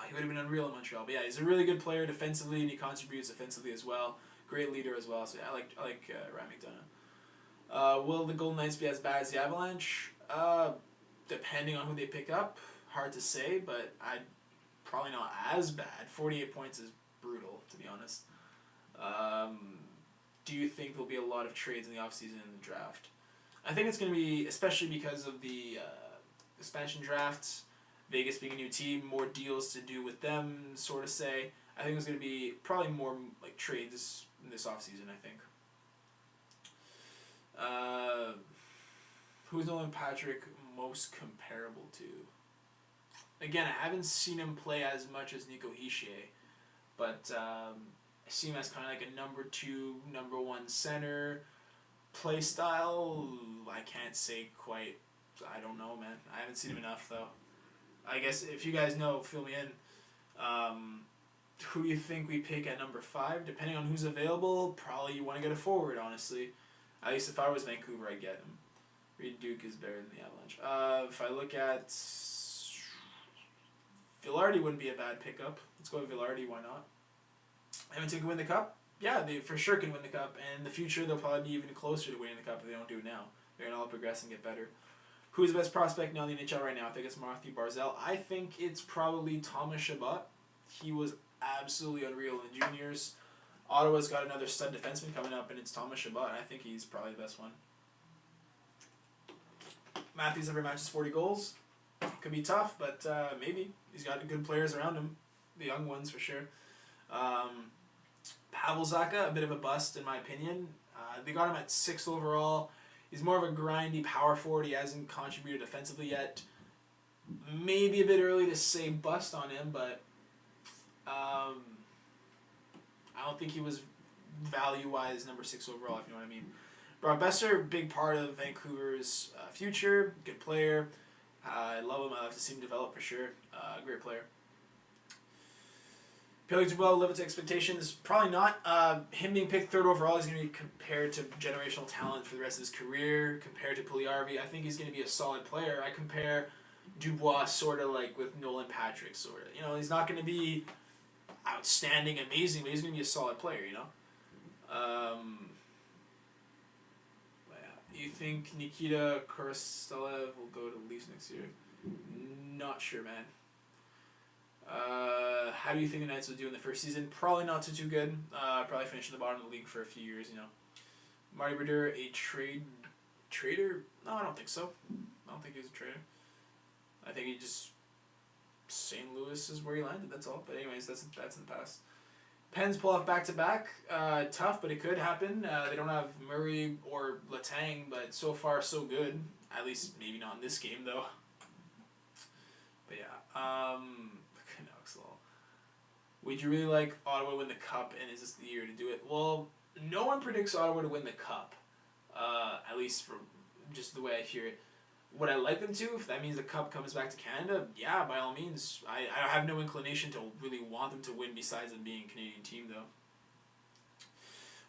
He would have been unreal in Montreal. But yeah, he's a really good player defensively, and he contributes offensively as well. Great leader as well. So yeah, I like Ryan McDonough. Will the Golden Knights be as bad as the Avalanche? Depending on who they pick up. Hard to say, but probably not as bad. 48 points is brutal, to be honest. Do you think there'll be a lot of trades in the offseason and the draft? I think it's going to be, especially because of the expansion drafts, Vegas being a new team, more deals to do with them, sort of say. I think there's going to be probably more like trades in this offseason, I think. Who's Nolan Patrick most comparable to? again, I haven't seen him play as much as Nico Hischier, but I see him as kind of like a number 2, number 1 center. Play style, I can't say quite. I don't know, man. I haven't seen him enough, though. I guess if you guys know, fill me in. Who do you think we pick at number 5? Depending on who's available, probably you want to get a forward, honestly. At least if I was Vancouver, I'd get him. Reed Duke is better than the Avalanche. If I look at... Vilardi wouldn't be a bad pickup. Let's go with Vilardi, why not? Edmonton can win the Cup? Yeah, they for sure can win the Cup. And in the future, they'll probably be even closer to winning the Cup if they don't do it now. They're going to all progress and get better. Who's the best prospect now in the NHL right now? I think it's Matthew Barzal. I think it's probably Thomas Chabot. He was absolutely unreal in the juniors. Ottawa's got another stud defenseman coming up, and it's Thomas Chabot. I think he's probably the best one. Matthews never matches 40 goals. Could be tough, but maybe. He's got good players around him. The young ones, for sure. Pavel Zacha, a bit of a bust, in my opinion. They got him at 6th overall. He's more of a grindy power forward. He hasn't contributed defensively yet. Maybe a bit early to say bust on him, but I don't think he was value-wise number 6 overall, if you know what I mean. Brock Besser, big part of Vancouver's future. Good player. I love him. I love to see him develop for sure. Great player. Pierre-Luc Dubois live up to expectations? Probably not. Him being picked 3rd overall is going to be compared to generational talent for the rest of his career. Compared to Puljujarvi, I think he's going to be a solid player. I compare Dubois sort of like with Nolan Patrick, sort of. You know, he's not going to be outstanding, amazing, but he's going to be a solid player, you know? You think Nikita Korostelev will go to the Leafs next year? Not sure, man. How do you think the Knights will do in the first season? Probably not too good. Probably finish at the bottom of the league for a few years, you know. Marty Brodeur, a trader? No, I don't think so. I don't think he's a trader. I think he just... St. Louis is where he landed, that's all. But anyways, that's in the past. Pens pull off back-to-back. Tough, but it could happen. They don't have Murray or Letang, but so far so good. At least maybe not in this game, though. But yeah, Canucks. Would you really like Ottawa to win the Cup, and is this the year to do it? Well, no one predicts Ottawa to win the Cup, at least from just the way I hear it. Would I like them to? If that means the Cup comes back to Canada, yeah, by all means. I have no inclination to really want them to win besides them being a Canadian team, though.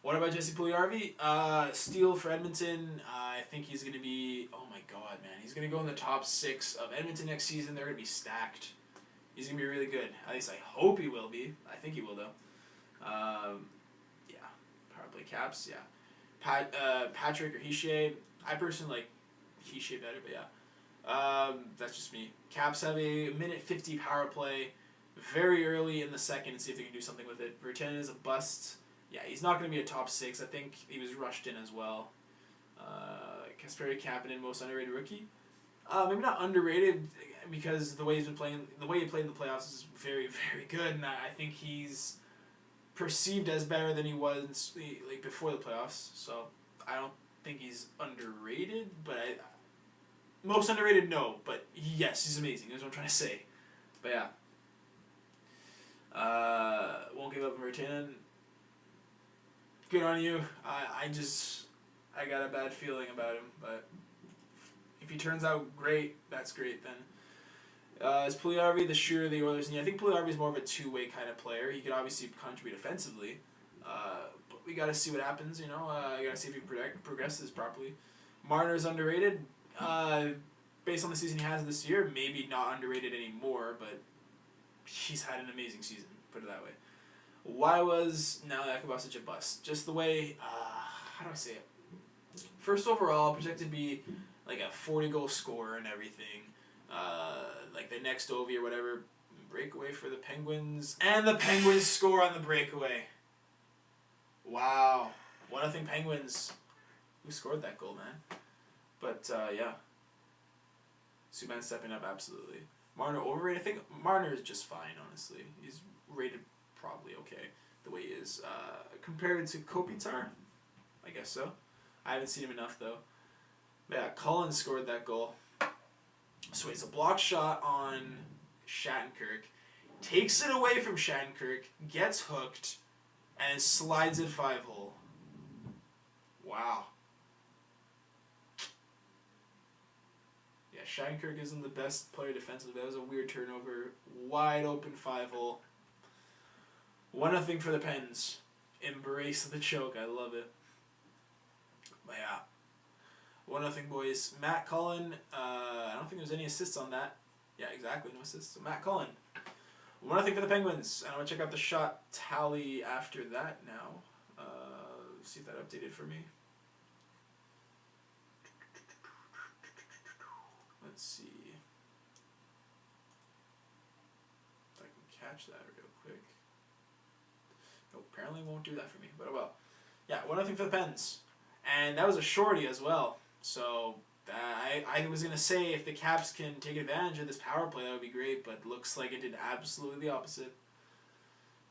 What about Jesse Puljujarvi? Steal for Edmonton. I think he's going to be... Oh, my God, man. He's going to go in the top 6 of Edmonton next season. They're going to be stacked. He's going to be really good. At least I hope he will be. I think he will, though. Yeah. Power play Caps, yeah. Patrick or Hischier. I personally like Hischier better, but yeah. That's just me. Caps have a minute 50 power play very early in the second and see if they can do something with it. Virtanen is a bust. Yeah, he's not going to be a top 6. I think he was rushed in as well. Kasperi Kapanen, most underrated rookie. Maybe not underrated because the way he's been playing, the way he played in the playoffs is very, very good, and I think he's perceived as better than he was like before the playoffs. So I don't think he's underrated, but most underrated, no. But yes, he's amazing. That's what I'm trying to say. But yeah, won't give up on Virtanen. Good on you. I got a bad feeling about him, but if he turns out great, that's great then. Is Puljujarvi the shooter the Oilers need? I think Puljujarvi is more of a two-way kind of player. He could obviously contribute offensively, but we got to see what happens, you know. You got to see if he progresses properly. Marner's underrated. Based on the season he has this year, maybe not underrated anymore, but he's had an amazing season, put it that way. Why was Naliakova such a bust? Just the way, how do I say it? First overall, projected to be like a 40-goal scorer and everything. Like the next Ovi or whatever. Breakaway for the Penguins. And the Penguins score on the breakaway. Wow. 1-0 Penguins. Who scored that goal, man? But, yeah. Subban stepping up, absolutely. Marner overrated? I think Marner is just fine, honestly. He's rated probably okay the way he is. Compared to Kopitar? I guess so. I haven't seen him enough, though. But yeah, Cullen scored that goal. So it's a block shot on Shattenkirk, takes it away from Shattenkirk, gets hooked, and slides it 5-hole. Wow. Yeah, Shattenkirk isn't the best player defensively. That was a weird turnover. Wide open 5-hole. 1-0 for the Pens. Embrace the choke. I love it. But yeah. 1-0 boys. Matt Cullen. I don't think there's any assists on that. Yeah, exactly. No assists. So Matt Cullen. 1-0 for the Penguins. And I'm going to check out the shot tally after that now. See if that updated for me. Let's see if I can catch that real quick. Nope, apparently won't do that for me, but oh well. Yeah, 1-0 for the Pens. And that was a shorty as well. So I was going to say if the Caps can take advantage of this power play, that would be great, but looks like it did absolutely the opposite.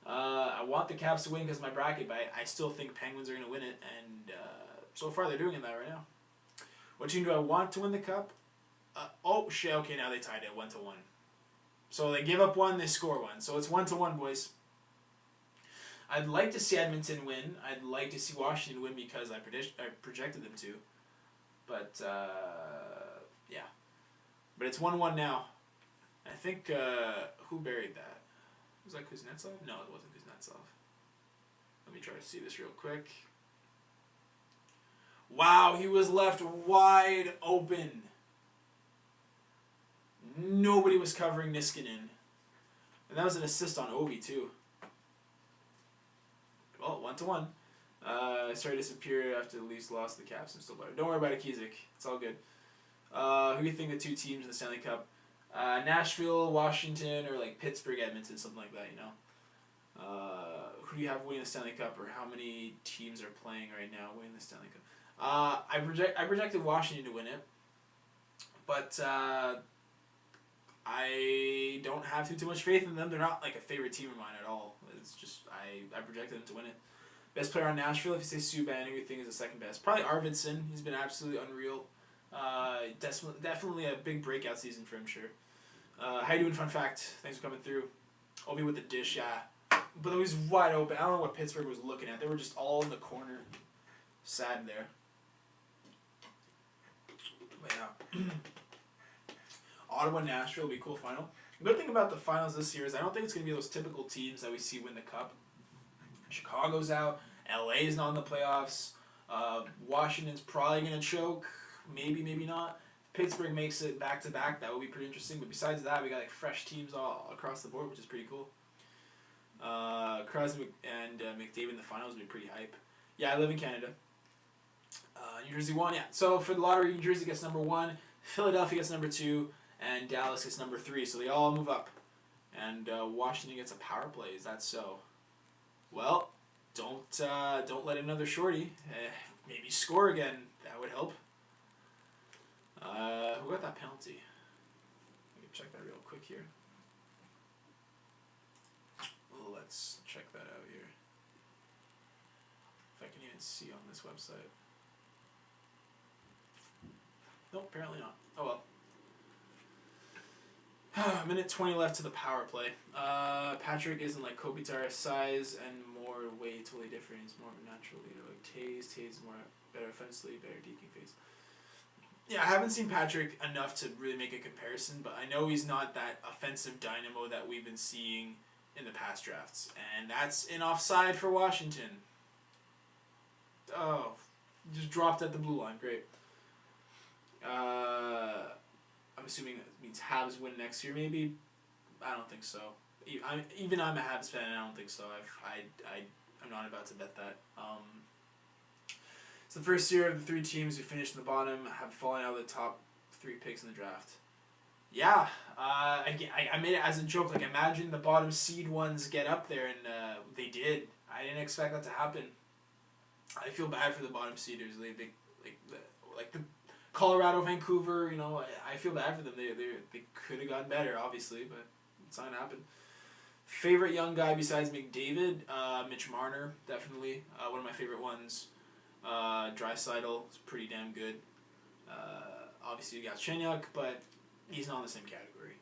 I want the Caps to win because of my bracket, but I still think Penguins are going to win it, and so far they're doing that right now. What team do I want to win the Cup? Oh, shit, okay, now they tied it 1-1. So they give up 1, they score 1. So it's 1-1, boys. I'd like to see Edmonton win. I'd like to see Washington win because I projected them to. But, yeah. But it's 1-1 now. I think, who buried that? Was that Kuznetsov? No, it wasn't Kuznetsov. Let me try to see this real quick. Wow, he was left wide open. Nobody was covering Niskanen. And that was an assist on Ovi, too. Well, 1-1. Started to disappear after the Leafs lost the Caps. I'm still better. Don't worry about it, Kizik. It's all good. Who do you think the two teams in the Stanley Cup? Nashville, Washington, or like Pittsburgh, Edmonton, something like that, you know? Who do you have winning the Stanley Cup, or how many teams are playing right now winning the Stanley Cup? I projected Washington to win it, but I don't have too much faith in them. They're not like a favorite team of mine at all. It's just I projected them to win it. Best player on Nashville, if you say Subban, who you think is the second best? Probably Arvidsson. He's been absolutely unreal. Definitely a big breakout season for him, sure. How you doing, Fun Fact? Thanks for coming through. Obi with the dish, yeah. But it was wide open. I don't know what Pittsburgh was looking at. They were just all in the corner. Sad there. But yeah. Ottawa Nashville will be a cool final. The good thing about the finals this year is I don't think it's going to be those typical teams that we see win the Cup. Chicago's out. LA's not in the playoffs. Washington's probably going to choke. Maybe, maybe not. Pittsburgh makes it back-to-back. That would be pretty interesting. But besides that, we got like fresh teams all across the board, which is pretty cool. Crosby and McDavid in the finals would be pretty hype. Yeah, I live in Canada. New Jersey won, yeah. So for the lottery, New Jersey gets number 1, Philadelphia gets number 2, and Dallas gets number 3. So they all move up. And Washington gets a power play. Is that so? Well, don't let another shorty maybe score again. That would help. Who got that penalty? Let me check that real quick here. Let's check that out here. If I can even see on this website. Nope, apparently not. Oh well. Minute 20 left to the power play. Patrick isn't like Kopitar, size and more weight, totally different. He's more of a natural leader. Like Taze is more better offensively, better deking phase. Yeah, I haven't seen Patrick enough to really make a comparison, but I know he's not that offensive dynamo that we've been seeing in the past drafts. And that's an offside for Washington. Oh, just dropped at the blue line. Great. I'm assuming that means Habs win next year, maybe? I don't think so. Even I'm a Habs fan, and I don't think so. I'm not about to bet that. It's the first year of the 3 teams who finished in the bottom have fallen out of the top 3 picks in the draft. Yeah, I made it as a joke. Like, imagine the bottom seed ones get up there, and they did. I didn't expect that to happen. I feel bad for the bottom seeders. Like the Colorado, Vancouver. You know, I feel bad for them. They could have gotten better, obviously, but it's not gonna happen. Favorite young guy besides McDavid, Mitch Marner, definitely one of my favorite ones. Draisaitl is pretty damn good. Obviously you got Chenyuk, but he's not in the same category.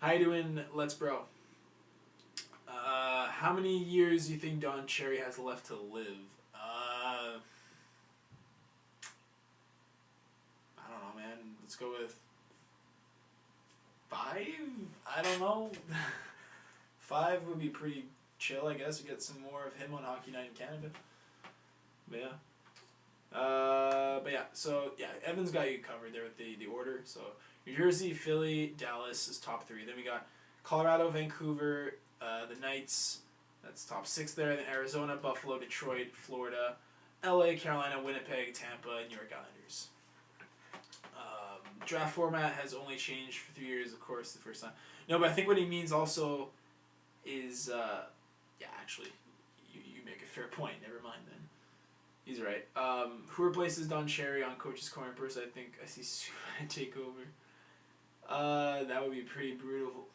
How you doing, Let's Bro? How many years do you think Don Cherry has left to live? I don't know, man. Let's go with 5? I don't know. 5 would be pretty chill, I guess. We get some more of him on Hockey Night in Canada. But yeah. So yeah, Evan's got you covered there with the order. So New Jersey, Philly, Dallas is top 3. Then we got Colorado, Vancouver, the Knights. That's top 6 there. Then Arizona, Buffalo, Detroit, Florida, LA, Carolina, Winnipeg, Tampa, and New York Islanders. Draft format has only changed for 3 years, of course, the first time. No, but I think what he means also is, yeah, actually, you make a fair point. Never mind then. He's right. Who replaces Don Cherry on Coach's Corner? Person, I think I see Subban take over. That would be pretty brutal.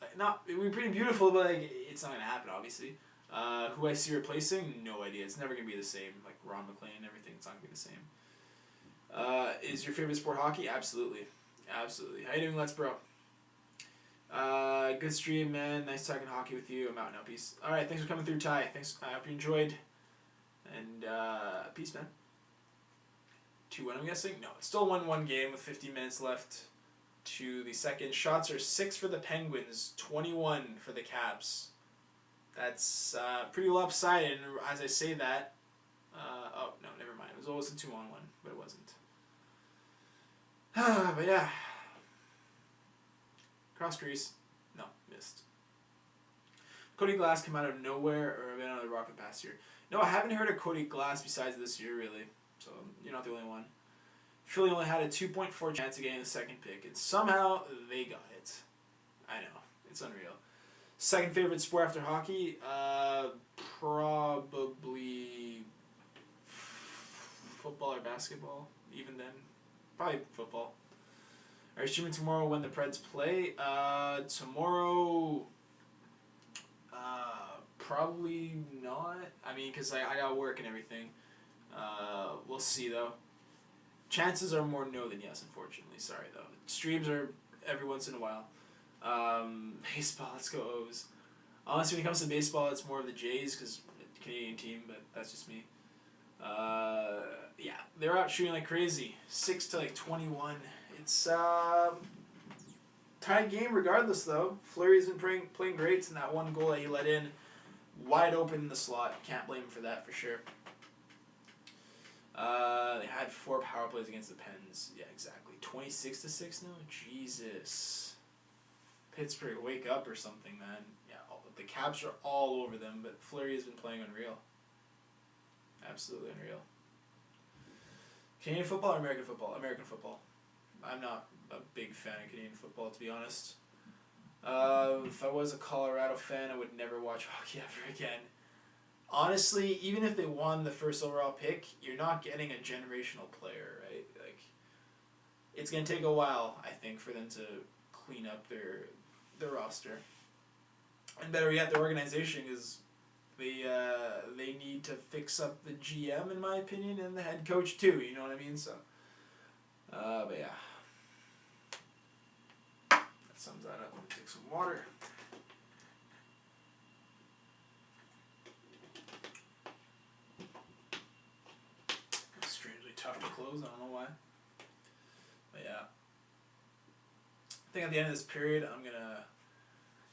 It would be pretty beautiful, but like, it's not gonna happen, obviously. Who I see replacing? No idea. It's never gonna be the same. Like Ron McLean and everything, it's not gonna be the same. Is your favorite sport hockey? Absolutely. Absolutely. How you doing, Let's Bro? Good stream, man. Nice talking hockey with you. I'm out now. Peace. All right. Thanks for coming through, Ty. Thanks. I hope you enjoyed. And peace, man. 2-1, I'm guessing? No, it's still 1-1 game with 15 minutes left to the second. Shots are 6 for the Penguins, 21 for the Caps. That's pretty lopsided. And as I say that, oh, no, never mind. It was always a 2-on-1, but it wasn't. But yeah. Cross crease. No, missed. Cody Glass come out of nowhere or been on the rocket past year? No, I haven't heard of Cody Glass besides this year, really. So, you're not the only one. Philly only had a 2.4 chance of getting the second pick, and somehow they got it. I know. It's unreal. Second favorite sport after hockey? Probably football or basketball. Even then. Probably football. Are you streaming tomorrow when the Preds play? Tomorrow... probably not. I mean, because I got work and everything. We'll see, though. Chances are more no than yes, unfortunately. Sorry, though. Streams are every once in a while. Baseball, let's go O's. Honestly, when it comes to baseball, it's more of the Jays, because Canadian team, but that's just me. Yeah, they're out shooting like crazy. 6-21. It's tied game regardless, though. Fleury's been playing great, and that one goal that he let in, wide open in the slot. Can't blame him for that, for sure. They had 4 power plays against the Pens. Yeah, exactly. 26-6 now? Jesus. Pittsburgh, wake up or something, man. Yeah, the Caps are all over them, but Fleury has been playing unreal. Absolutely unreal. Canadian football or American football? American football. I'm not a big fan of Canadian football, to be honest. If I was a Colorado fan, I would never watch hockey ever again. Honestly, even if they won the first overall pick, you're not getting a generational player, right? Like, it's going to take a while, I think, for them to clean up their roster. And better yet, their organization is they need to fix up the GM, in my opinion, and the head coach too. You know what I mean? So, but yeah, that sums that up. Let me take some water. It's strangely tough to close. I don't know why. But yeah, I think at the end of this period, I'm gonna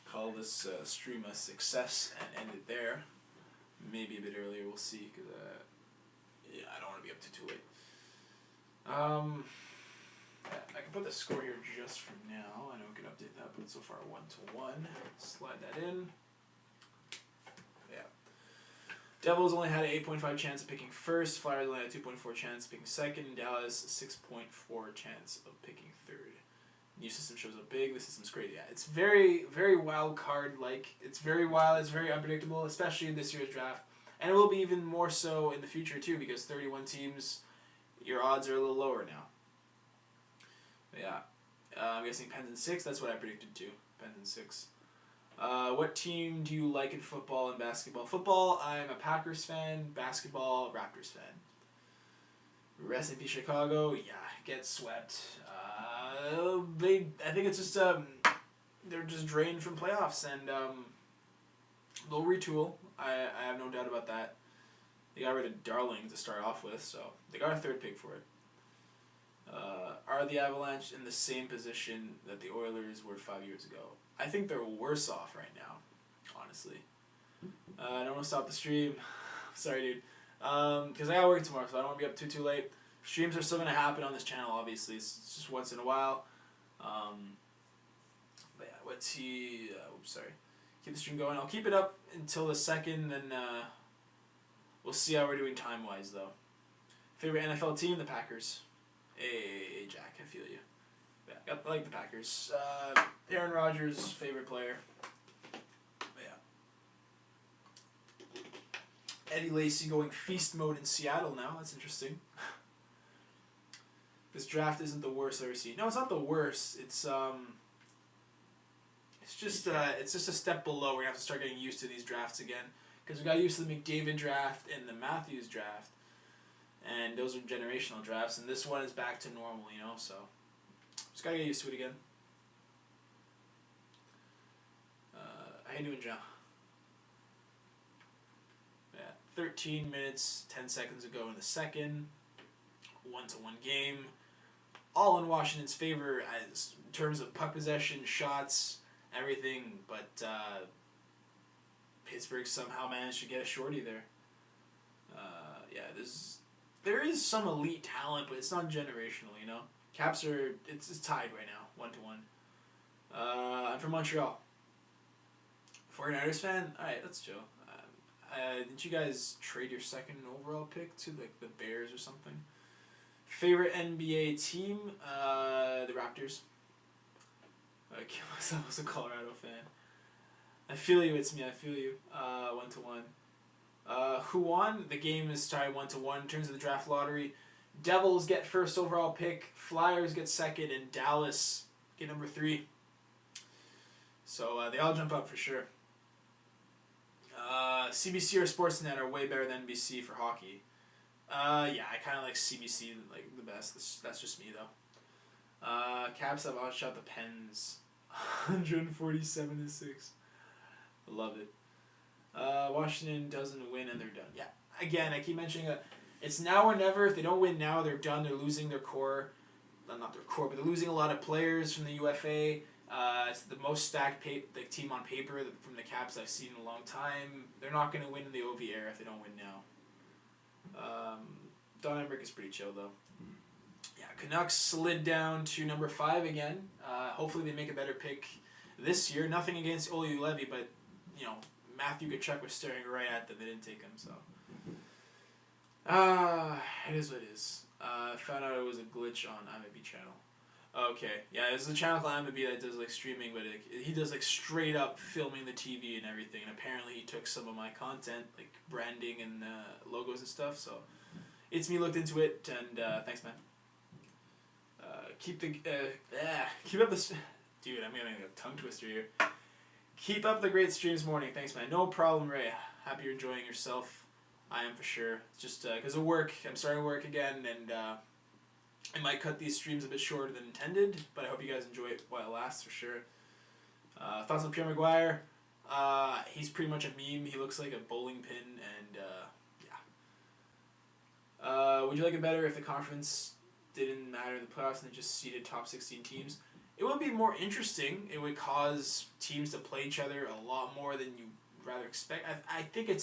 call this stream a success and end it there. Maybe a bit earlier, we'll see, because yeah, I don't want to be up too late. I can put the score here just for now. I know we can update that, but so far 1-1. Slide that in. Yeah. Devils only had an 8.5 chance of picking first. Flyers only had a 2.4 chance of picking second. Dallas 6.4 chance of picking third. New system shows up big. The system's great. Yeah, it's very, very wild card like. It's very wild. It's very unpredictable, especially in this year's draft, and it will be even more so in the future too, because 31 teams, your odds are a little lower now. But yeah, I'm guessing Pens in 6. That's what I predicted too. Pens in 6. What team do you like in football and basketball? Football, I'm a Packers fan. Basketball, Raptors fan. Rest in peace, Chicago. Yeah, get swept. I think it's just they're just drained from playoffs, and they'll retool. I have no doubt about that. They got rid of Darling to start off with, so they got a third pick for it. Are the Avalanche in the same position that the Oilers were 5 years ago? I think they're worse off right now, honestly. I don't want to stop the stream. Sorry, dude. Because I got work tomorrow, so I don't want to be up too late. Streams are still going to happen on this channel, obviously. It's just once in a while. But yeah, what's he... oops, sorry. Keep the stream going. I'll keep it up until the second, and we'll see how we're doing time-wise, though. Favorite NFL team? The Packers. Hey, Jack, I feel you. Yeah, I like the Packers. Aaron Rodgers, favorite player. But yeah. Eddie Lacy going feast mode in Seattle now. That's interesting. This draft isn't the worst I've ever seen. No, it's not the worst. It's just a step below. We're gonna have to start getting used to these drafts again, because we got used to the McDavid draft and the Matthews draft, and those are generational drafts. And this one is back to normal, you know. So just gotta get used to it again. How you doing, John? Yeah, 13 minutes, 10 seconds ago in the second. 1-1 game. All in Washington's favor as in terms of puck possession, shots, everything, but Pittsburgh somehow managed to get a shorty there. Yeah, there is some elite talent, but it's not generational, you know. Caps are it's tied right now, 1-1. I'm from Montreal. 49ers fan? Alright, that's chill. Didn't you guys trade your second overall pick to like the Bears or something? Favorite NBA team? The Raptors. I kill myself as a Colorado fan. I feel you, it's me, I feel you. 1-1. Who won? The game is tied 1-1 in terms of the draft lottery. Devils get first overall pick, Flyers get second, and Dallas get number 3. So they all jump up for sure. CBC or Sportsnet are way better than NBC for hockey. Yeah, I kind of like CBC like the best. That's just me though. Caps have outshot the Pens, 147-6. I love it. Washington doesn't win and they're done. Yeah, again, I keep mentioning that it's now or never. If they don't win now, they're done. They're losing their core. Not their core, but they're losing a lot of players from the UFA. It's the most stacked team on paper from the Caps I've seen in a long time. They're not going to win in the OV era if they don't win now. Don Emmerich is pretty chill though. Yeah, Canucks slid down to number 5 again. Hopefully they make a better pick this year. Nothing against Olli Levy, but you know Matthew Tkachuk was staring right at them. They didn't take him, so it is what it is. I found out it was a glitch on IMDb channel. Okay, yeah, there's a channel called IMDb that does like streaming, but he does like straight up filming the TV and everything. And apparently he took some of my content, like branding and logos and stuff. So it's me looked into it, and thanks, man. Keep up the dude. I'm getting a tongue twister here. Keep up the great streams, morning. Thanks, man. No problem, Ray. Happy you're enjoying yourself. I am for sure. It's just because of work. I'm starting work again, and I might cut these streams a bit shorter than intended, but I hope you guys enjoy it while it lasts for sure. Thoughts on Pierre Maguire? He's pretty much a meme. He looks like a bowling pin, and yeah. Would you like it better if the conference didn't matter in the playoffs and they just seeded top 16 teams? It would be more interesting. It would cause teams to play each other a lot more than you'd rather expect. I think it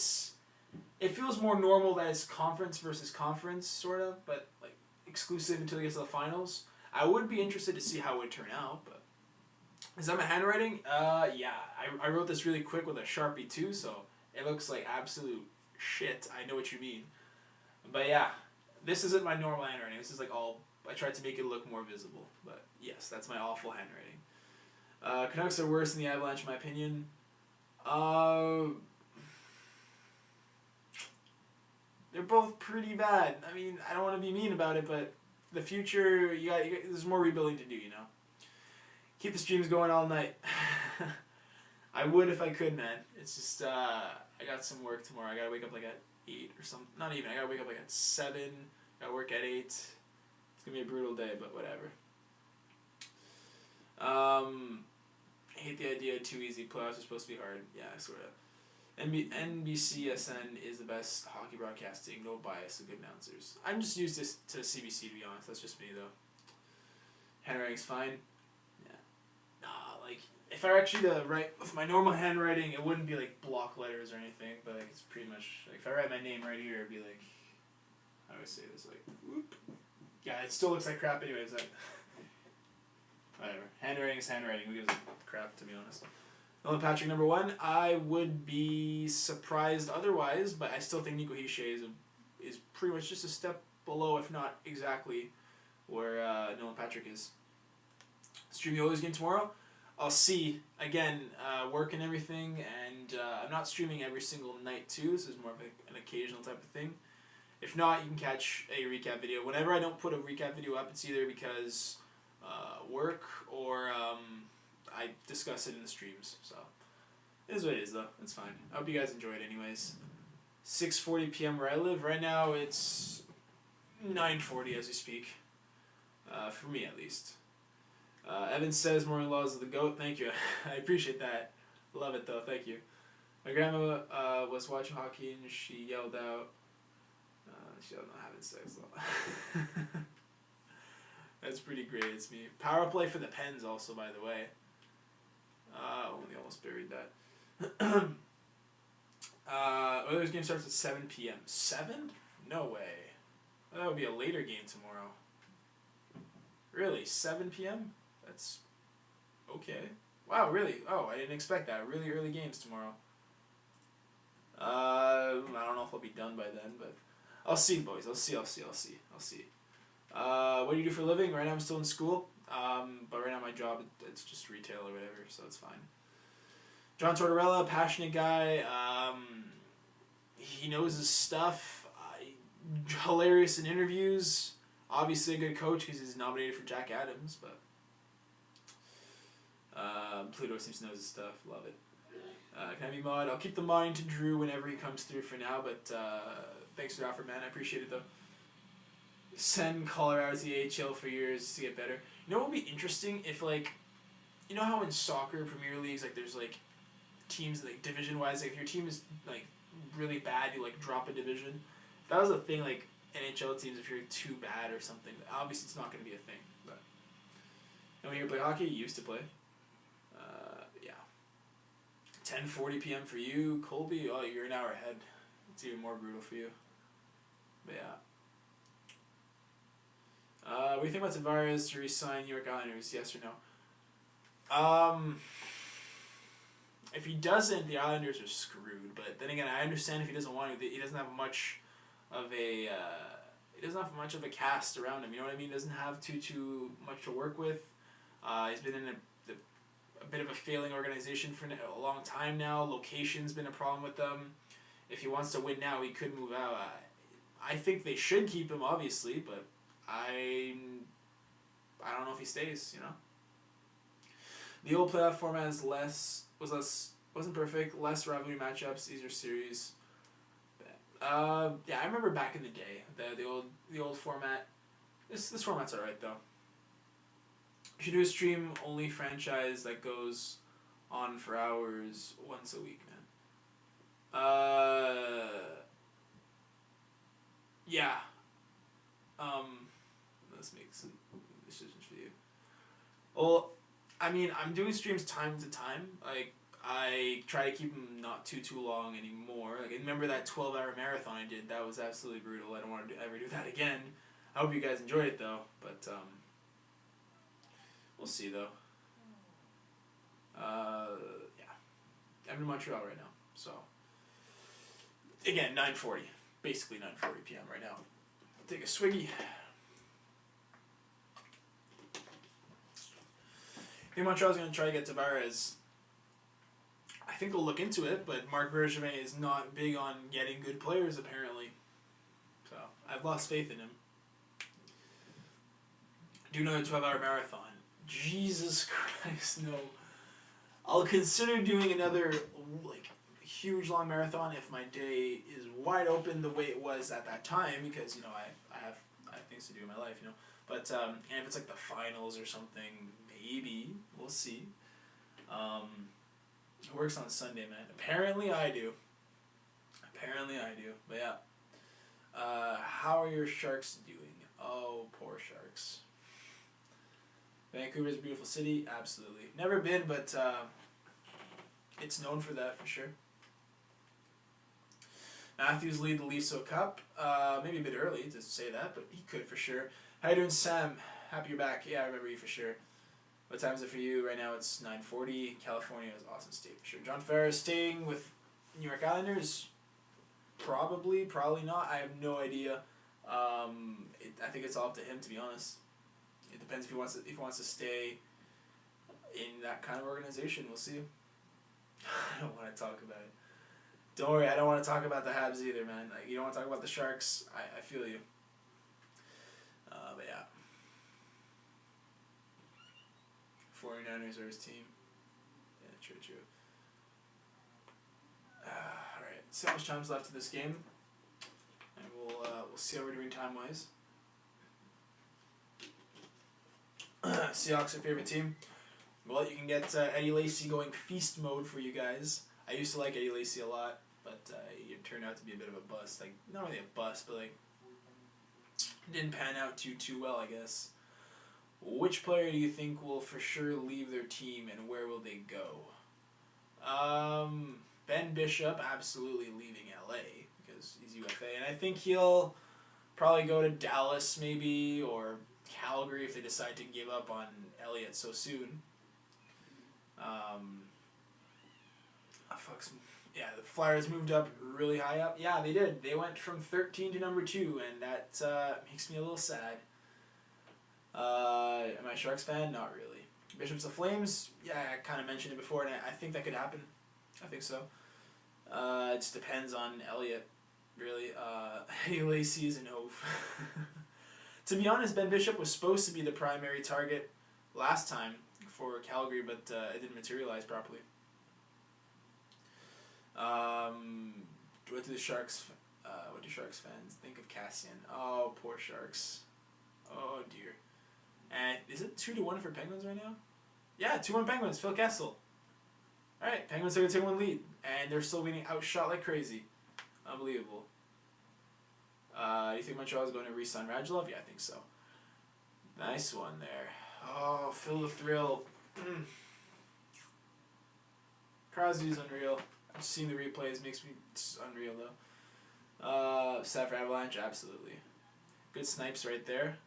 feels more normal that it's conference versus conference, sort of, but like exclusive until it gets to the finals. I would be interested to see how it would turn out, but is that my handwriting? Yeah. I wrote this really quick with a Sharpie too, so it looks like absolute shit. I know what you mean. But yeah, this isn't my normal handwriting. This is like all, I tried to make it look more visible, but yes, that's my awful handwriting. Canucks are worse than the Avalanche in my opinion. They're both pretty bad. I mean, I don't want to be mean about it, but the future, you got there's more rebuilding to do, you know. Keep the streams going all night. I would if I could, man. It's just, I got some work tomorrow. I gotta wake up like at 8 or something. Not even. I gotta wake up like at 7. Gotta work at 8. It's gonna be a brutal day, but whatever. hate the idea of too easy. Playoffs are supposed to be hard. Yeah, sort of. NBCSN is the best hockey broadcasting. No bias, so good announcers. I'm just used to CBC, to be honest. That's just me, though. Handwriting's fine. Yeah. Nah, like, if I were actually to write with my normal handwriting, it wouldn't be, like, block letters or anything, but, like, it's pretty much, like, if I write my name right here, it'd be, like, I always say this, like, whoop. Yeah, it still looks like crap anyways. Whatever. Handwriting is handwriting. Who gives a crap, to be honest? Nolan Patrick, number 1. I would be surprised otherwise, but I still think Nico Hischier is pretty much just a step below, if not exactly, where Nolan Patrick is. Stream the Oilers game tomorrow. I'll see. Again, work and everything, and I'm not streaming every single night too, so it's more of an occasional type of thing. If not, you can catch a recap video. Whenever I don't put a recap video up, it's either because work or I discuss it in the streams. So it is what it is, though. It's fine. I hope you guys enjoy it anyways. 6:40 p.m. where I live. Right now it's 9:40 as we speak. For me, at least. Evan says MorningLolz is the GOAT. Thank you. I appreciate that. Love it, though. Thank you. My grandma was watching hockey and she yelled out, she don't know having sex, though. That's pretty great. It's me. Power play for the Pens also, by the way. We almost buried that. Oilers game starts at 7 p.m. 7? No way. That would be a later game tomorrow. Really? 7 p.m.? That's okay. Wow, really? Oh, I didn't expect that. Really early games tomorrow. I don't know if I'll be done by then, but I'll see, boys. I'll see. What do you do for a living? Right now I'm still in school, but right now my job, it's just retail or whatever, so it's fine. John Tortorella, passionate guy. He knows his stuff. Hilarious in interviews. Obviously a good coach because he's nominated for Jack Adams, but Pluto seems to know his stuff. Love it. Can I be mod? I'll keep the modding to Drew whenever he comes through for now, but thanks for the offer, man. I appreciate it, though. Send Colorado to the AHL for years to get better. You know what would be interesting if, like, you know how in soccer, Premier Leagues, like, there's, like, teams, like, division-wise, like, if your team is, like, really bad, you, like, drop a division. If that was a thing, like, NHL teams, if you're too bad or something, obviously it's not going to be a thing, but... You want to play hockey? You used to play. Yeah. 10:40 p.m. for you. Colby, oh, you're an hour ahead. It's even more brutal for you. But yeah. What do you think about Tavares to re-sign New York Islanders? Yes or no? If he doesn't, the Islanders are screwed. But then again, I understand if he doesn't want to. He doesn't have much of a. He doesn't have much of a cast around him. You know what I mean? He doesn't have too much to work with. He's been in a bit of a failing organization for a long time now. Location's been a problem with them. If he wants to win now, he could move out. I think they should keep him, obviously, but I don't know if he stays. You know. The old playoff format wasn't perfect. Less rivalry matchups, easier series. Yeah, I remember back in the day the old format. This format's alright though. You should do a stream only franchise that goes on for hours once a week, man. Yeah. Let's make some decisions for you. Well, I mean, I'm doing streams time to time. Like, I try to keep them not too long anymore. Like, remember that 12-hour marathon I did? That was absolutely brutal. I don't want to ever do that again. I hope you guys enjoyed it, though. But, we'll see, though. Yeah. I'm in Montreal right now, so. Again, 9:40. Basically 9:40 p.m. right now. I'll take a swiggy. I think Montreal's going to try to get Tavares. I think they'll look into it, but Marc Bergevin is not big on getting good players, apparently. So, I've lost faith in him. Do another 12-hour marathon. Jesus Christ, no. I'll consider doing another, like, huge long marathon if my day is wide open the way it was at that time, because, you know, I have things to do in my life, you know. But, and if it's like the finals or something, maybe. We'll see. Who works on Sunday, man? Apparently I do. But yeah. How are your Sharks doing? Oh, poor Sharks. Vancouver's a beautiful city. Absolutely. Never been, but it's known for that for sure. Matthews lead the Leafs to a cup. Maybe a bit early to say that, but he could for sure. How you doing, Sam? Happy you're back. Yeah, I remember you for sure. What time is it for you? Right now it's 9:40. California is awesome state for sure. John Ferris staying with New York Islanders? Probably not. I have no idea. I think it's all up to him, to be honest. It depends if he wants to stay in that kind of organization. We'll see. I don't want to talk about it. Don't worry, I don't want to talk about the Habs either, man. Like, you don't want to talk about the Sharks. I feel you. But yeah. 49ers are his team. Yeah, true. Alright, see how much time's left of this game. And we'll see how we're doing time-wise. Seahawks, your favorite team? Well, you can get Eddie Lacy going feast mode for you guys. I used to like Eddie Lacy a lot, but it turned out to be a bit of a bust. Like, not really a bust, but like, didn't pan out too well, I guess. Which player do you think will for sure leave their team, and where will they go? Ben Bishop, absolutely leaving LA because he's UFA, and I think he'll probably go to Dallas maybe, or Calgary if they decide to give up on Elliott so soon. Yeah, the Flyers moved up really high up. Yeah, they did. They went from 13 to number 2, and that makes me a little sad. Am I a Sharks fan? Not really. Bishops of Flames? Yeah, I kind of mentioned it before, and I think that could happen. I think so. It just depends on Elliott, really. Lacy is an oaf. To be honest, Ben Bishop was supposed to be the primary target last time for Calgary, but it didn't materialize properly. What do Sharks fans think of Cassian? Oh, poor Sharks. Oh dear. And is it 2-1 for Penguins right now? Yeah, 2-1 Penguins. Phil Kessel. All right, Penguins are gonna take 2-1 lead, and they're still being outshot like crazy. Unbelievable. You think Montreal is going to re-sign Radulov? Yeah, I think so. Nice one there. Oh, Phil the Thrill. Crosby's unreal. I've seen the replays. Makes me unreal, though. Stafford Avalanche, absolutely. Good snipes right there.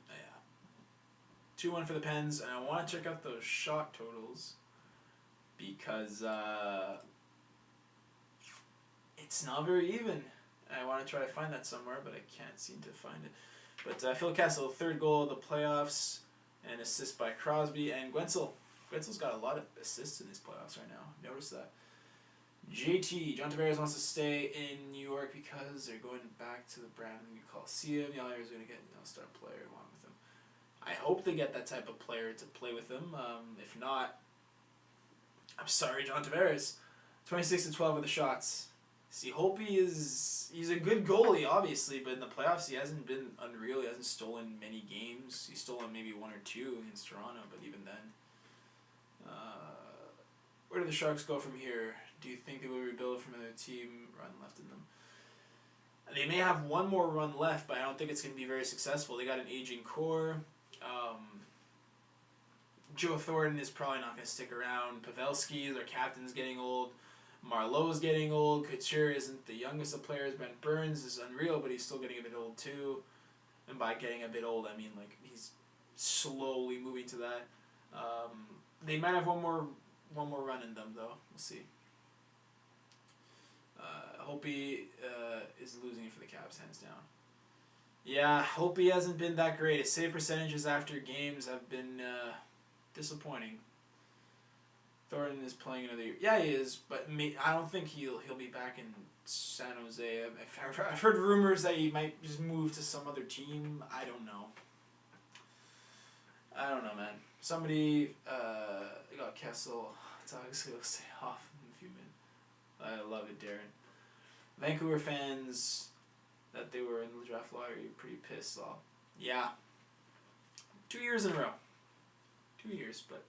Yeah. 2-1 for the Pens, and I want to check out those shot totals because it's not very even. I want to try to find that somewhere, but I can't seem to find it. But Phil Kessel, third goal of the playoffs, and assist by Crosby and Guentzel. Guentzel's got a lot of assists in these playoffs right now. Notice that. JT, John Tavares wants to stay in New York because they're going back to the Bradley Coliseum. The Islanders are going to get a star player along with them. I hope they get that type of player to play with them. If not, I'm sorry, John Tavares. 26-12 with the shots. See, he's a good goalie, obviously, but in the playoffs he hasn't been unreal. He hasn't stolen many games. He's stolen maybe 1 or 2 against Toronto, but even then. Where do the Sharks go from here? Do you think they will rebuild from another team run left in them? They may have one more run left, but I don't think it's going to be very successful. They got an aging core. Joe Thornton is probably not going to stick around. Pavelski, their captain's getting old. Marleau's getting old. Couture isn't the youngest of players. Brent Burns is unreal, but he's still getting a bit old too. And by getting a bit old, I mean like he's slowly moving to that. They might have one more run in them though. We'll see. Hopi is losing it for the Caps hands down. Yeah, Hopi hasn't been that great. His save percentages after games have been disappointing. Thornton is playing another year. Yeah, he is, but I don't think he'll be back in San Jose. I've heard rumors that he might just move to some other team. I don't know, man. Somebody got Kessel. Obviously, will stay off in a few minutes. I love it, Darren. Vancouver fans that they were in the draft lottery pretty pissed off. Yeah. 2 years in a row. 2 years, but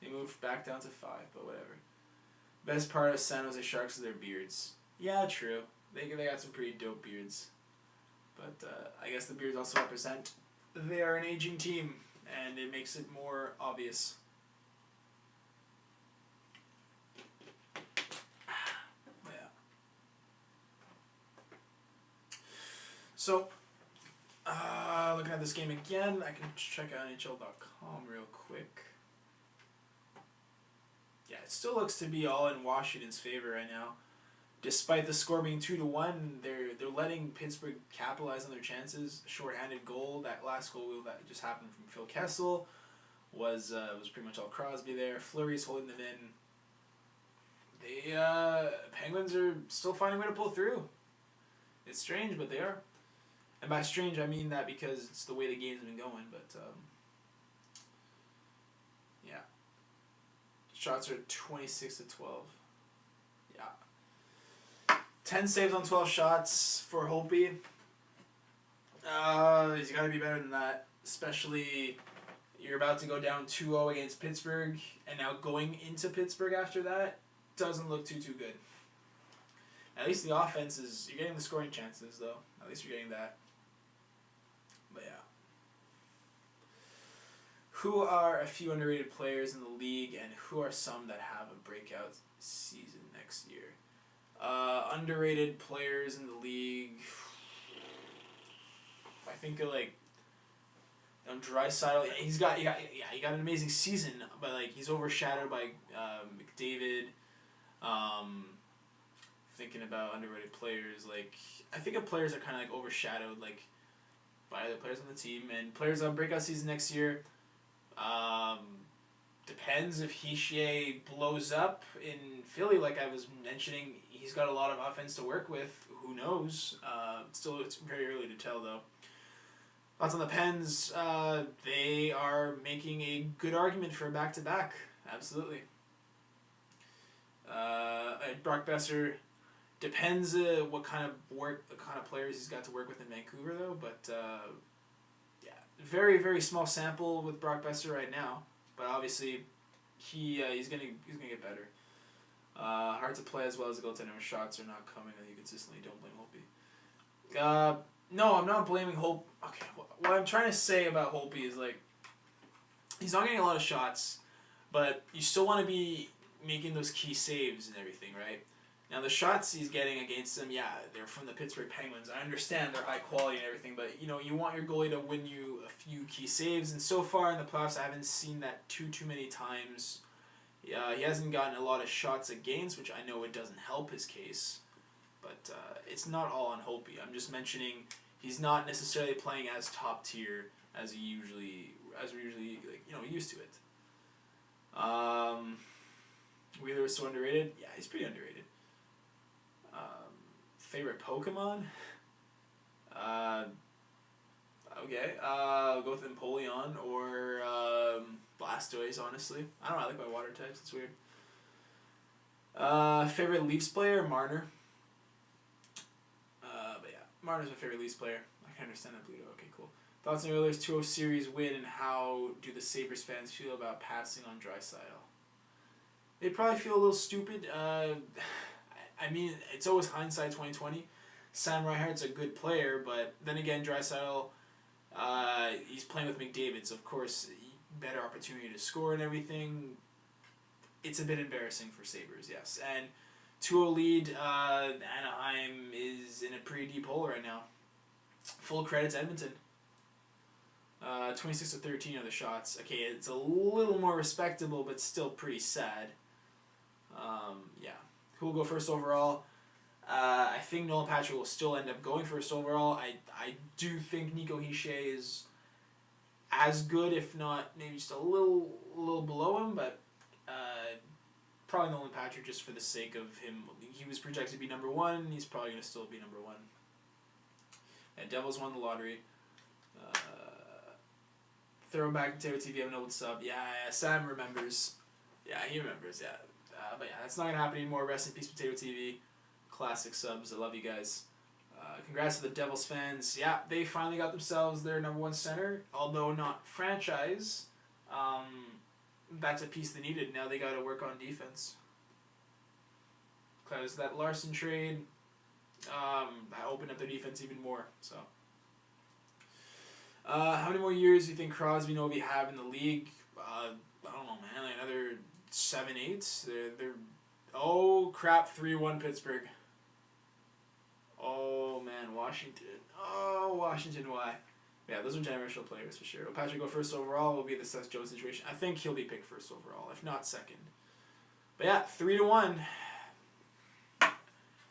They moved back down to 5, but whatever. Best part of San Jose Sharks is their beards. Yeah, true. They got some pretty dope beards. But I guess the beards also represent they are an aging team, and it makes it more obvious. Yeah. So, looking at this game again, I can check out NHL.com real quick. Yeah, it still looks to be all in Washington's favor right now. Despite the score being 2-1, they're letting Pittsburgh capitalize on their chances. A shorthanded goal, that last goal that just happened from Phil Kessel, was pretty much all Crosby there. Fleury's holding them in. The Penguins are still finding a way to pull through. It's strange, but they are. And by strange, I mean that because it's the way the game's been going. But yeah, shots are 26-12. Yeah. 10 saves on 12 shots for Holtby. He's got to be better than that. Especially, you're about to go down 2-0 against Pittsburgh, and now going into Pittsburgh after that doesn't look too good. At least the offense is, you're getting the scoring chances, though. At least you're getting that. But yeah. Who are a few underrated players in the league, and who are some that have a breakout season next year? Underrated players in the league. I think Draisaitl. He got an amazing season, but he's overshadowed by McDavid. Thinking about underrated players, I think of players are kind of overshadowed by other players on the team, and players on breakout season next year. Depends if Hischier blows up in Philly, like I was mentioning. He's got a lot of offense to work with. Who knows? Still, it's very early to tell, though. Thoughts on the Pens? They are making a good argument for a back-to-back. Absolutely. Brock Besser depends what kind of players he's got to work with in Vancouver, though. But yeah, very very small sample with Brock Besser right now. But obviously, he's gonna get better. Hard to play as well as the goaltender. Shots are not coming, and you consistently don't blame Holtby. No, I'm not blaming Hope. Okay, what I'm trying to say about Holtby is he's not getting a lot of shots, but you still want to be making those key saves and everything, right? Now the shots he's getting against them, yeah, they're from the Pittsburgh Penguins. I understand they're high quality and everything, but you want your goalie to win you a few key saves, and so far in the playoffs I haven't seen that too many times. He hasn't gotten a lot of shots against, which I know it doesn't help his case, but it's not all on Holtby. I'm just mentioning he's not necessarily playing as top tier as we're usually used to it. Wheeler is so underrated. Yeah, he's pretty underrated. Favorite Pokemon? Okay. I'll go with Empoleon or Blastoise, honestly. I don't know, I like my water types, it's weird. Favorite Leafs player? Marner. But yeah, Marner's my favorite Leafs player. I can understand that, Bluto. Okay, cool. Thoughts on the Oilers' 2-0 series win, and how do the Sabres fans feel about passing on Draisaitl? They probably feel a little stupid. I mean, it's always hindsight 2020. Sam Reinhart's a good player, but then again, Draisaitl, he's playing with McDavid, so of course, better opportunity to score and everything. It's a bit embarrassing for Sabres, yes. And 2-0 lead, Anaheim is in a pretty deep hole right now. Full credit to Edmonton. 26-13 are the shots. Okay, it's a little more respectable, but still pretty sad. Yeah. Who will go first overall? I think Nolan Patrick will still end up going first overall. I do think Nico Hischier is as good, if not maybe just a little below him, but probably Nolan Patrick just for the sake of him. He was projected to be number one. He's probably going to still be number one. And Devils won the lottery. Throwback to Potato TV, I don't know what's up. Yeah, Sam remembers. Yeah, he remembers, yeah. But yeah, that's not going to happen anymore. Rest in peace, Potato TV. Classic subs. I love you guys. Congrats to the Devils fans. Yeah, they finally got themselves their number one center, although not franchise. that's a piece they needed. Now they got to work on defense. Because that Larson trade opened up their defense even more. So, how many more years do you think Crosby and Ovi have in the league? I don't know, man. Like another 7, 8. They're oh crap! 3-1 Pittsburgh. Oh man, Washington. Oh Washington, why? Yeah, those are generational players for sure. Will Patrick go first overall? Will be the Seth Jones situation. I think he'll be picked first overall, if not second. But yeah, 3-1.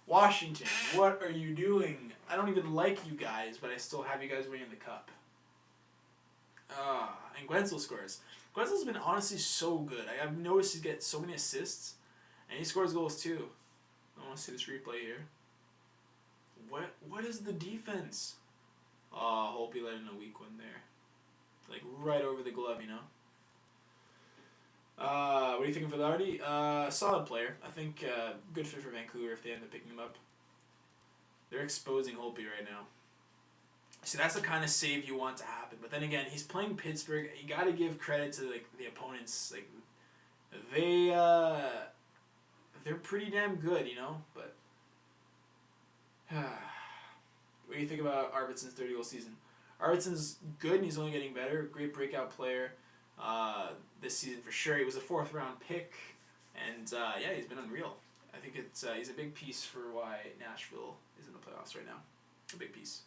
Washington, what are you doing? I don't even like you guys, but I still have you guys winning the cup. And Guentzel scores. Guentzel's been honestly so good. I've noticed he gets so many assists, and he scores goals too. I want to see this replay here. What is the defense? Oh, hope he let in a weak one there. Like right over the glove, you know. What do you think of Velarde? Solid player. I think good fit for Vancouver if they end up picking him up. They're exposing Holtby right now. See, that's the kind of save you want to happen. But then again, he's playing Pittsburgh. You got to give credit to like the opponents. Like they're pretty damn good, you know. But what do you think about Arvidsson's 30-goal season? Arvidsson's good and he's only getting better. Great breakout player this season for sure. He was a 4th-round pick, and yeah, he's been unreal. I think he's a big piece for why Nashville is in the playoffs right now. A big piece.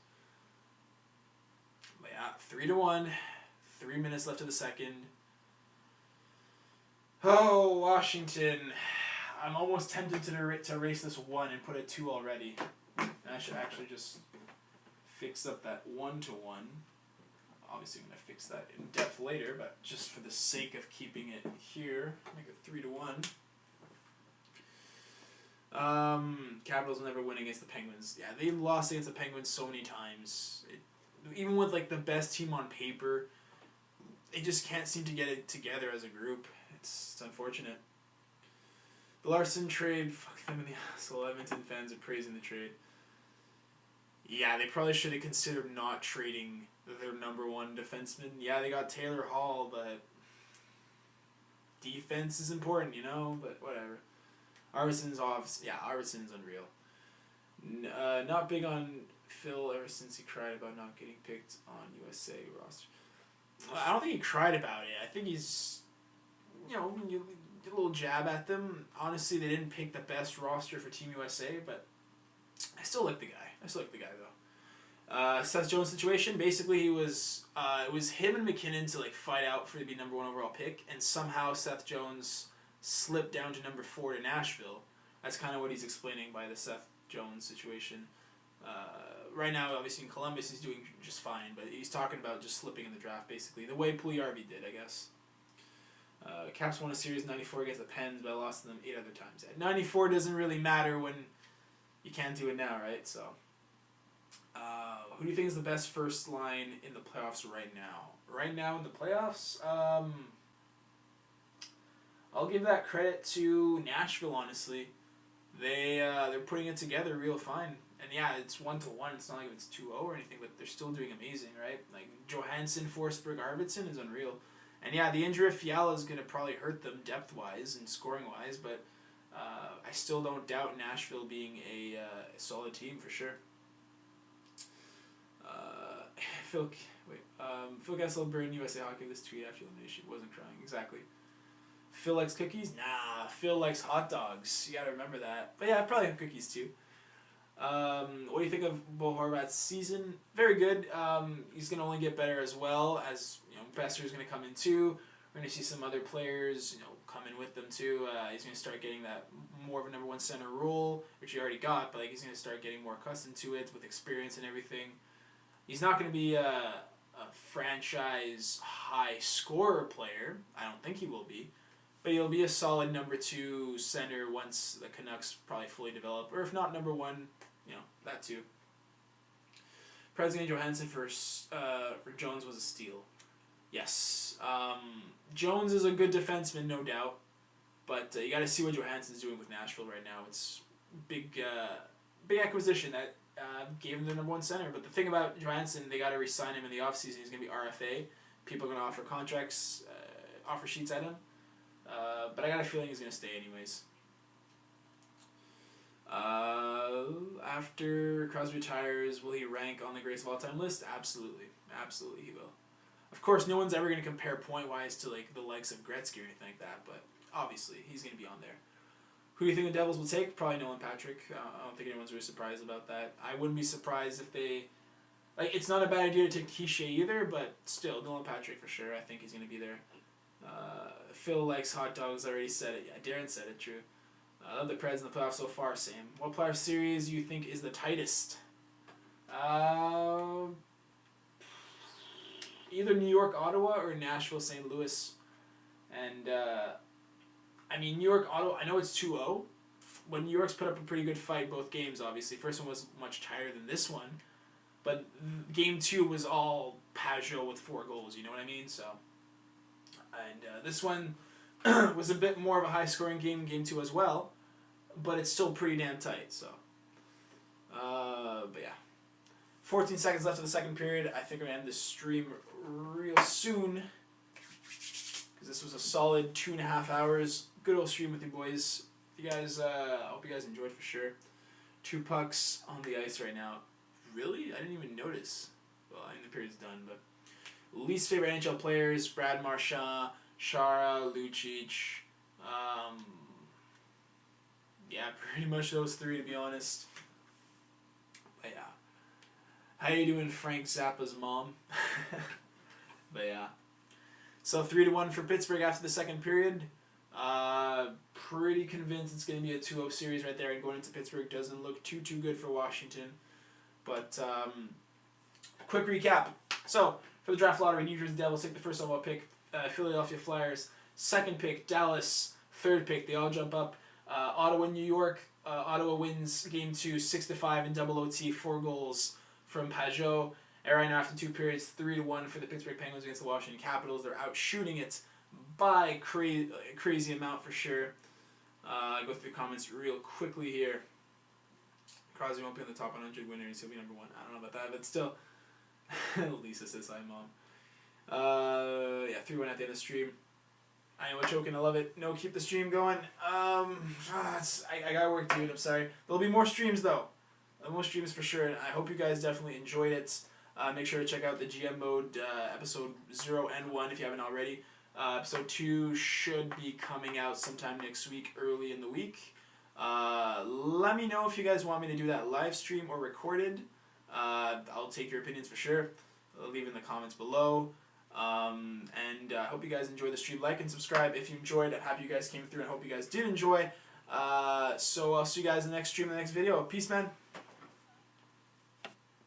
But yeah, 3-1. 3 minutes left of the second. Oh, Washington. I'm almost tempted to erase this 1 and put a 2 already. And I should actually just fix up that 1-1. Obviously, I'm going to fix that in depth later, but just for the sake of keeping it here, make it 3-1. Capitals will never win against the Penguins. Yeah, they've lost against the Penguins so many times. Even with like the best team on paper, they just can't seem to get it together as a group. It's unfortunate. The Larson trade, fuck them in the asshole. Edmonton fans are praising the trade. Yeah, they probably should have considered not trading their number 1 defenseman. Yeah, they got Taylor Hall, but defense is important, you know, but whatever. Arvidsson's off. Yeah, Arvidsson's unreal. Not big on Phil ever since he cried about not getting picked on USA roster. I don't think he cried about it. I think he's, you know, you get a little jab at them. Honestly, they didn't pick the best roster for Team USA, but I still like the guy. Though. Seth Jones situation, basically it was him and McKinnon to like fight out for to be number 1 overall pick, and somehow Seth Jones slipped down to number 4 to Nashville. That's kind of what he's explaining by the Seth Jones situation. Right now, obviously in Columbus, he's doing just fine, but he's talking about just slipping in the draft, basically, the way Puljujarvi did, I guess. Caps won a series 94 against the Pens, but I lost to them 8 other times. 94 doesn't really matter when you can't do it now, right? So, who do you think is the best first line in the playoffs right now? Right now in the playoffs, I'll give that credit to Nashville, honestly. They're putting it together real fine. And yeah, it's 1-1. It's not like it's 2-0 or anything, but they're still doing amazing, right? Like Johansson, Forsberg, Arvidsson is unreal. And yeah, the injury of Fiala is going to probably hurt them depth-wise and scoring-wise, but I still don't doubt Nashville being a solid team for sure. Phil Kessel burned USA Hockey this tweet after elimination. Wasn't crying. Exactly. Phil likes cookies? Nah, Phil likes hot dogs. You gotta remember that. But yeah, I probably have cookies too. What do you think of Bo Horvat's season? Very good. He's gonna only get better as well as, you know, Besser's gonna come in too. We're gonna see some other players, you know, come in with them too. He's gonna start getting that more of a number 1 center role, which he already got, but like he's gonna start getting more accustomed to it with experience and everything. He's not gonna be a franchise high scorer player. I don't think he will be. But he'll be a solid number 2 center once the Canucks probably fully develop. Or if not number 1, you know, that too. President Johansson for Jones was a steal. Yes. Jones is a good defenseman, no doubt. But you got to see what Johansson's doing with Nashville right now. It's big acquisition that gave him the number 1 center. But the thing about Johansson, they got to re-sign him in the offseason. He's going to be RFA. People are going to offer contracts, offer sheets at him. But I got a feeling he's going to stay anyways. After Crosby retires, will he rank on the greatest of all time list? Absolutely. Absolutely he will. Of course, no one's ever going to compare point-wise to like the likes of Gretzky or anything like that, but obviously he's going to be on there. Who do you think the Devils will take? Probably Nolan Patrick. I don't think anyone's really surprised about that. I wouldn't be surprised if they... Like, it's not a bad idea to take Quiche either, but still, Nolan Patrick for sure. I think he's going to be there. Phil likes hot dogs. I already said it. Yeah, Darren said it, true. I love the Preds in the playoffs so far, Sam. What playoff series do you think is the tightest? Either New York, Ottawa, or Nashville, St. Louis. And, I mean, New York, Ottawa, I know it's 2-0. When New York's put up a pretty good fight both games, obviously. First one was much tighter than this one. But Game 2 was all Pajot with 4 goals, you know what I mean? So, and this one was a bit more of a high-scoring game in Game 2 as well. But it's still pretty damn tight, so. But yeah. 14 seconds left of the second period. I think I'm going to end this stream real soon. Because this was a solid 2.5 hours. Good old stream with you boys. You guys, I hope you guys enjoyed for sure. 2 pucks on the ice right now. Really? I didn't even notice. Well, I think the period's done, but... Least favorite NHL players, Brad Marchand, Chara, Lucic. Yeah, pretty much those 3 to be honest. But yeah. How you doing, Frank Zappa's mom? But yeah. So 3-1 for Pittsburgh after the second period. Pretty convinced it's going to be a 2-0 series right there, and going into Pittsburgh doesn't look too good for Washington. But quick recap. So for the draft lottery, New Jersey Devils take the first overall pick. Philadelphia Flyers, second pick. Dallas, third pick. They all jump up. Ottawa, New York. Ottawa wins Game 2, 6-5 in double OT, 4 goals from Pajot. And right now, after 2 periods, 3-1 for the Pittsburgh Penguins against the Washington Capitals. They're out shooting it by crazy amount for sure. Go through the comments real quickly here. Crosby won't be in the top 100 winners. He'll be number 1. I don't know about that, but still. Lisa says hi, Mom. Yeah, 3-1 at the end of the stream. I know, joking. I love it. No, keep the stream going. I got work, dude. I'm sorry. There'll be more streams, though. More streams for sure. And I hope you guys definitely enjoyed it. Make sure to check out the GM Mode episode 0 and 1 if you haven't already. Episode 2 should be coming out sometime next week, early in the week. Let me know if you guys want me to do that live stream or recorded. I'll take your opinions for sure. Leave in the comments below. And I hope you guys enjoyed the stream. Like and subscribe if you enjoyed. I'm happy you guys came through and hope you guys did enjoy. So I'll see you guys in the next stream, in the next video. Peace, man.